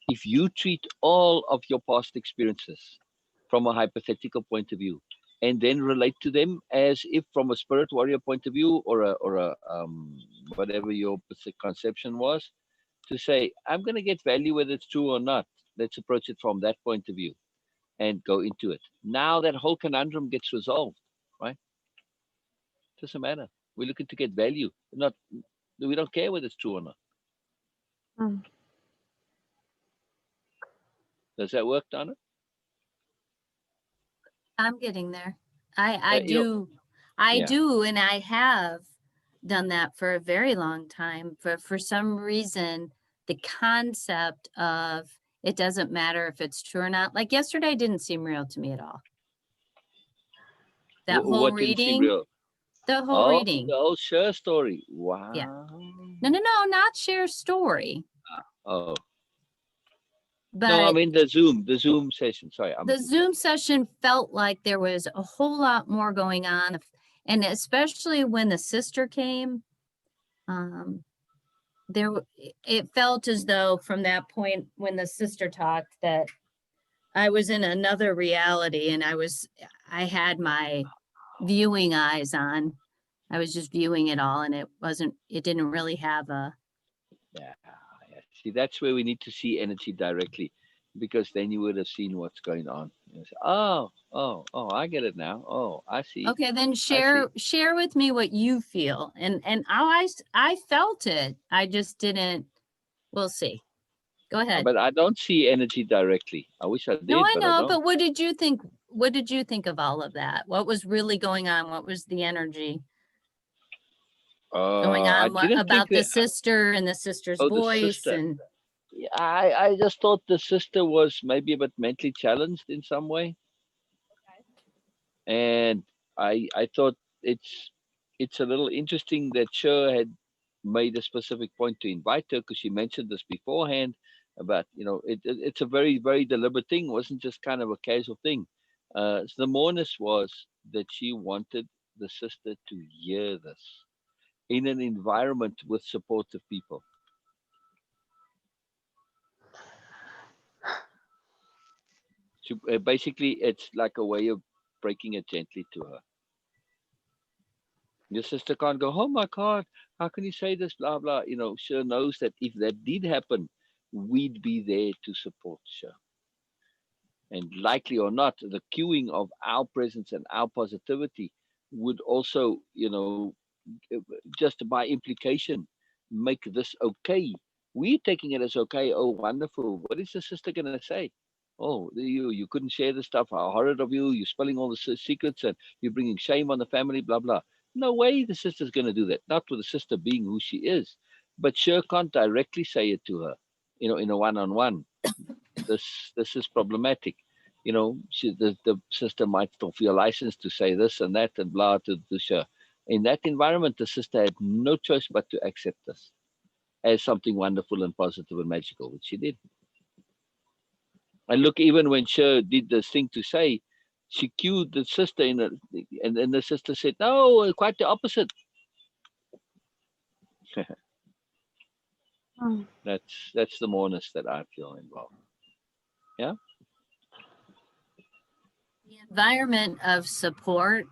If you treat all of your past experiences from a hypothetical point of view, and then relate to them as if from a spirit warrior point of view, or a whatever your conception was, to say, I'm going to get value whether it's true or not. Let's approach it from that point of view and go into it. Now that whole conundrum gets resolved, right? Doesn't matter. We're looking to get value. Not we don't care whether it's true or not. Mm. Does that work, Donna? I'm getting there. I You know, do. I yeah. do, and I have done that for a very long time. But for some reason, the concept of it doesn't matter if it's true or not. Like yesterday didn't seem real to me at all. That whole What didn't seem reading, real? the whole Oh, reading. the whole share story. Yeah. Wow. No, not share story, Oh no, I but mean the Zoom session. Sorry, I'm the Zoom session felt like there was a whole lot more going on. And especially when the sister came, um, it felt as though from that point when the sister talked that I was in another reality and I had my viewing eyes on. I was just viewing it all and it didn't really have a, yeah, yeah. See, that's where we need to see energy directly, because then you would have seen what's going on. You say, oh, I get it now. Oh, I see. okay, then I see. share with me what you feel. And I felt it. I just didn't, we'll see. Go ahead. But I don't see energy directly. I wish I No, did, I but I know, don't. but what did you think? What did you think of all of that? What was really going on? What was the energy going I on? What didn't think about the that. sister and the sister's Oh, the voice? sister. And Yeah, I just thought the sister was maybe a bit mentally challenged in some way, and I thought it's a little interesting that Cher had made a specific point to invite her, because she mentioned this beforehand about it's a very deliberate thing. It wasn't just kind of a casual thing. So the moreness was that she wanted the sister to hear this in an environment with supportive people. Basically, it's like a way of breaking it gently to her. Your sister can't go, oh my God, how can you say this? Blah, blah. Sure knows that if that did happen, we'd be there to support Sure. And likely or not, the cueing of our presence and our positivity would also, just by implication, make this okay. We're taking it as okay. Oh, wonderful. What is the sister going to say? Oh, you couldn't share the stuff. How horrid of you. You're spilling all the secrets and you're bringing shame on the family, blah, blah. No way the sister's going to do that. Not with the sister being who she is. But sure can't directly say it to her, in a one-on-one. This is problematic. The sister might still feel licensed to say this and that and blah to sure. In that environment, the sister had no choice but to accept this as something wonderful and positive and magical, which she did. And look, even when Cher did this thing to say, she cued the sister and the sister said, no, quite the opposite. That's the moreness that I feel involved. Yeah. The environment of support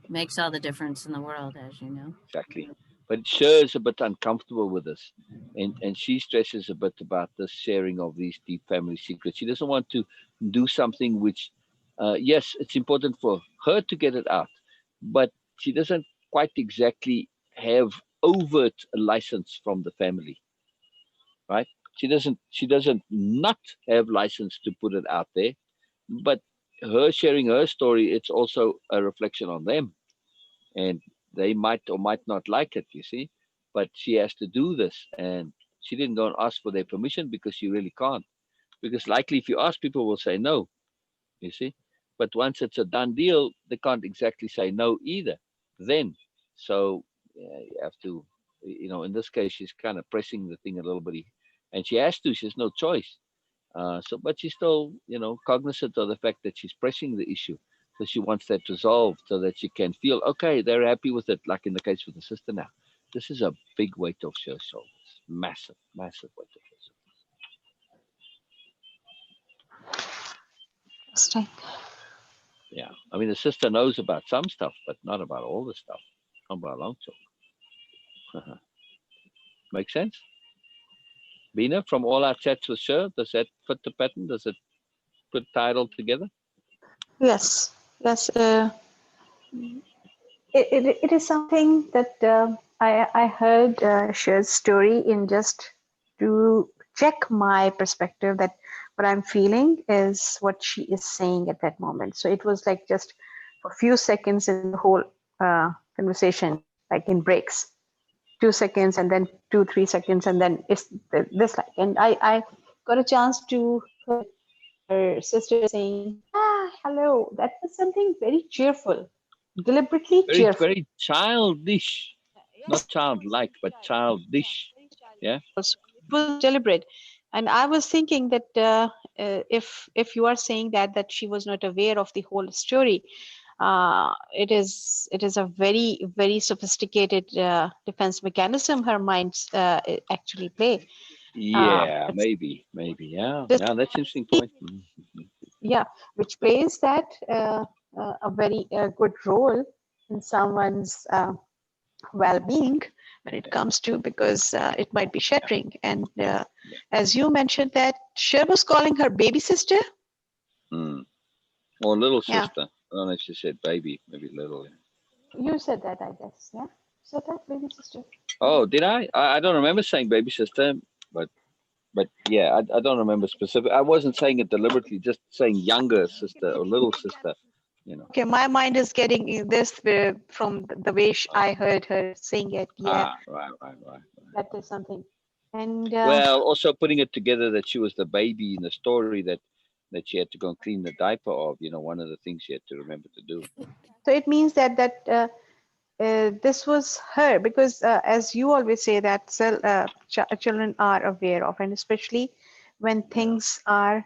makes all the difference in the world, as you know. Exactly. But Cher is a bit uncomfortable with this. And she stresses a bit about the sharing of these deep family secrets. She doesn't want to do something which, yes, it's important for her to get it out, but she doesn't quite exactly have overt license from the family, right? She doesn't not have license to put it out there, but her sharing her story, it's also a reflection on them. And they might or might not like it, you see, but she has to do this. And she didn't go and ask for their permission because she really can't. Because likely if you ask, people will say no, you see. But once it's a done deal, they can't exactly say no either. Then, so you have to, in this case, she's kind of pressing the thing a little bit, and she has to. She has no choice. But she's still, cognizant of the fact that she's pressing the issue. So she wants that resolved so that she can feel, okay, they're happy with it, like in the case with the sister now. This is a big weight off her shoulders. Massive, massive weight off her shoulders. Interesting. Yeah. I mean, the sister knows about some stuff, but not about all the stuff. Not by a long talk. Make sense? Beena, from all our chats with Cher, does that fit the pattern? Does it tie it all together? Yes, yes. It is something that I heard Cher's story in just to check my perspective that what I'm feeling is what she is saying at that moment. So it was like just a few seconds in the whole conversation, like in breaks, 2 seconds and then 2-3 seconds and then it's this like, and I got a chance to hear her sister saying, hello. That was something very cheerful, deliberately Very, cheerful. very childish. Yes, Not childlike, but childish. Yeah. also, it was deliberate. And I was thinking that if you are saying that she was not aware of the whole story, it is a very, very sophisticated defense mechanism her minds actually play. Yeah, maybe. Yeah, This, yeah, that's an interesting point. yeah, which plays that a very good role in someone's well-being when it comes to, because it might be shattering. And as you mentioned that Cher was calling her baby sister. Or little Yeah. sister. I don't know if she said baby, maybe little. You said that, I guess. Yeah, said that, baby sister. Oh, did I? I don't remember saying baby sister, but yeah, I don't remember specific. I wasn't saying it deliberately, just saying younger sister or little sister. Okay, my mind is getting this from the way I heard her saying it. Yeah, Right. that is something. And well, also putting it together that she was the baby in the story that she had to go and clean the diaper of. One of the things she had to remember to do. so it means that this was her, because as you always say that children are aware of, and especially when things are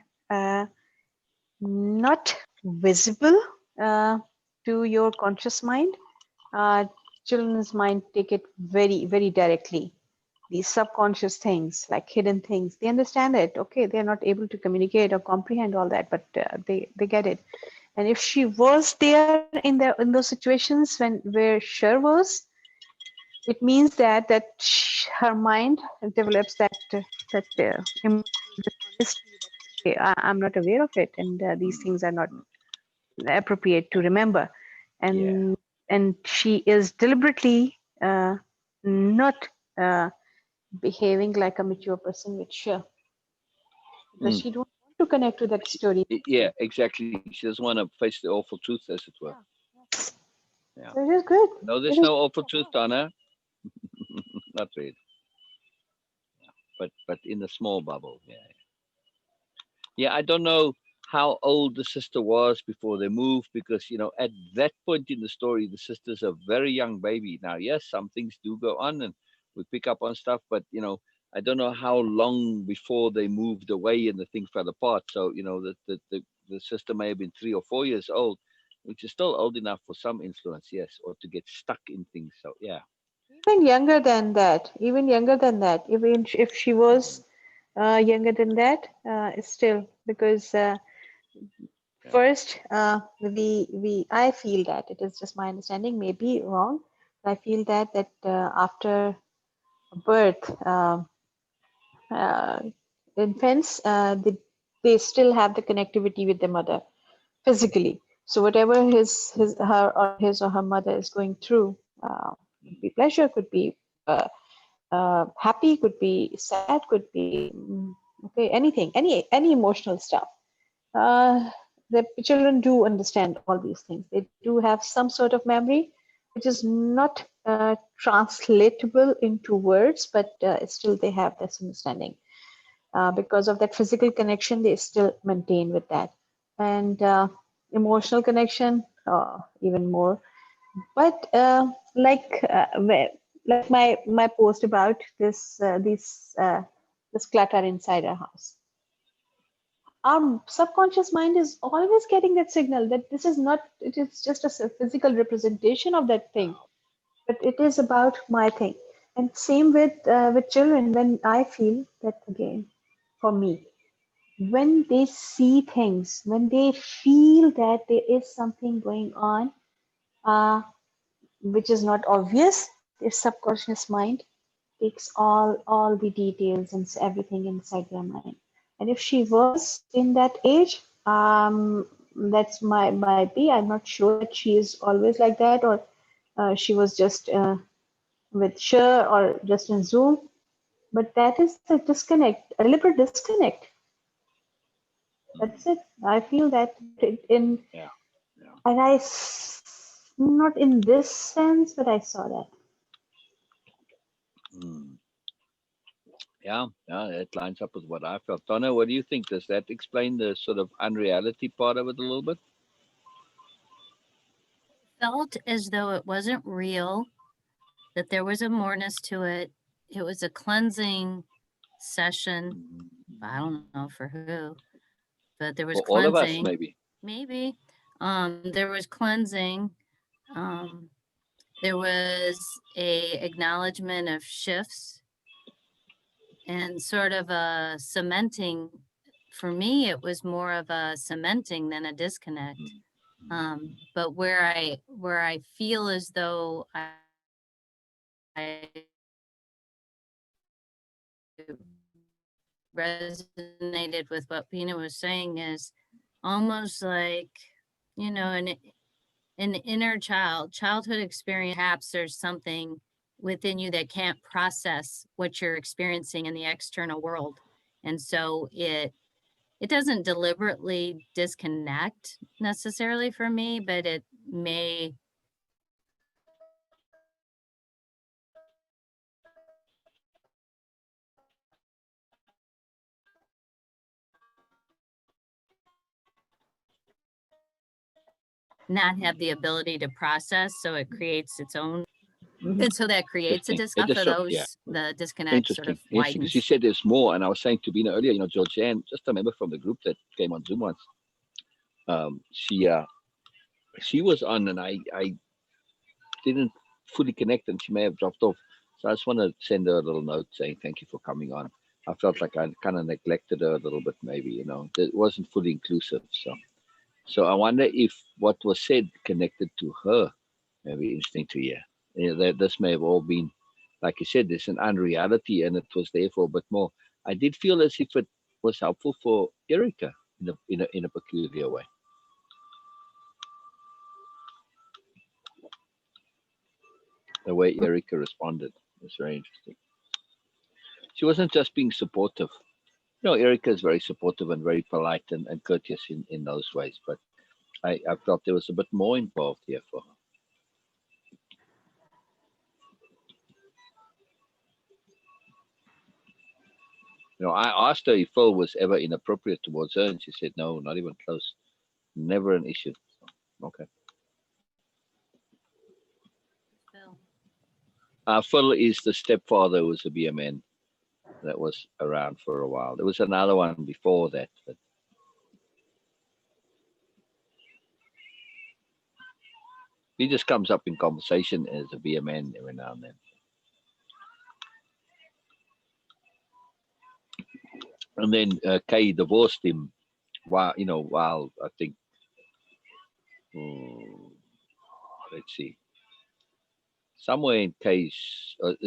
not visible to your conscious mind, children's mind take it very, very directly. These subconscious things, like hidden things, they understand it. Okay, they're not able to communicate or comprehend all that, but they get it. And if she was there in those situations where Cher was, it means that her mind develops that honesty that, okay, I'm not aware of it, and these things are not appropriate to remember, and she is deliberately not behaving like a mature person with sure, because she don't want to connect to that story. Yeah, exactly. She doesn't want to face the awful truth, as it were. Yeah. So it is good. No, there's no awful truth, Donna. Not really. But in a small bubble. Yeah. Yeah, I don't know how old the sister was before they moved, because at that point in the story, the sister's a very young baby. Now, yes, some things do go on, and we pick up on stuff, but I don't know how long before they moved away and the thing fell apart. So the sister may have been 3 or 4 years old, which is still old enough for some influence, yes, or to get stuck in things. So yeah. Even younger than that, even if she was younger than that, still, because Yeah. first, I feel that, it is just my understanding, maybe wrong. I feel that after birth, uh, infants, they still have the connectivity with their mother physically. So whatever his or her mother is going through, could be pleasure, could be happy, could be sad, could be okay, anything, any emotional stuff. The children do understand all these things. They do have some sort of memory, which is not translatable into words, but still they have this understanding. Because of that physical connection, they still maintain with that. And emotional connection, even more. But like my post about this clutter inside our house, our subconscious mind is always getting that signal that this is not, it is just a physical representation of that thing, but it is about my thing. And same with children. When I feel that, again, for me, when they see things, when they feel that there is something going on, uh, which is not obvious, their subconscious mind takes all the details and everything inside their mind. And if she was in that age, that's might be. I'm not sure that she is always like that, or she was just with Cher or just in Zoom. But that is the disconnect, a deliberate disconnect. That's it. I feel that in, Yeah. and not in this sense, but I saw that. Mm. Yeah, it lines up with what I felt. Donna, what do you think? Does that explain the sort of unreality part of it a little bit? Felt as though it wasn't real, that there was a moreness to it. It was a cleansing session. I don't know for who, but there was For all of us, cleansing. maybe. Maybe. There was cleansing. There was a acknowledgement of shifts and sort of a cementing. For me, it was more of a cementing than a disconnect. But where I feel as though I resonated with what Beena was saying is almost like, an inner childhood experience. Perhaps there's something within you that can't process what you're experiencing in the external world. And so it doesn't deliberately disconnect necessarily for me, but it may not have the ability to process, so it creates its own, and so that creates a Interesting. disconnect for Yeah. those, the disconnect sort Interesting. of Interesting. Because widens. you said there's more, and I was saying to Beena earlier, Georgianne, just a member from the group that came on Zoom once. She was on, and I didn't fully connect, and she may have dropped off. So I just want to send her a little note saying thank you for coming on. I felt like I kind of neglected her a little bit, maybe, it wasn't fully inclusive. So I wonder if what was said connected to her. Maybe interesting to hear. That this may have all been, like you said, there's an unreality, and it was there for a bit more. I did feel as if it was helpful for Erica in a peculiar way. The way Erica responded was very interesting. She wasn't just being supportive. You know, Erica is very supportive and very polite and courteous in those ways, but I felt there was a bit more involved here for her. You know, I asked her if Phil was ever inappropriate towards her, and she said, no, not even close. Never an issue. So, okay. Phil is the stepfather who was a BMN that was around for a while. There was another one before that, but he just comes up in conversation as a BMN every now and then. And then Kay divorced him while I think, let's see, somewhere in Kay's,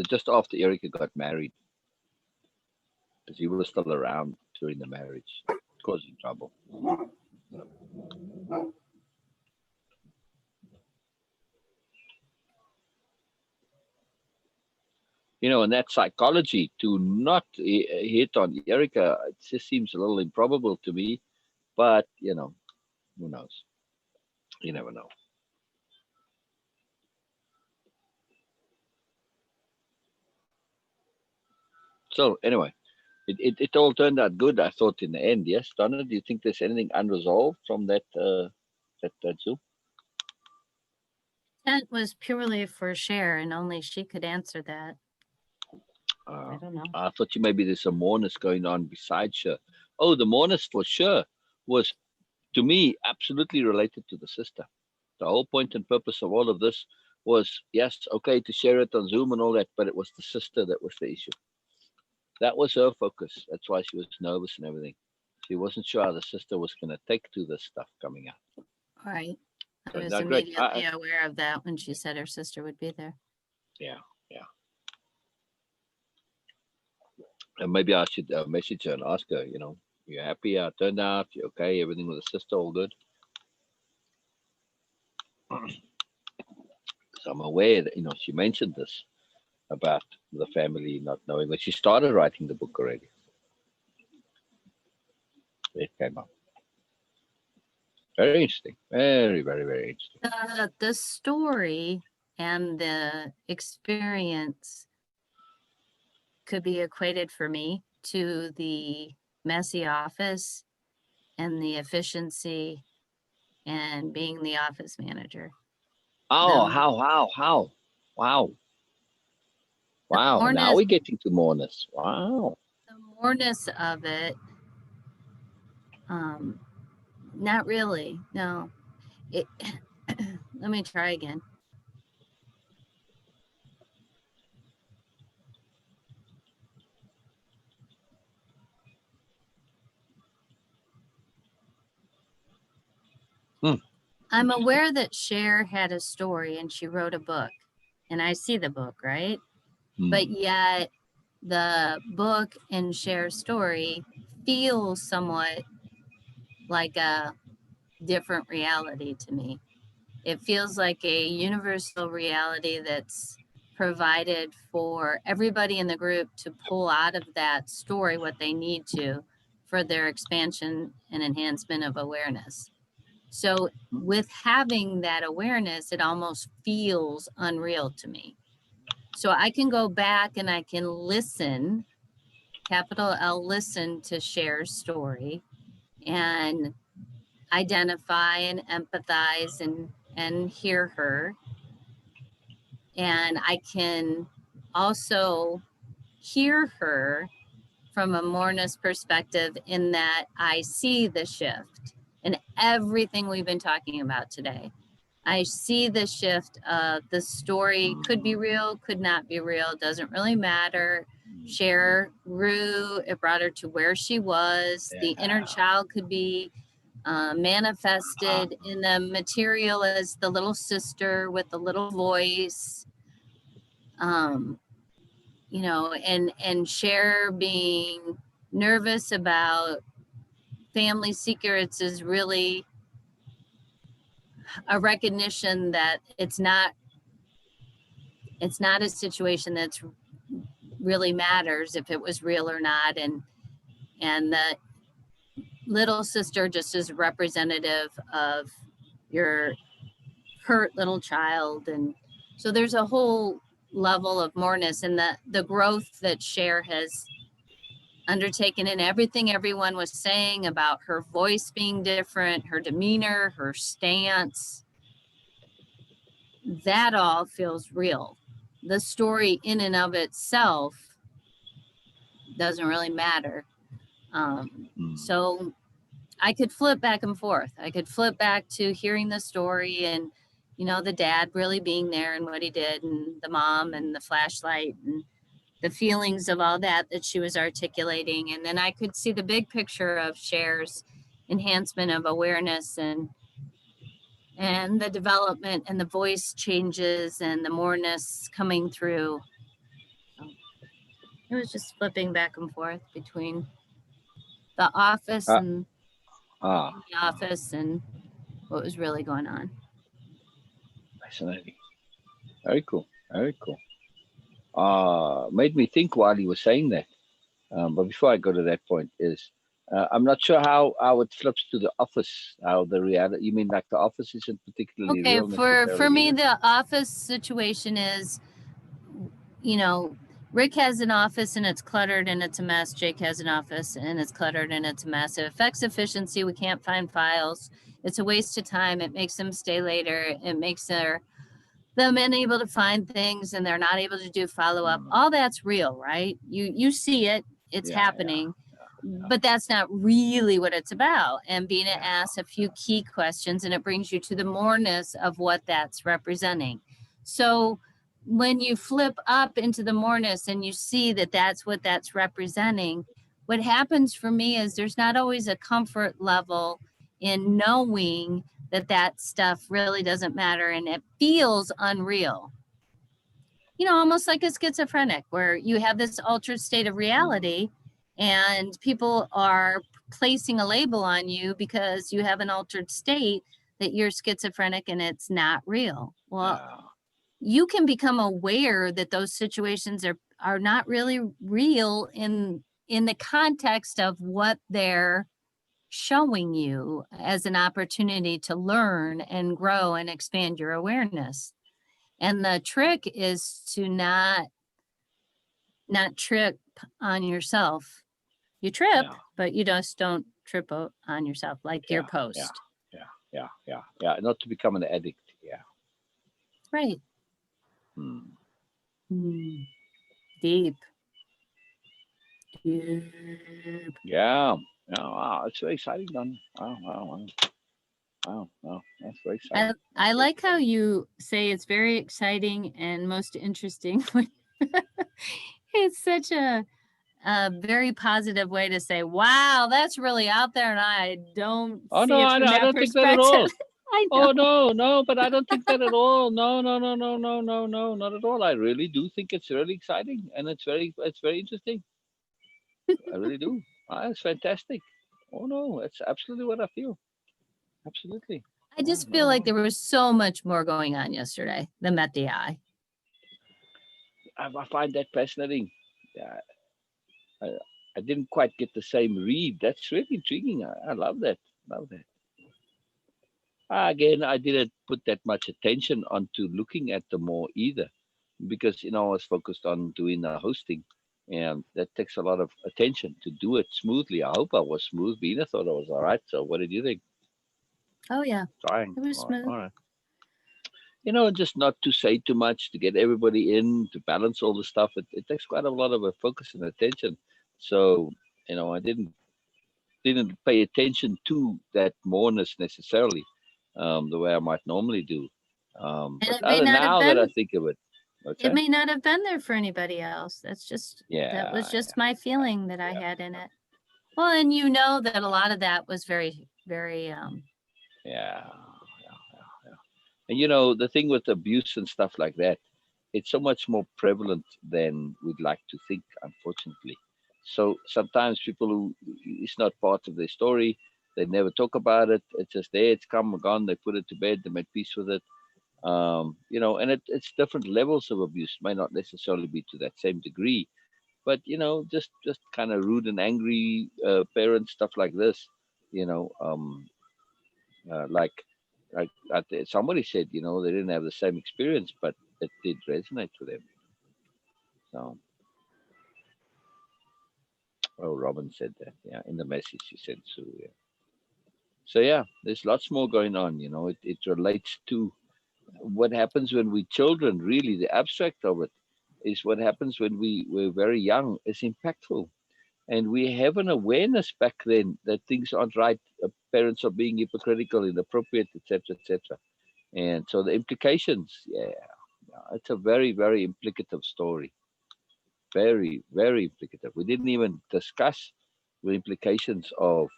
just after Erica got married, because he was still around during the marriage, causing trouble. You know, and that psychology to not hit on Erica, it just seems a little improbable to me. But, you know, who knows? You never know. So anyway, it all turned out good, I thought, in the end. Yes, Donna, do you think there's anything unresolved from that Zoom? That was purely for Cher, and only she could answer that. I don't know. I thought maybe there's some Moreness going on besides Cher. Oh, the Moreness for sure was, to me, absolutely related to the sister. The whole point and purpose of all of this was, yes, okay, to share it on Zoom and all that, but it was the sister that was the issue. That was her focus. That's why she was nervous and everything. She wasn't sure how the sister was going to take to this stuff coming out. Right. I was Now, Greg, immediately aware of that when she said her sister would be there. Yeah. And maybe I should message her and ask her, you know, you happy how it turned out? You okay? Everything with the sister, all good? So I'm aware that, you know, she mentioned this about the family not knowing, but she started writing the book already. It came up. Very interesting. Very, very, very interesting. The story and the experience could be equated for me to the messy office and the efficiency and being the office manager. Oh, how? Wow. Now we're getting to Moreness. Wow. The moreness of it, not really, no. Let me try again. I'm aware that Cher had a story and she wrote a book, and I see the book, right? But yet the book and Cher's story feels somewhat like a different reality to me. It feels like a universal reality that's provided for everybody in the group to pull out of that story what they need to for their expansion and enhancement of awareness. So with having that awareness, it almost feels unreal to me. So I can go back and I can listen, capital L, listen to Cher's story and identify and empathize and hear her. And I can also hear her from a Moreness perspective in that I see the shift in everything we've been talking about today. I see the shift of the story could be real, could not be real, doesn't really matter. Cher grew, it brought her to where she was. The inner child could be manifested in the material as the little sister with the little voice. You know, and Cher being nervous about family secrets is really a recognition that it's not it's not a situation that's really matters if it was real or not. And the little sister just is representative of your hurt little child. And so there's a whole level of moreness, and the growth that Cher has undertaken, and everything everyone was saying about her voice being different, her demeanor, her stance, that all feels real. The story in and of itself doesn't really matter. So I could flip back and forth. I could flip back to hearing the story and, you know, the dad really being there and what he did, and the mom and the flashlight and the feelings of all that she was articulating. And then I could see the big picture of Cher's enhancement of awareness and the development and the voice changes and the moreness coming through. So it was just flipping back and forth between the office and the office and what was really going on. Fascinating. Very cool. Very cool. Made me think while he was saying that. But before I go to that point, I'm not sure how it flips to the office. How the reality? You mean like the office isn't particularly real? Okay, for me, the office situation is, you know, Rick has an office and it's cluttered and it's a mess. Jake has an office and it's cluttered and it's a mess. It affects efficiency. We can't find files. It's a waste of time. It makes them stay later. It makes them unable to find things, and they're not able to do follow-up. All that's real, right? You see it. It's happening. But that's not really what it's about. And Beena asks a few key questions, and it brings you to the moreness of what that's representing. So when you flip up into the moreness and you see that that's what that's representing, what happens for me is there's not always a comfort level in knowing that stuff really doesn't matter, and it feels unreal. You know, almost like a schizophrenic, where you have this altered state of reality and people are placing a label on you because you have an altered state that you're schizophrenic and it's not real. Well, you can become aware that those situations are not really real in the context of what they're showing you as an opportunity to learn and grow and expand your awareness. And the trick is to not trip on yourself. You trip, but you just don't trip on yourself, like your post. Yeah. Not to become an addict. Yeah. Right. Deep. Yeah. Wow, it's very exciting, Donna. Wow, that's very exciting. I like how you say it's very exciting and most interesting. It's such a very positive way to say, wow, that's really out there, and I don't see it from I that don't think that at all. I know. No, but I don't think that at all. No, not at all. I really do think it's really exciting, and it's very interesting. I really do. It's fantastic. Oh no, it's absolutely what I feel. Absolutely. I just feel like there was so much more going on yesterday than met the eye. I find that fascinating. Yeah, I didn't quite get the same read. That's really intriguing. I love that. Again, I didn't put that much attention onto looking at them more either, because I was focused on doing the hosting, and that takes a lot of attention to do it smoothly. I hope I was smooth. Beena thought I was all right. So, what did you think? Oh yeah, Trying. It was smooth. All right. Just not to say too much, to get everybody in, to balance all the stuff. It takes quite a lot of a focus and attention. So, I didn't pay attention to that moreness necessarily, the way I might normally do. But now that I think of it, it may not have been there for anybody else. That's just that was just my feeling that I had in it. Well, and that a lot of that was very, very Yeah. And the thing with abuse and stuff like that, it's so much more prevalent than we'd like to think, unfortunately. So sometimes people who it's not part of their story, they never talk about it. It's just there, it's come and gone, they put it to bed, they make peace with it. You know, and it's different levels of abuse. May not necessarily be to that same degree, but you know, just kind of rude and angry parents, stuff like this. You know, like somebody said, you know, they didn't have the same experience, but it did resonate with them. So, oh, Robin said that, yeah, in the message she sent through. Yeah. So yeah, there's lots more going on. You know, it relates to what happens when we children. Really, the abstract of it is what happens when we're very young is impactful, and we have an awareness back then that things aren't right. Parents are being hypocritical, inappropriate, etc., etc. And so the implications, yeah, it's a very, very implicative story. Very, very implicative. We didn't even discuss the implications of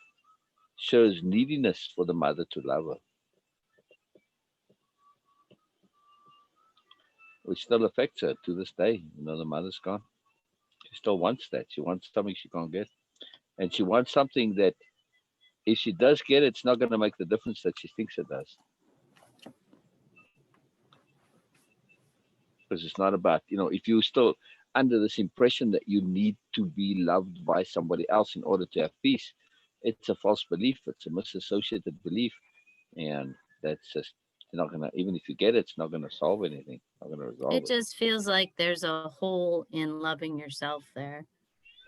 Cher's neediness for the mother to love her, which still affects her to this day. You know, the mother's gone. She still wants that. She wants something she can't get. And she wants something that if she does get it, it's not going to make the difference that she thinks it does. Because it's not about, you know, if you're still under this impression that you need to be loved by somebody else in order to have peace, it's a false belief. It's a misassociated belief. And that's just not going to, even if you get it, it's not going to solve anything, not going to resolve It it. just feels like there's a hole in loving yourself there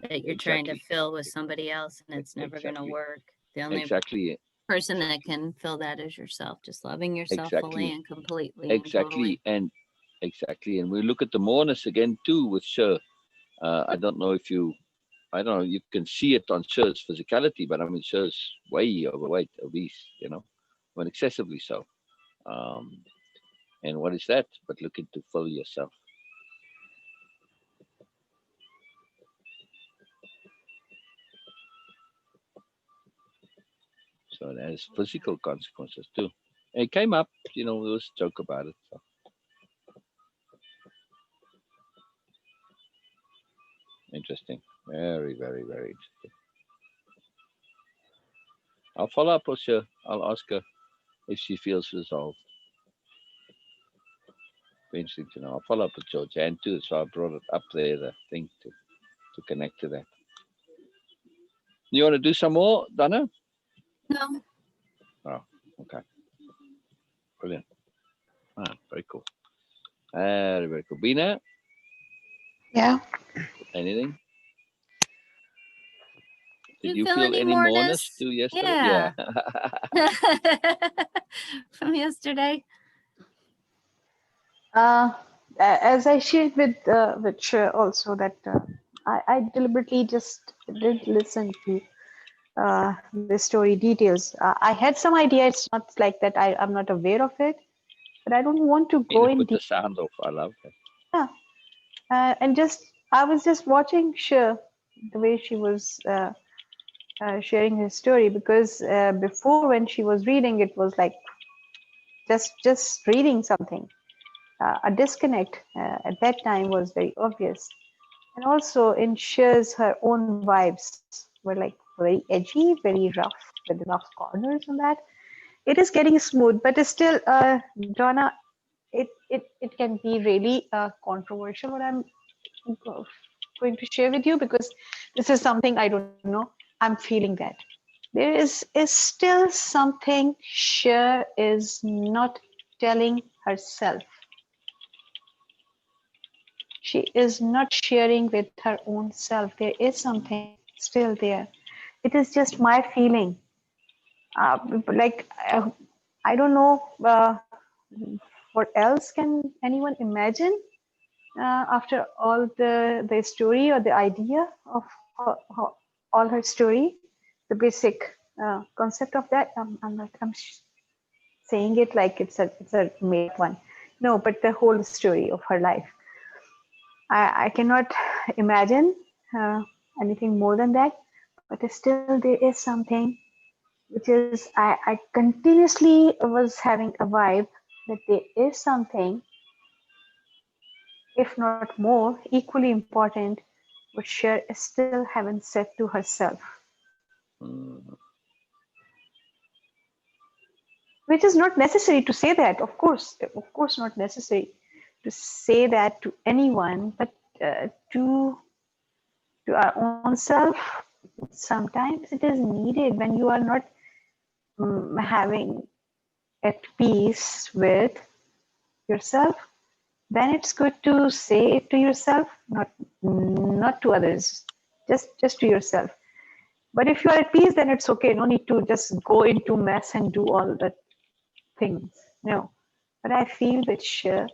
that you're trying to Exactly. fill with somebody else, and it's never going to Exactly. work. The only Exactly. person that can fill that is yourself, just loving yourself fully Exactly. and completely and Exactly. totally. And exactly. And we look at the Moreness again too with Cher. I don't know if you, I don't know, you can see it on Cher's physicality, but I mean, Cher's way overweight, obese, you know, when excessively so. Um, and what is that? But looking to fill yourself. So it has physical consequences too. And it came up, you know, there was a joke about it. So interesting. Very, very, very interesting. I'll follow up with her. I'll ask her if she feels resolved. Be interesting to know. I'll follow up with Georgianne too. So I brought it up there, the thing to connect to that. You want to do some more, Donna? No, Oh, okay. Brilliant. Ah, very cool. Very, very cool. Beena, Yeah. anything? do Did you you feel feel any any moreness moreness? too yesterday? Yeah. Yeah. From yesterday. As I shared with Cher also that I deliberately just didn't listen to the story details. I had some idea. It's not like that. I'm not aware of it, but I don't want to go Beena in put deep. the sound off. I love that. Yeah. And just I was just watching Cher the way she was sharing her story because before when she was reading, it was like just reading something. A disconnect at that time was very obvious. And also in Cher's, her own vibes were like very edgy, very rough, with rough corners on that. It is getting smooth, but it's still, Donna, it can be really controversial what I'm going to share with you because this is something I don't know. I'm feeling that. There is still something Cher is not telling herself. She is not sharing with her own self. There is something still there. It is just my feeling. Like I don't know what else can anyone imagine after all the story or the idea of all her story, the basic concept of that. I'm not. Saying it like it's a made up one. No, but the whole story of her life. I cannot imagine anything more than that. But still, there is something which is I continuously was having a vibe that there is something, if not more, equally important, which Cher still haven't said to herself. Mm. which is not necessary to say that, of course not necessary to say that to anyone, but to our own self. Sometimes it is needed when you are not having at peace with yourself. Then it's good to say it to yourself, not to others, just to yourself. But if you are at peace, then it's okay. No need to just go into mess and do all the things. No. But I feel with sure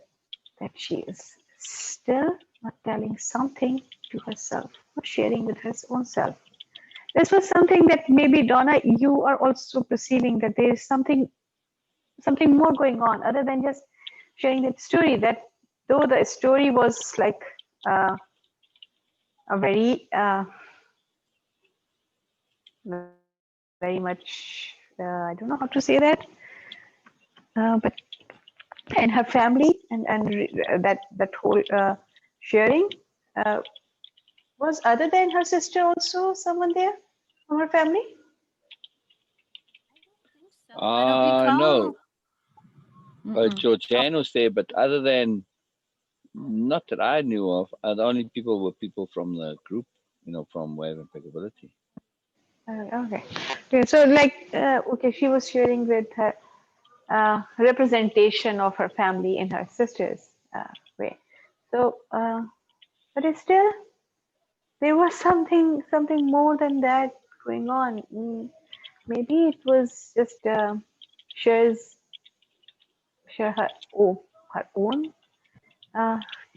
that she is still not telling something to herself, not sharing with her own self. This was something that maybe, Donna, you are also perceiving, that there is something more going on other than just sharing that story. That though the story was like a very very much I don't know how to say that, but and her family and that whole sharing was other than her sister also someone there from her family. I don't recall. No. Mm-mm. Georgianne was there, but other than, not that I knew of, the only people were people from the group, from Wave Impeccability. Okay. Okay. So like, okay, she was sharing with her representation of her family in her sister's way. So, but it's still, there was something more than that going on. Maybe it was just share her own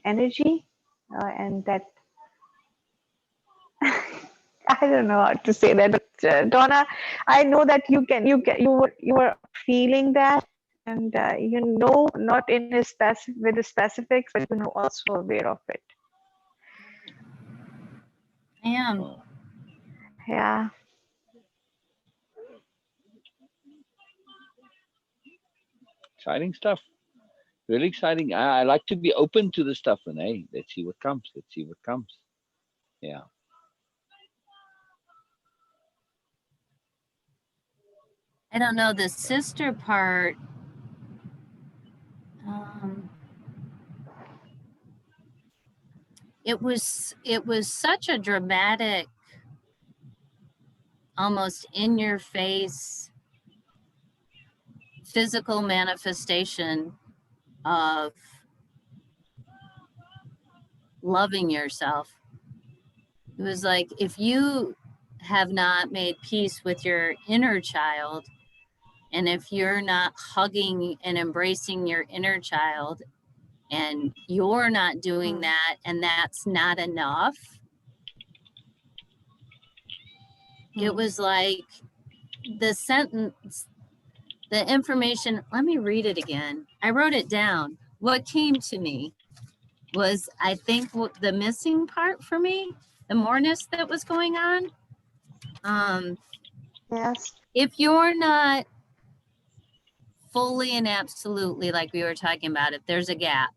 energy and that. I don't know how to say that, but Donna, I know that you were feeling that, and not in a with the specifics, but also aware of it. I am. Oh. Yeah. Exciting stuff. Really exciting. I like to be open to the stuff, and hey, let's see what comes. Yeah. I don't know the sister part. It was such a dramatic, almost in your face physical manifestation of loving yourself. It was like, if you have not made peace with your inner child, and if you're not hugging and embracing your inner child, and you're not doing that, and that's not enough, it was like the sentence, the information, let me read it again. I wrote it down. What came to me was, I think, the missing part for me, the moreness that was going on. Yes. If you're not fully and absolutely, like we were talking about, if there's a gap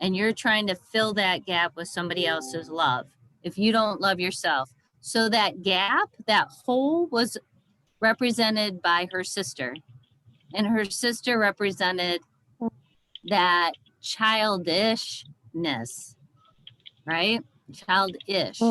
and you're trying to fill that gap with somebody else's love, if you don't love yourself, so that gap, that hole, was represented by her sister, and her sister represented that childishness, right? Childish.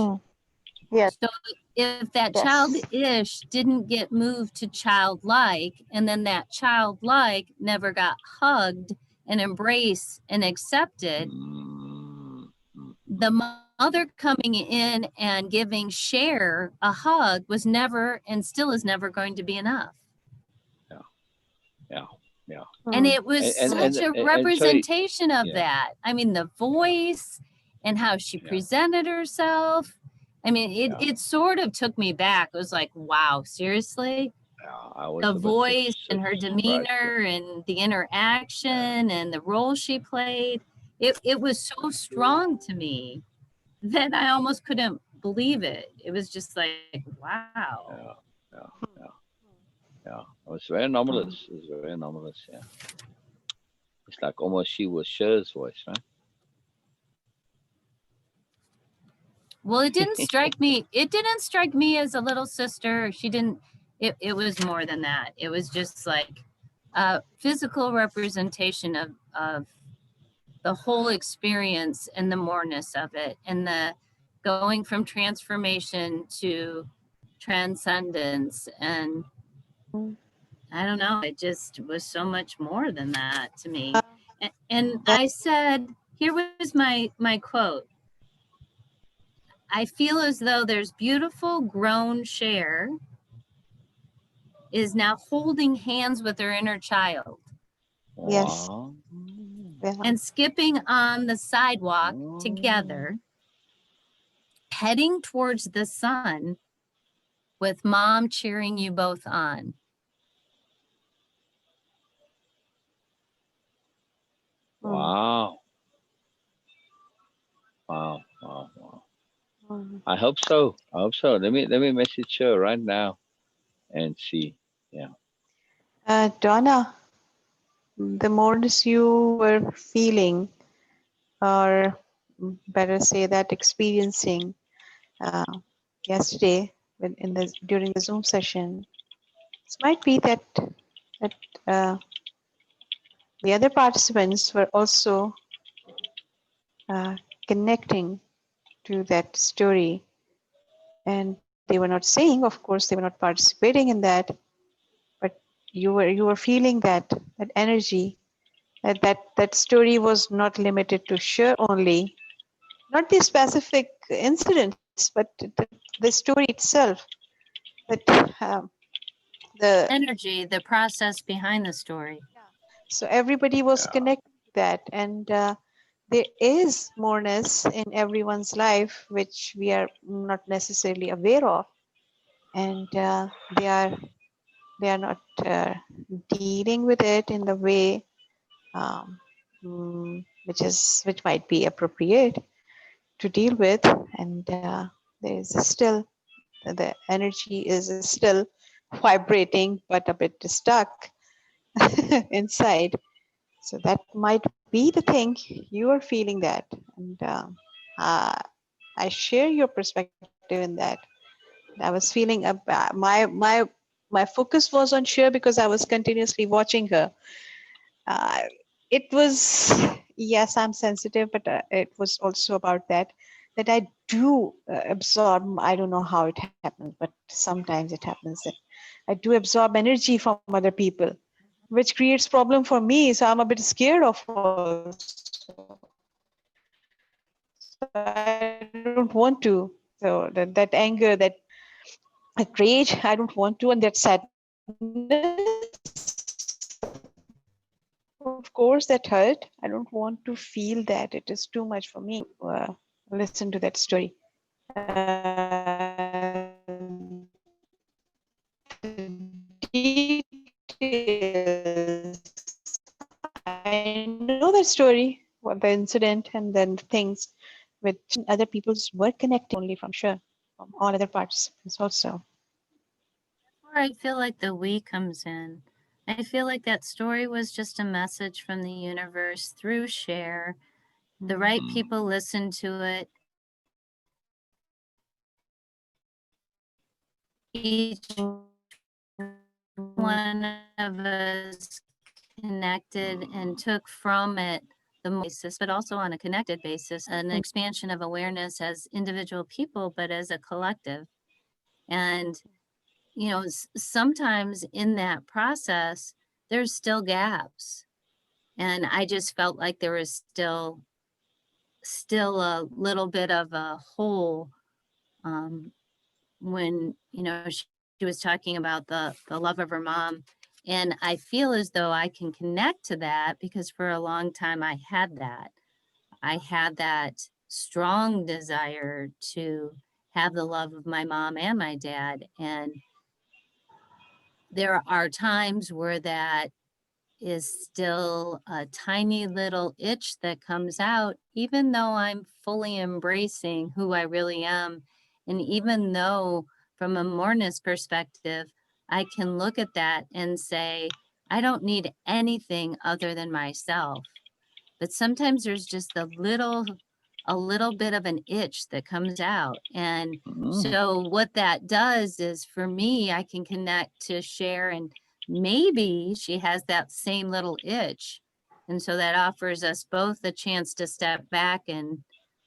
Yes. So if that Yes. childish didn't get moved to childlike, and then that childlike never got hugged and embraced and accepted, the mother coming in and giving Cher a hug was never, and still is never, going to be enough. Yeah. And it was such a representation of that. I mean, the voice and how she presented herself. I mean, it sort of took me back. It was like, wow, seriously? The voice and her demeanor and the interaction and the role she played, it was so strong to me that I almost couldn't believe it. It was just like, wow. Yeah. It was very anomalous. Yeah. It's like almost she was Cher's voice, right? Well, it didn't strike me. It didn't strike me as a little sister. She didn't. It was more than that. It was just like a physical representation of the whole experience and the moreness of it, and the going from transformation to transcendence. And I don't know, it just was so much more than that to me. And That, I said, here was my quote. I feel as though there's beautiful grown Cher is now holding hands with her inner child yes. Wow. Yeah. and skipping on the sidewalk together, heading towards the sun with mom cheering you both on. Wow. Wow. Wow. Wow. Mm. I hope so. I hope so. Let me message her right now and see. Yeah. Donna, the moreness you were feeling, or better say that experiencing uh, yesterday in the during the Zoom session, it might be that uh, the other participants were also uh, connecting to that story, and they were not saying, of course, they were not participating in that, but you were feeling that energy, that story was not limited to share only, not the specific incidents, but the story itself. That the Energy, the process behind the story. so everybody was Yeah. connected to that, and there is moreness in everyone's life, which we are not necessarily aware of, and they are not dealing with it in the way um, which might be appropriate to deal with, and there is still the energy is still vibrating but a bit stuck inside. So that might be the thing you are feeling that, and uh, I share your perspective in that. I was feeling my focus was on Cher because I was continuously watching her. Uh, it was, yes, I'm sensitive, but it was also about that I do absorb. I don't know how it happens, but sometimes it happens that I do absorb energy from other people, which creates problem for me. So I'm a bit scared of also. So I don't want to. So that anger, that rage, I don't want to, and that sadness, of course, that hurt. I don't want to feel that. It is too much for me to listen to that story. Details. I know that story, what the incident, and then the things which other people's were connected only from sure, from all other participants also. Where I feel like the we comes in. I feel like that story was just a message from the universe through Cher. The right people listened to it. Each one of us connected and took from it the basis, but also on a connected basis, an expansion of awareness as individual people, but as a collective. And, you know, sometimes in that process, there's still gaps. And I just felt like there was still a little bit of a hole when, you know, she was talking about the love of her mom. And I feel as though I can connect to that because for a long time I had that. I had that strong desire to have the love of my mom and my dad. And there are times where that is still a tiny little itch that comes out, even though I'm fully embracing who I really am. And even though, from a moreness perspective, I can look at that and say, I don't need anything other than myself. But sometimes there's just a little bit of an itch that comes out. And so what that does is for me, I can connect to Cher and maybe she has that same little itch. And so that offers us both a chance to step back and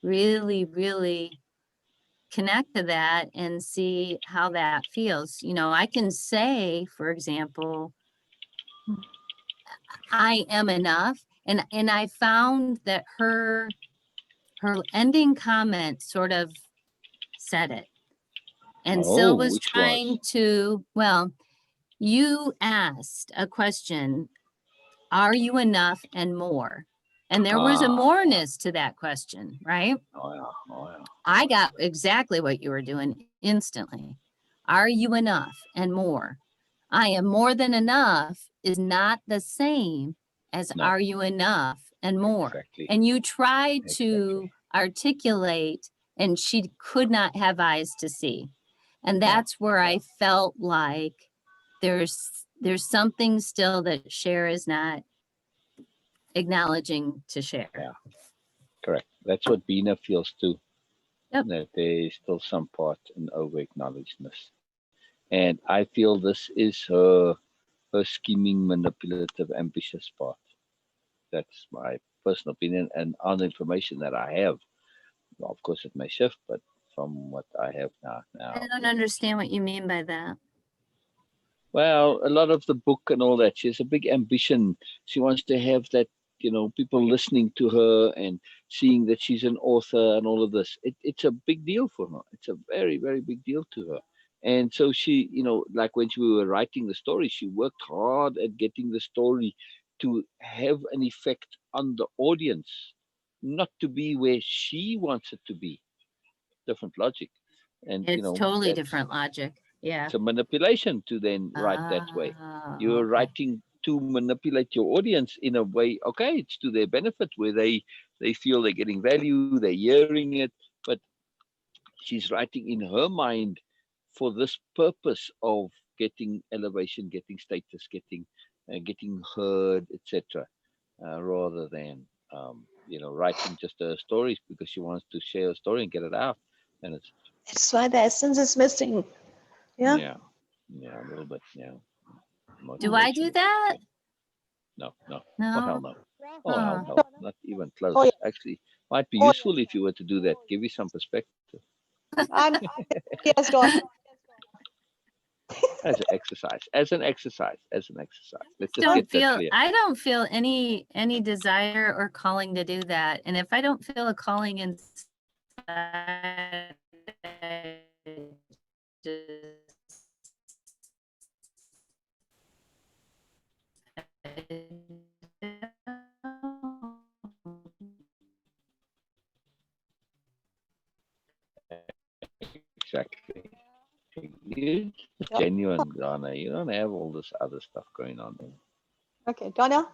really, really connect to that and see how that feels. You know, I can say, for example, I am enough. And I found that her ending comment sort of said it. And Sil was which trying to, well, you asked a question, are you enough and more? And there was a moreness to that question, right? Oh yeah, oh yeah. I got exactly what you were doing instantly. Are you enough and more? I am more than enough is not the same as No. are you enough and more. Exactly. And you tried to Exactly. articulate, and she could not have eyes to see. And that's where I felt like there's something still that Cher is not acknowledging to share. Yeah. Correct. That's what Beena feels too. Yep. That there is still some part in over acknowledgedness. And I feel this is her scheming, manipulative, ambitious part. That's my personal opinion and on the information that I have. Well, of course, it may shift, but from what I have now. I don't understand what you mean by that. Well, a lot of the book and all that, she has a big ambition. She wants to have that, people listening to her and seeing that she's an author and all of this. It's a big deal for her. It's a very, very big deal to her. And so she, like when we were writing the story, she worked hard at getting the story to have an effect on the audience, not to be where she wants it to be. Different logic. And, it's totally different logic. Yeah. It's a manipulation to then write that way. You're writing to manipulate your audience in a way, okay, it's to their benefit where they feel they're getting value, they're hearing it, but she's writing in her mind for this purpose of getting elevation, getting status, getting heard, etc., rather than writing just her stories because she wants to share a story and get it out. And That's why the essence is missing. Yeah. Yeah, a little bit. Yeah. Do I do that? No. No. Oh hell no. Oh hell no. Not even close. Oh, yeah. Actually, might be useful if you were to do that. Give you some perspective. Yes, Donna. As an exercise. Let's just get that clear. I don't feel any desire or calling to do that. And if I don't feel a calling inside, Exactly. You're genuine, Donna. You don't have all this other stuff going on. Okay, Donna.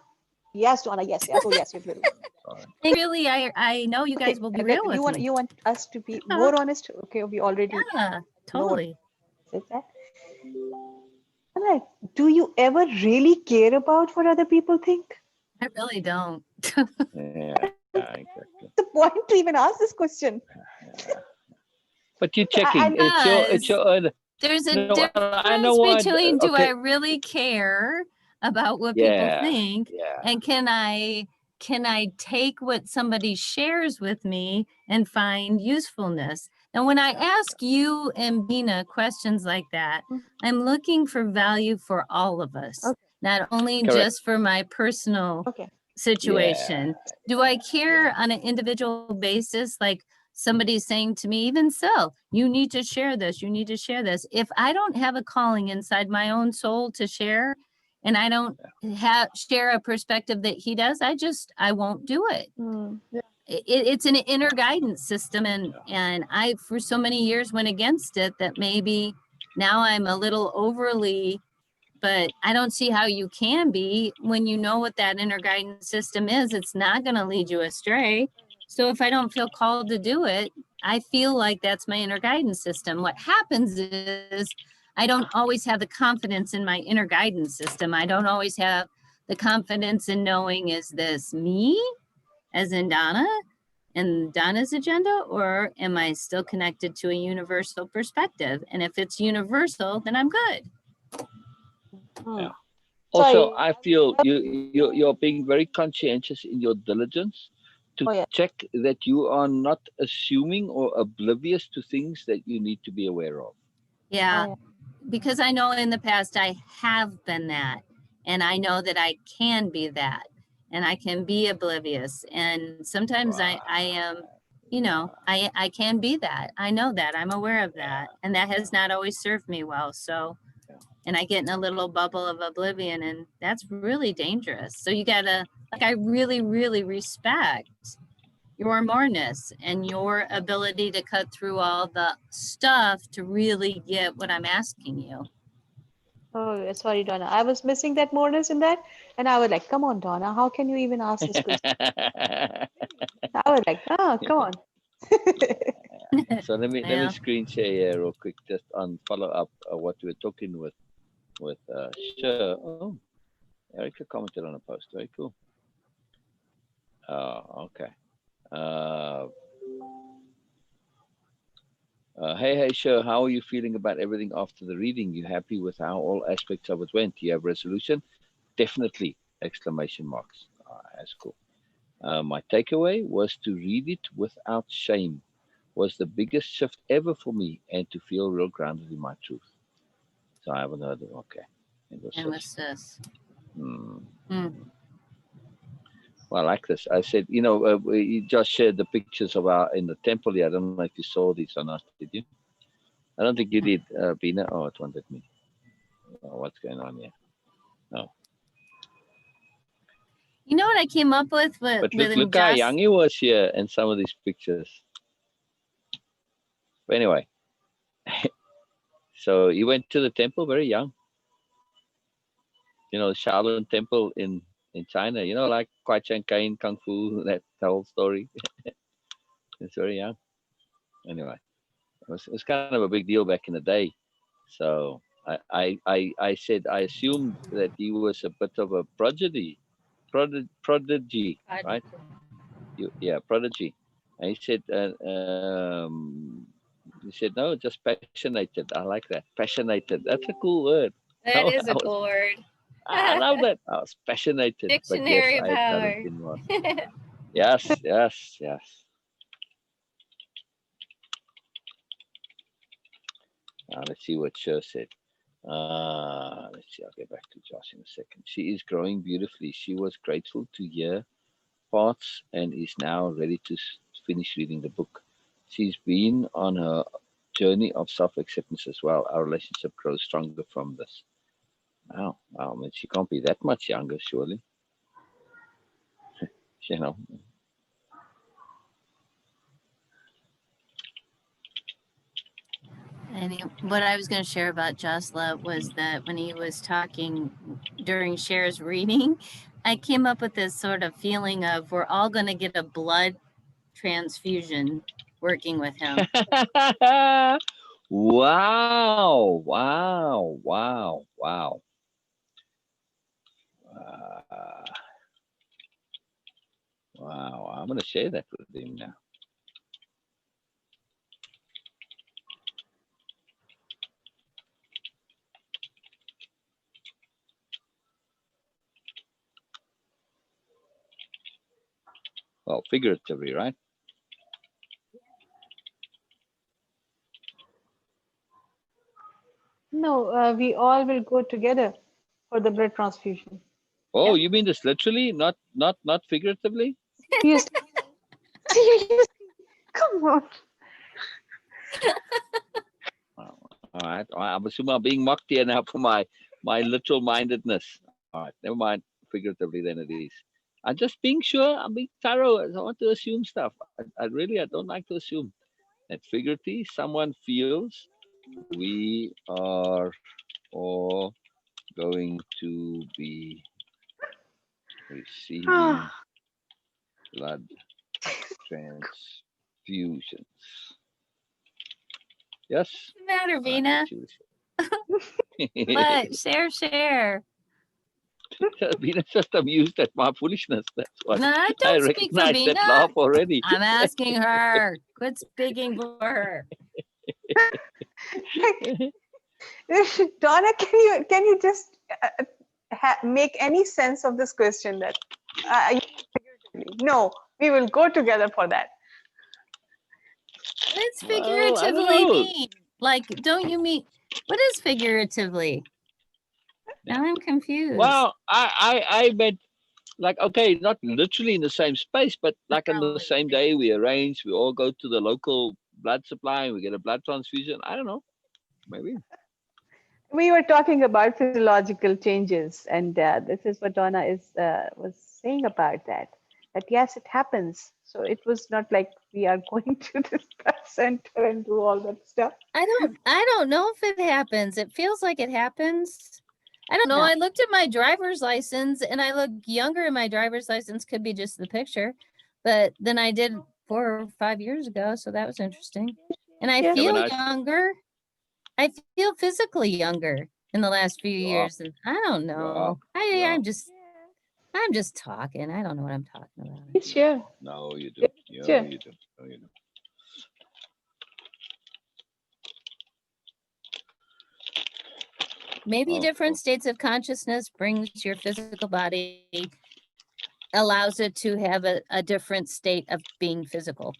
Yes, Donna. Yes. Oh, yes. You're really. Really, I know you guys will be real with me. You want us to be more honest? Okay, we already. Yeah, totally. Is that? I'm like, do you ever really care about what other people think? I really don't. Yeah, exactly. The point to even ask this question. But you're checking. It's your. There's a difference between do I really care about what people think, and can I take what somebody shares with me and find usefulness? And when I ask you and Beena questions like that, I'm looking for value for all of us, not only just for my personal situation. Do I care on an individual basis? Like somebody's saying to me, even so, you need to share this, you need to share this. If I don't have a calling inside my own soul to share, and I don't share a perspective that he does, I won't do it. It's an inner guidance system. And I, for so many years, went against it that maybe now I'm a little overly, but I don't see how you can be when you know what that inner guidance system is. It's not going to lead you astray. So if I don't feel called to do it, I feel like that's my inner guidance system. What happens is I don't always have the confidence in my inner guidance system. I don't always have the confidence in knowing, is this me, as in Donna and Donna's agenda, or am I still connected to a universal perspective? And if it's universal, then I'm good. Yeah. Also, Sorry. I feel you're being very conscientious in your diligence to Oh yeah. check that you are not assuming or oblivious to things that you need to be aware of. Yeah, Oh, yeah. because I know in the past I have been that, and I know that I can be that, and I can be oblivious. And sometimes I am, you know, I can be that. I know that. I'm aware of that. And that has not always served me well. So, and I get in a little bubble of oblivion, and that's really dangerous. So you gotta, like, I really, really respect your moreness and your ability to cut through all the stuff to really get what I'm asking you. Oh, yeah, sorry, Donna. I was missing that moreness in that, and I was like, "Come on, Donna, how can you even ask this question?" I was like, "Oh, come on." So let me Yeah. screen share here real quick, just on follow up what we were talking with sure. Oh, Erica commented on a post. Very cool. Oh, okay. Uh, hey, sure. How are you feeling about everything after the reading? You happy with how all aspects of it went? Do you have resolution? Definitely! Exclamation marks. That's cool. My takeaway was to read it without shame. Was the biggest shift ever for me, and to feel real grounded in my truth. So I haven't heard of. Okay, it was And such. what's this? Hmm. Hmm. Well, I like this. I said, you just shared the pictures of our in the temple here. I don't know if you saw these or not. Did you? I don't think you did, Beena. Oh, it wanted me. Oh, what's going on here? No. You know what I came up with But when look how Josh. young he was here in some of these pictures. But anyway, so he went to the temple very young. The Shaolin Temple in China. Like Kwai Chang Caine, Kung Fu, that whole story. It's very young. Anyway, it was kind of a big deal back in the day. So I said I assumed that he was a bit of a prodigy, right? Yeah, prodigy. And he said no, just passionated. I like that, passionated. That's a cool word. That No, is a cool word. I love that. I was passionated, but yes, Dictionary I had talent power. in one. Yes, yes, yes. Let's see what Cher said. Let's see. I'll get back to Josh in a second. She is growing beautifully. She was grateful to hear parts and is now ready to finish reading the book. She's been on her journey of self-acceptance as well. Our relationship grows stronger from this. Wow, wow. I mean, she can't be that much younger, surely. You know. And what I was going to share about Josla was that when he was talking during Cher's reading, I came up with this sort of feeling of we're all going to get a blood transfusion working with him. Wow, wow, wow, wow. Uh, wow, I'm going to share that with him now. Well, figuratively, right? No, we all will go together for the blood transfusion. Oh, Yep. you mean this literally, not figuratively? Seriously, seriously, come on. All right, I'm assuming I'm being mocked here now for my literal mindedness. All right, never mind. Figuratively, then it is. I'm just being sure. I'm being thorough. I don't want to assume stuff. I don't like to assume. That figuratively, someone feels we are all going to be receiving blood transfusions. Yes. What's the matter, All right, Beena? let's see what What? Share. Bena's just amused at my foolishness. That's what No, I don't speak for recognize that Beena. laugh already. I'm asking her. Quit speaking for her. Donna, can you just make any sense of this question that no, we will go together for that. What does Well, I don't figuratively know. mean? Like, don't you mean, what is figuratively? Now I'm confused. Well, I meant like, okay, not literally in the same space, but like on the Oh, same day we arrange, we all go to the local blood supply and we get a blood transfusion. I don't know, maybe. We were talking about physiological changes, and this is what Donna is was saying about that. That yes, it happens. So it was not like we are going to this blood center and do all that stuff. I don't know if it happens. It feels like it happens. I don't know. No. I looked at my driver's license and I look younger in my driver's license. Could be just the picture, but than I did 4 or 5 years ago. So that was interesting. And I Yeah. feel When I- younger. I feel physically younger in the last few You are. years. And I don't know. Yeah. I'm just talking. I don't know what I'm talking about. Sure. No, you do. Yeah, Sure. you do. No, you do. Maybe Oh, different oh. states of consciousness brings your physical body, allows it to have a different state of being physical.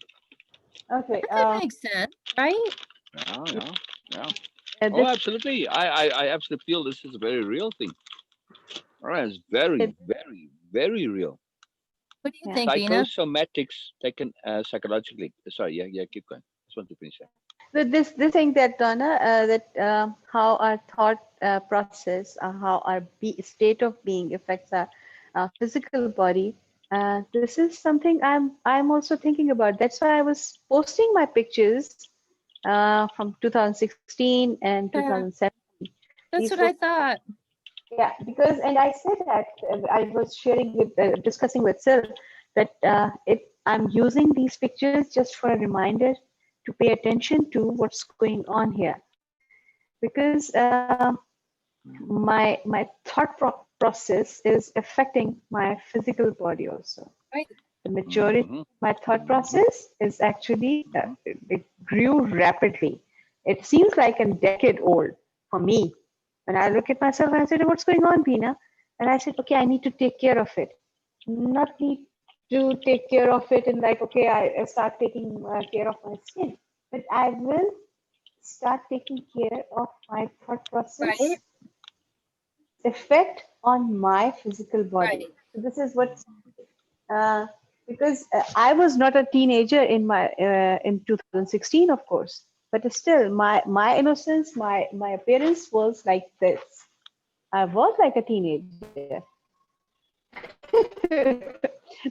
Okay. That could make sense, right? Yeah. This, Oh, absolutely. I absolutely feel this is a very real thing. All right, it's very, very, very real. What do you Yeah. think, Beena? Psychosomatics taken psychologically. Sorry, yeah, keep going. Just want to finish that. so this thing that Donna, that how our thought process, how our state of being affects our physical body. This is something I'm also thinking about. That's why I was posting my pictures from 2016 and Yeah. 2017. That's These what were- I thought. Yeah, because and I said that I was sharing with discussing with Sil that I'm using these pictures just for a reminder to pay attention to what's going on here, because my thought process is affecting my physical body also. Right. The majority Mhm. of my thought process is actually it grew rapidly. It seems like a decade old for me. When I look at myself and I said, "What's going on, Beena?" And I said, "Okay, I need to take care of it. Not need to take care of it and like, okay, I start taking care of my skin, but I will start taking care of my thought process Right. effect on my physical body." Right. So this is what because I was not a teenager in 2016, of course, but still my innocence, my appearance was like this. I was like a teenager,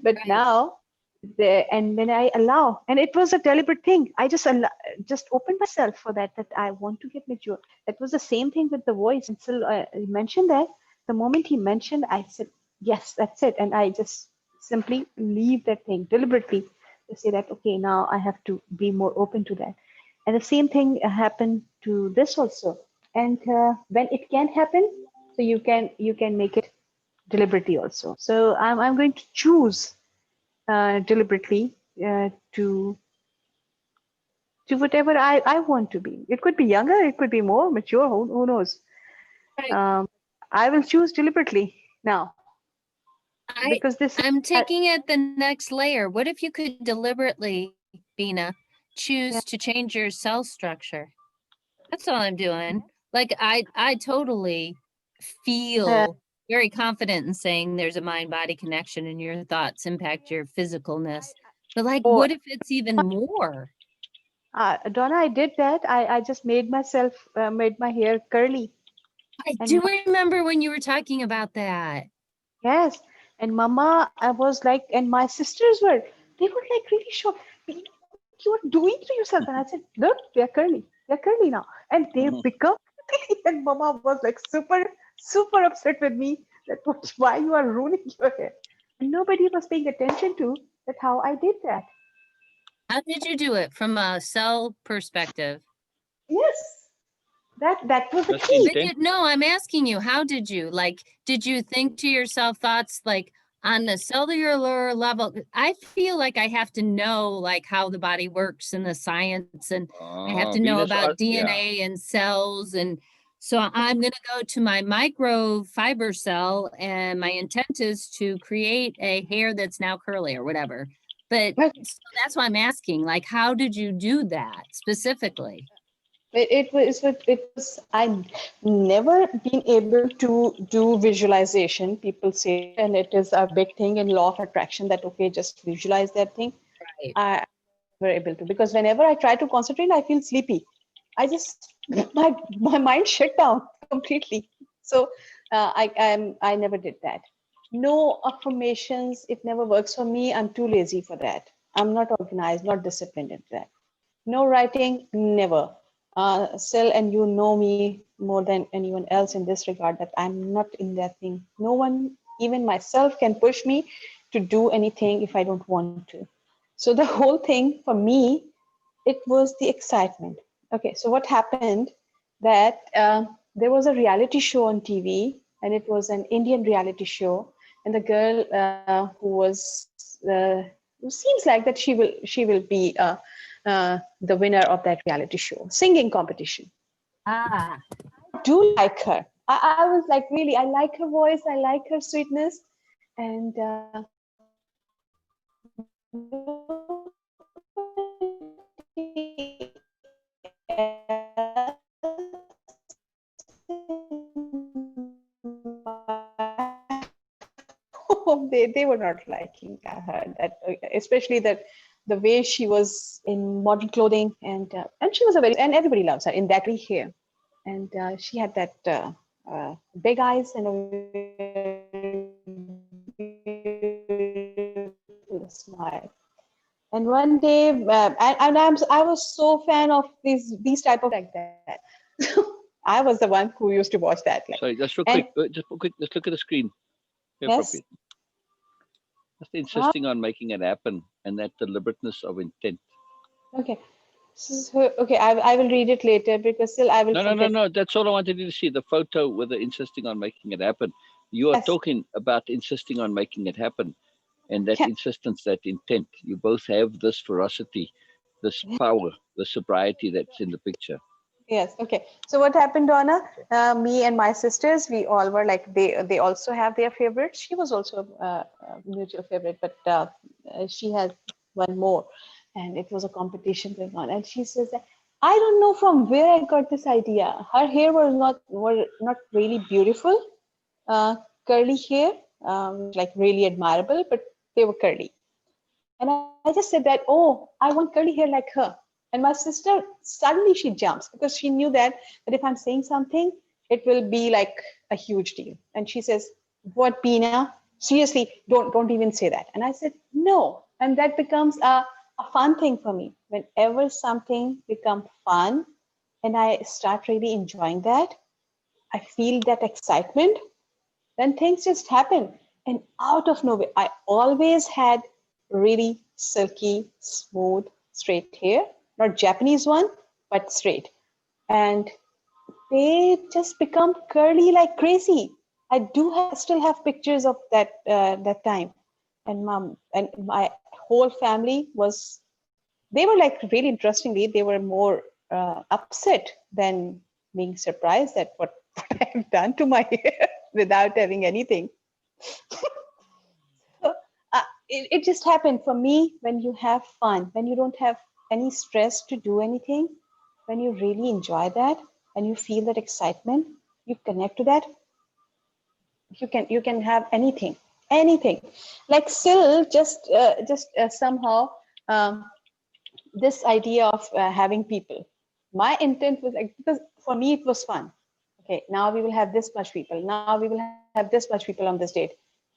but Right. now and when I allow, and it was a deliberate thing. I just opened myself for that I want to get mature. That was the same thing with the voice. And so he mentioned that. The moment he mentioned, I said, yes, that's it. And I just simply leave that thing deliberately to say that, okay, now I have to be more open to that. And the same thing happened to this also. And when it can happen, so you can make it deliberately also. So I'm going to choose deliberately to whatever I want to be. It could be younger, it could be more mature, who knows. Right. I will choose deliberately now I because this I'm taking it the next layer. What if you could deliberately, Beena, choose Yeah. to change your cell structure? That's all I'm doing. Like I totally feel very confident in saying there's a mind body connection and your thoughts impact your physicalness. But like, Oh. what if it's even more? Donna, I did that. I just made myself made my hair curly. I And do remember when you were talking about that. Yes, and Mama, I was like, and my sisters they were like really shocked. What you are doing to yourself? And I said, look, they're curly now, and they Mhm. become. And Mama was like super upset with me that why you are ruining your hair. And nobody was paying attention to that how I did that. How did you do it from a cell perspective? Yes, that was the That's the key. But intent. no, I'm asking you, how did you? Like, did you think to yourself thoughts like on the cellular level? I feel like I have to know like how the body works and the science, and I have to know Venus, about yeah. DNA and cells and So I'm going to go to my microfiber cell, and my intent is to create a hair that's now curly or whatever. But Okay. so that's why I'm asking, like, how did you do that specifically? It was I never been able to do visualization. People say, and it is a big thing in law of attraction that okay, just visualize that thing. Right. I never able to, because whenever I try to concentrate, I feel sleepy. I just my mind shut down completely. So I never did that. No affirmations. It never works for me. I'm too lazy for that. I'm not organized, not disciplined in that. No writing, never. Sil, and you know me more than anyone else in this regard, that I'm not in that thing. No one, even myself, can push me to do anything if I don't want to. So the whole thing for me, it was the excitement. Okay, so what happened that there was a reality show on TV, and it was an Indian reality show, and the girl who was who seems like that she will be the winner of that reality show, singing competition. Ah, I do like her. I was like, really, I like her voice, I like her sweetness, and they were not liking her, that especially that the way she was in modern clothing, and she was a very, and everybody loves her in that hair, and she had that big eyes and a beautiful smile. And one day, I was so fan of these type of like that. I was the one who used to watch that. Like, Sorry, just real and quick, just look at the screen. Very yes, appropriate. Just insisting on making it happen, and that deliberateness of intent. okay. So, okay, I will read it later because still I will No, no, no, forget. no. That's all I wanted you to see. The photo with the insisting on making it happen. You are Yes, talking about insisting on making it happen, and that yeah, insistence, that intent. You both have this ferocity, this power, the sobriety that's in the picture. yes. Okay. So what happened, Donna? Me and my sisters, we all were like they also have their favorites. She was also a mutual favorite, but she has one more, and it was a competition going on. And she says that I don't know from where I got this idea. Her hair was not really beautiful, uh, curly hair, like really admirable, but they were curly. And I just said that, oh, I want curly hair like her. And my sister, suddenly she jumps because she knew that if I'm saying something, it will be like a huge deal. And she says, what, Beena? Seriously, don't even say that. And I said, no. And that becomes a fun thing for me. Whenever something becomes fun and I start really enjoying that, I feel that excitement, then things just happen. And out of nowhere, I always had really silky, smooth, straight hair, not Japanese one, but straight. And they just become curly like crazy. I do still have pictures of that time, and mom and my whole family was. They were like really interestingly. They were more upset than being surprised at what I have done to my hair without having anything. So, it just happened for me. When you have fun, when you don't have any stress to do anything, when you really enjoy that and you feel that excitement, you connect to that, you can have anything like still just somehow um, this idea of having people. My intent was like, because for me it was fun. Okay, now we will have this much people, now we will have this much people on this date.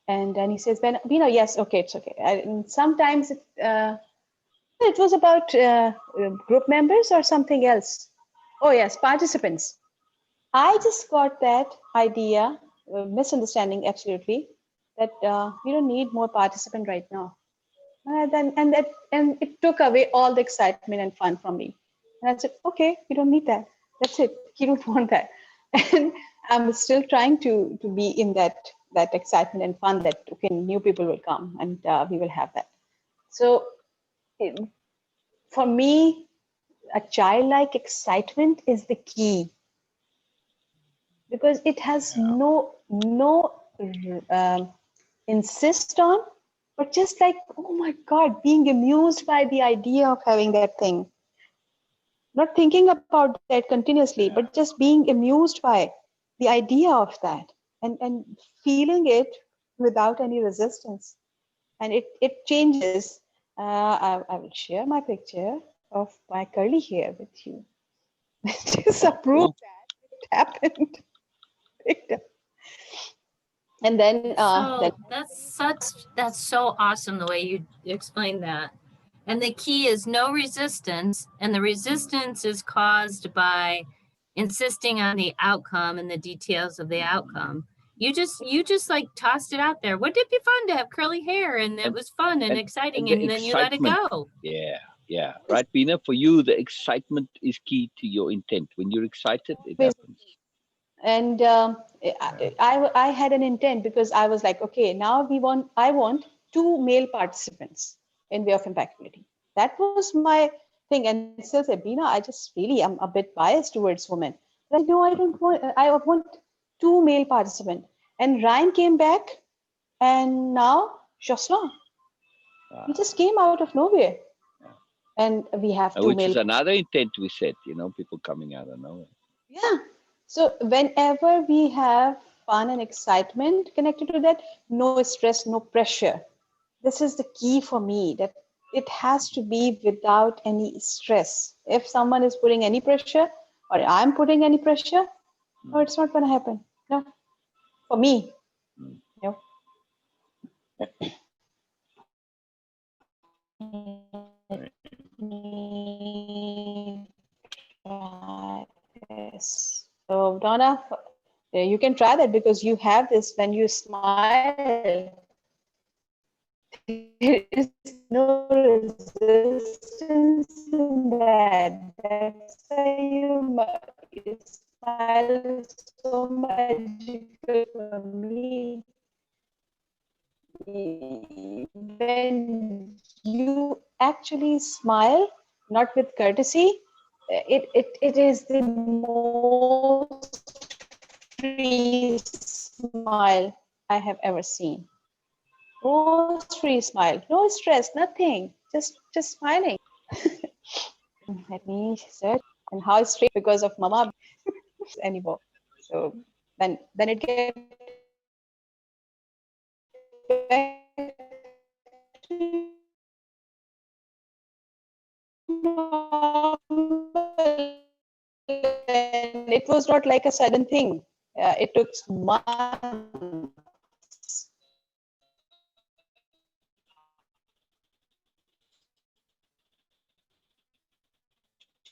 And he says, Beena, yes, okay, it's okay. And sometimes it was about group members or something else. Oh yes, participants. I just got that idea, misunderstanding absolutely, that we don't need more participant right now. And it took away all the excitement and fun from me. And I said, okay, you don't need that. That's it. You don't want that. And I'm still trying to be in that excitement and fun that okay, new people will come and we will have that. So it, for me, a childlike excitement is the key. because it has no insist on, but just like, oh my God, being amused by the idea of having that thing. Not thinking about that continuously, but just being amused by the idea of that, and feeling it without any resistance. And it changes. I will share my picture of my curly hair with you. Just approve Cool. that it happened. And then So that's so awesome the way you explained that. And the key is no resistance, and the resistance is caused by insisting on the outcome and the details of the outcome. You just like tossed it out there. Wouldn't it be fun to have curly hair? And it And was fun and and exciting, the and then you let it excitement. go. Yeah. Right, Beena? For you, the excitement is key to your intent. When you're excited, it happens. And I had an intent, because I was like, okay, now I want 2 male participants in Way of Impeccability. That was my thing. And still said, Beena, I just really am a bit biased towards women. But no, I don't want. I want 2 male participants. And Ryan came back, and now Jocelyn. He just came out of nowhere, and we have 2 Which male. is another intent we set, people coming out of nowhere. Yeah. So whenever we have fun and excitement connected to that, no stress, no pressure. This is the key for me, that it has to be without any stress. If someone is putting any pressure, or I'm putting any pressure, no, it's not going to happen. No, for me. No. Yes. So Donna, you can try that, because you have this. When you smile, there is no resistance in that. That's why you smile is so magical for me. When you actually smile, not with courtesy, it is the most free smile I have ever seen. Most free smile, no stress, nothing, just smiling. Let me search. And how straight, because of mama anymore. So then it gets back to and it was not like a sudden thing. It took months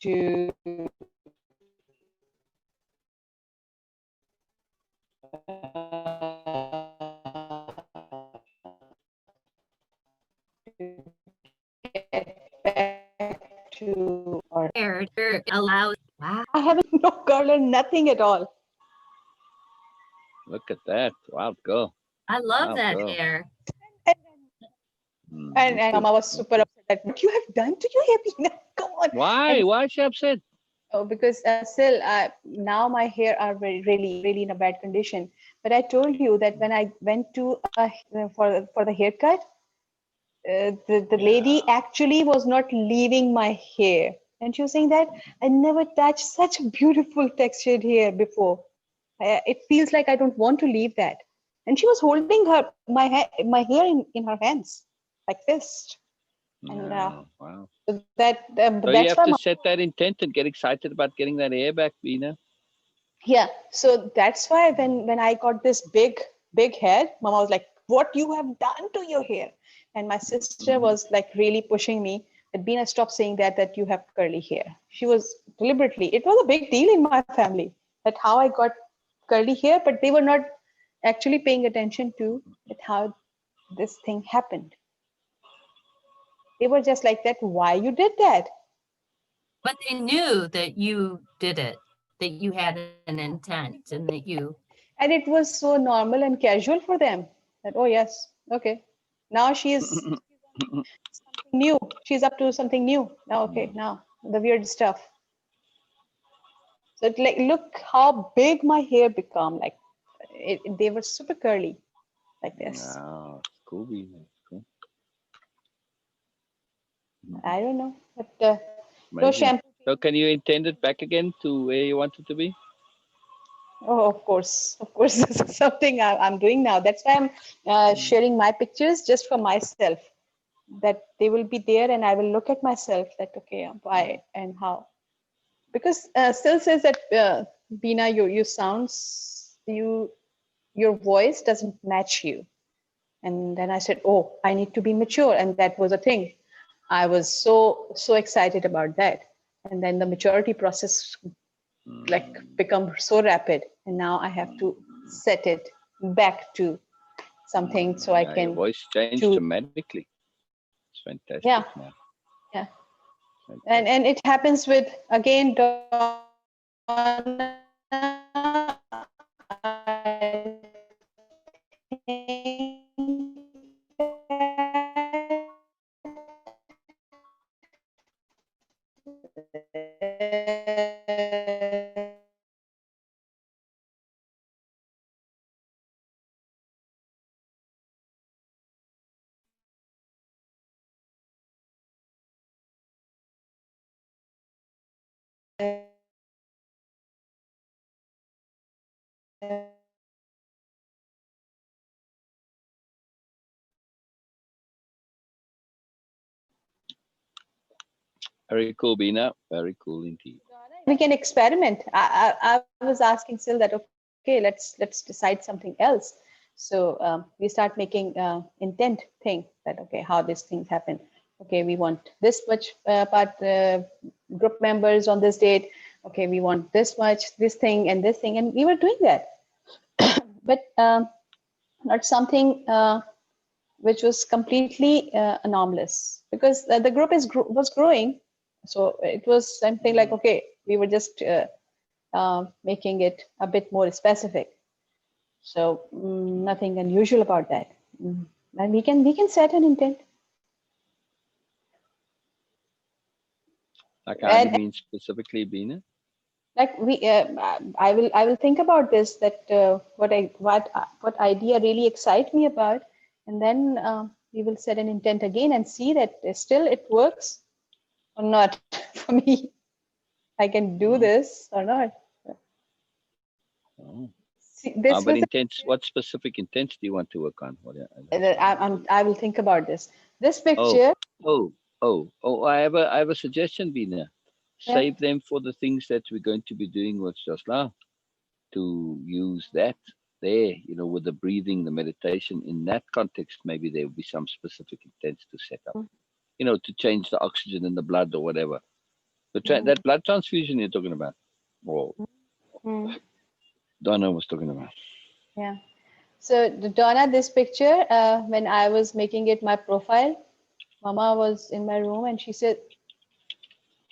to get back to, or Hair allows. Wow. I haven't no curl or nothing at all. Look at that. Wow, girl. I love Wow, that girl. hair. And Mama was super upset at what you have done to your hair, Beena. Come on. Why? Why is she upset? Oh, because still now my hair are really in a bad condition. But I told you that when I went to for the haircut, the lady actually was not leaving my hair, and she was saying that I never touched such a beautiful textured hair before. It feels like I don't want to leave that. And she was holding my hair in her hands like this. And Wow. so that So you that's have why to set that intent and get excited about getting that hair back, Beena. yeah. So that's why when I got this big head, Mama was like, "What you have done to your hair?" And my sister was like really pushing me that Beena, stop saying that you have curly hair. She was deliberately. It was a big deal in my family that how I got curly hair, but they were not actually paying attention to that how this thing happened. They were just like that. Why you did that? But they knew that you did it, that you had an intent, and that you. And it was so normal and casual for them that, oh yes, okay, now she is something new, she's up to something new now. Okay, now the weird stuff. So it, like, look how big my hair become. Like they were super curly, like this. Ah, cool, Beena. Cool. I don't know, but no Amazing. shampoo. So can you intend it back again to where you want it to be? Oh, of course, of course. This is something I'm doing now. That's why I'm sharing my pictures just for myself. That they will be there, and I will look at myself. That okay, why and how? Because still says that Beena, you sounds your voice doesn't match you. And then I said, oh, I need to be mature, and that was a thing. I was so excited about that, and then the maturity process like become so rapid, and now I have to set it back to something so I Yeah, your can voice changed choose. dramatically. It's fantastic Yeah, now. yeah, Fantastic. and it happens with again Donna. Very cool, Beena. Very cool indeed. We can experiment. I was asking Sil that okay, let's decide something else. So we start making intent thing that okay, how these things happen. Okay, we want this much part group members on this date. Okay, we want this much, this thing, and we were doing that, but not something which was completely anomalous because the group was growing. So it was something like okay, we were just making it a bit more specific. So nothing unusual about that. And we can set an intent. Like how do you And mean specifically, Beena? like I will think about this that what idea really excites me about, and then we will set an intent again and see that still it works or not for me. I can do Oh, this or not. oh. See, this But was intents, what specific intents do you want to work on? What, I will think about this. This oh, picture, I have a suggestion, Beena. yeah. Save them for the things that we're going to be doing with Josla, to use that there, with the breathing, the meditation. In that context, maybe there will be some specific intents to set up, to change the oxygen in the blood or whatever. That blood transfusion you're talking about, or Mm, Donna was talking about. yeah. So Donna, this picture, when I was making it my profile, Mama was in my room and she said,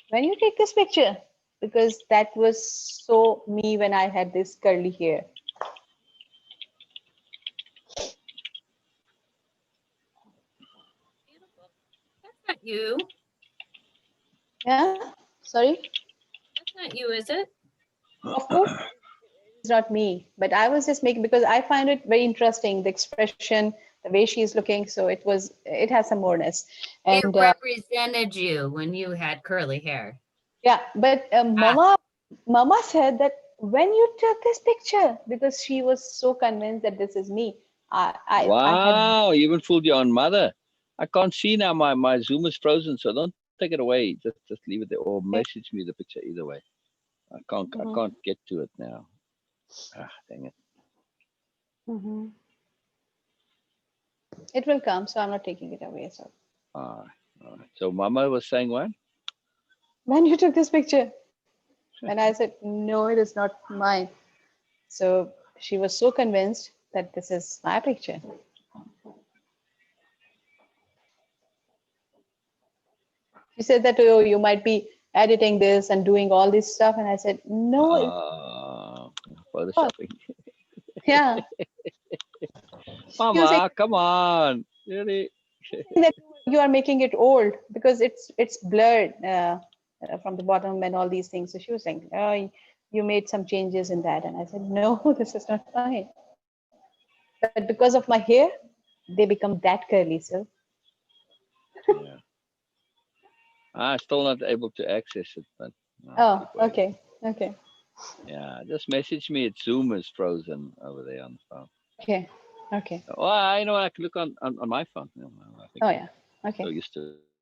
"When you take this picture," because that was so me when I had this curly hair. Beautiful. That's not you. Yeah. Sorry. That's not you, is it? Of course, it's not me, but I was just making because I find it very interesting the expression, the way she's looking. So it has some moreness, It and represented you when you had curly hair. yeah. But Ah, Mama said that when you took this picture, because she was so convinced that this is me. I had Wow, you even fooled your own mother. I can't see now. My Zoom is frozen, so don't take it away. Just leave it there, or message me the picture either way. I Mhm, can't get to it now. Ah, dang it. mhm. It will come, so I'm not taking it away. So Ah, all right. So Mama was saying what? when you took this picture, and I said, no, it is not mine. So she was so convinced that this is my picture. She said that, oh, you might be editing this and doing all this stuff. And I said, no, Ah, not. photoshopping. Yeah. She was saying, Mama, come on. Really? that you are making it old because it's blurred from the bottom and all these things. So she was saying, oh, you made some changes in that. And I said, no, this is not fine. But because of my hair, they become that curly. So, Yeah. I'm still not able to access it, but oh, keep waiting. okay. Okay. Yeah, just message me. It's Zoom is frozen over there on the phone. Okay. Okay. Well, I know I can look on my phone. You know, I think Oh, I'm yeah. Okay. so used to it.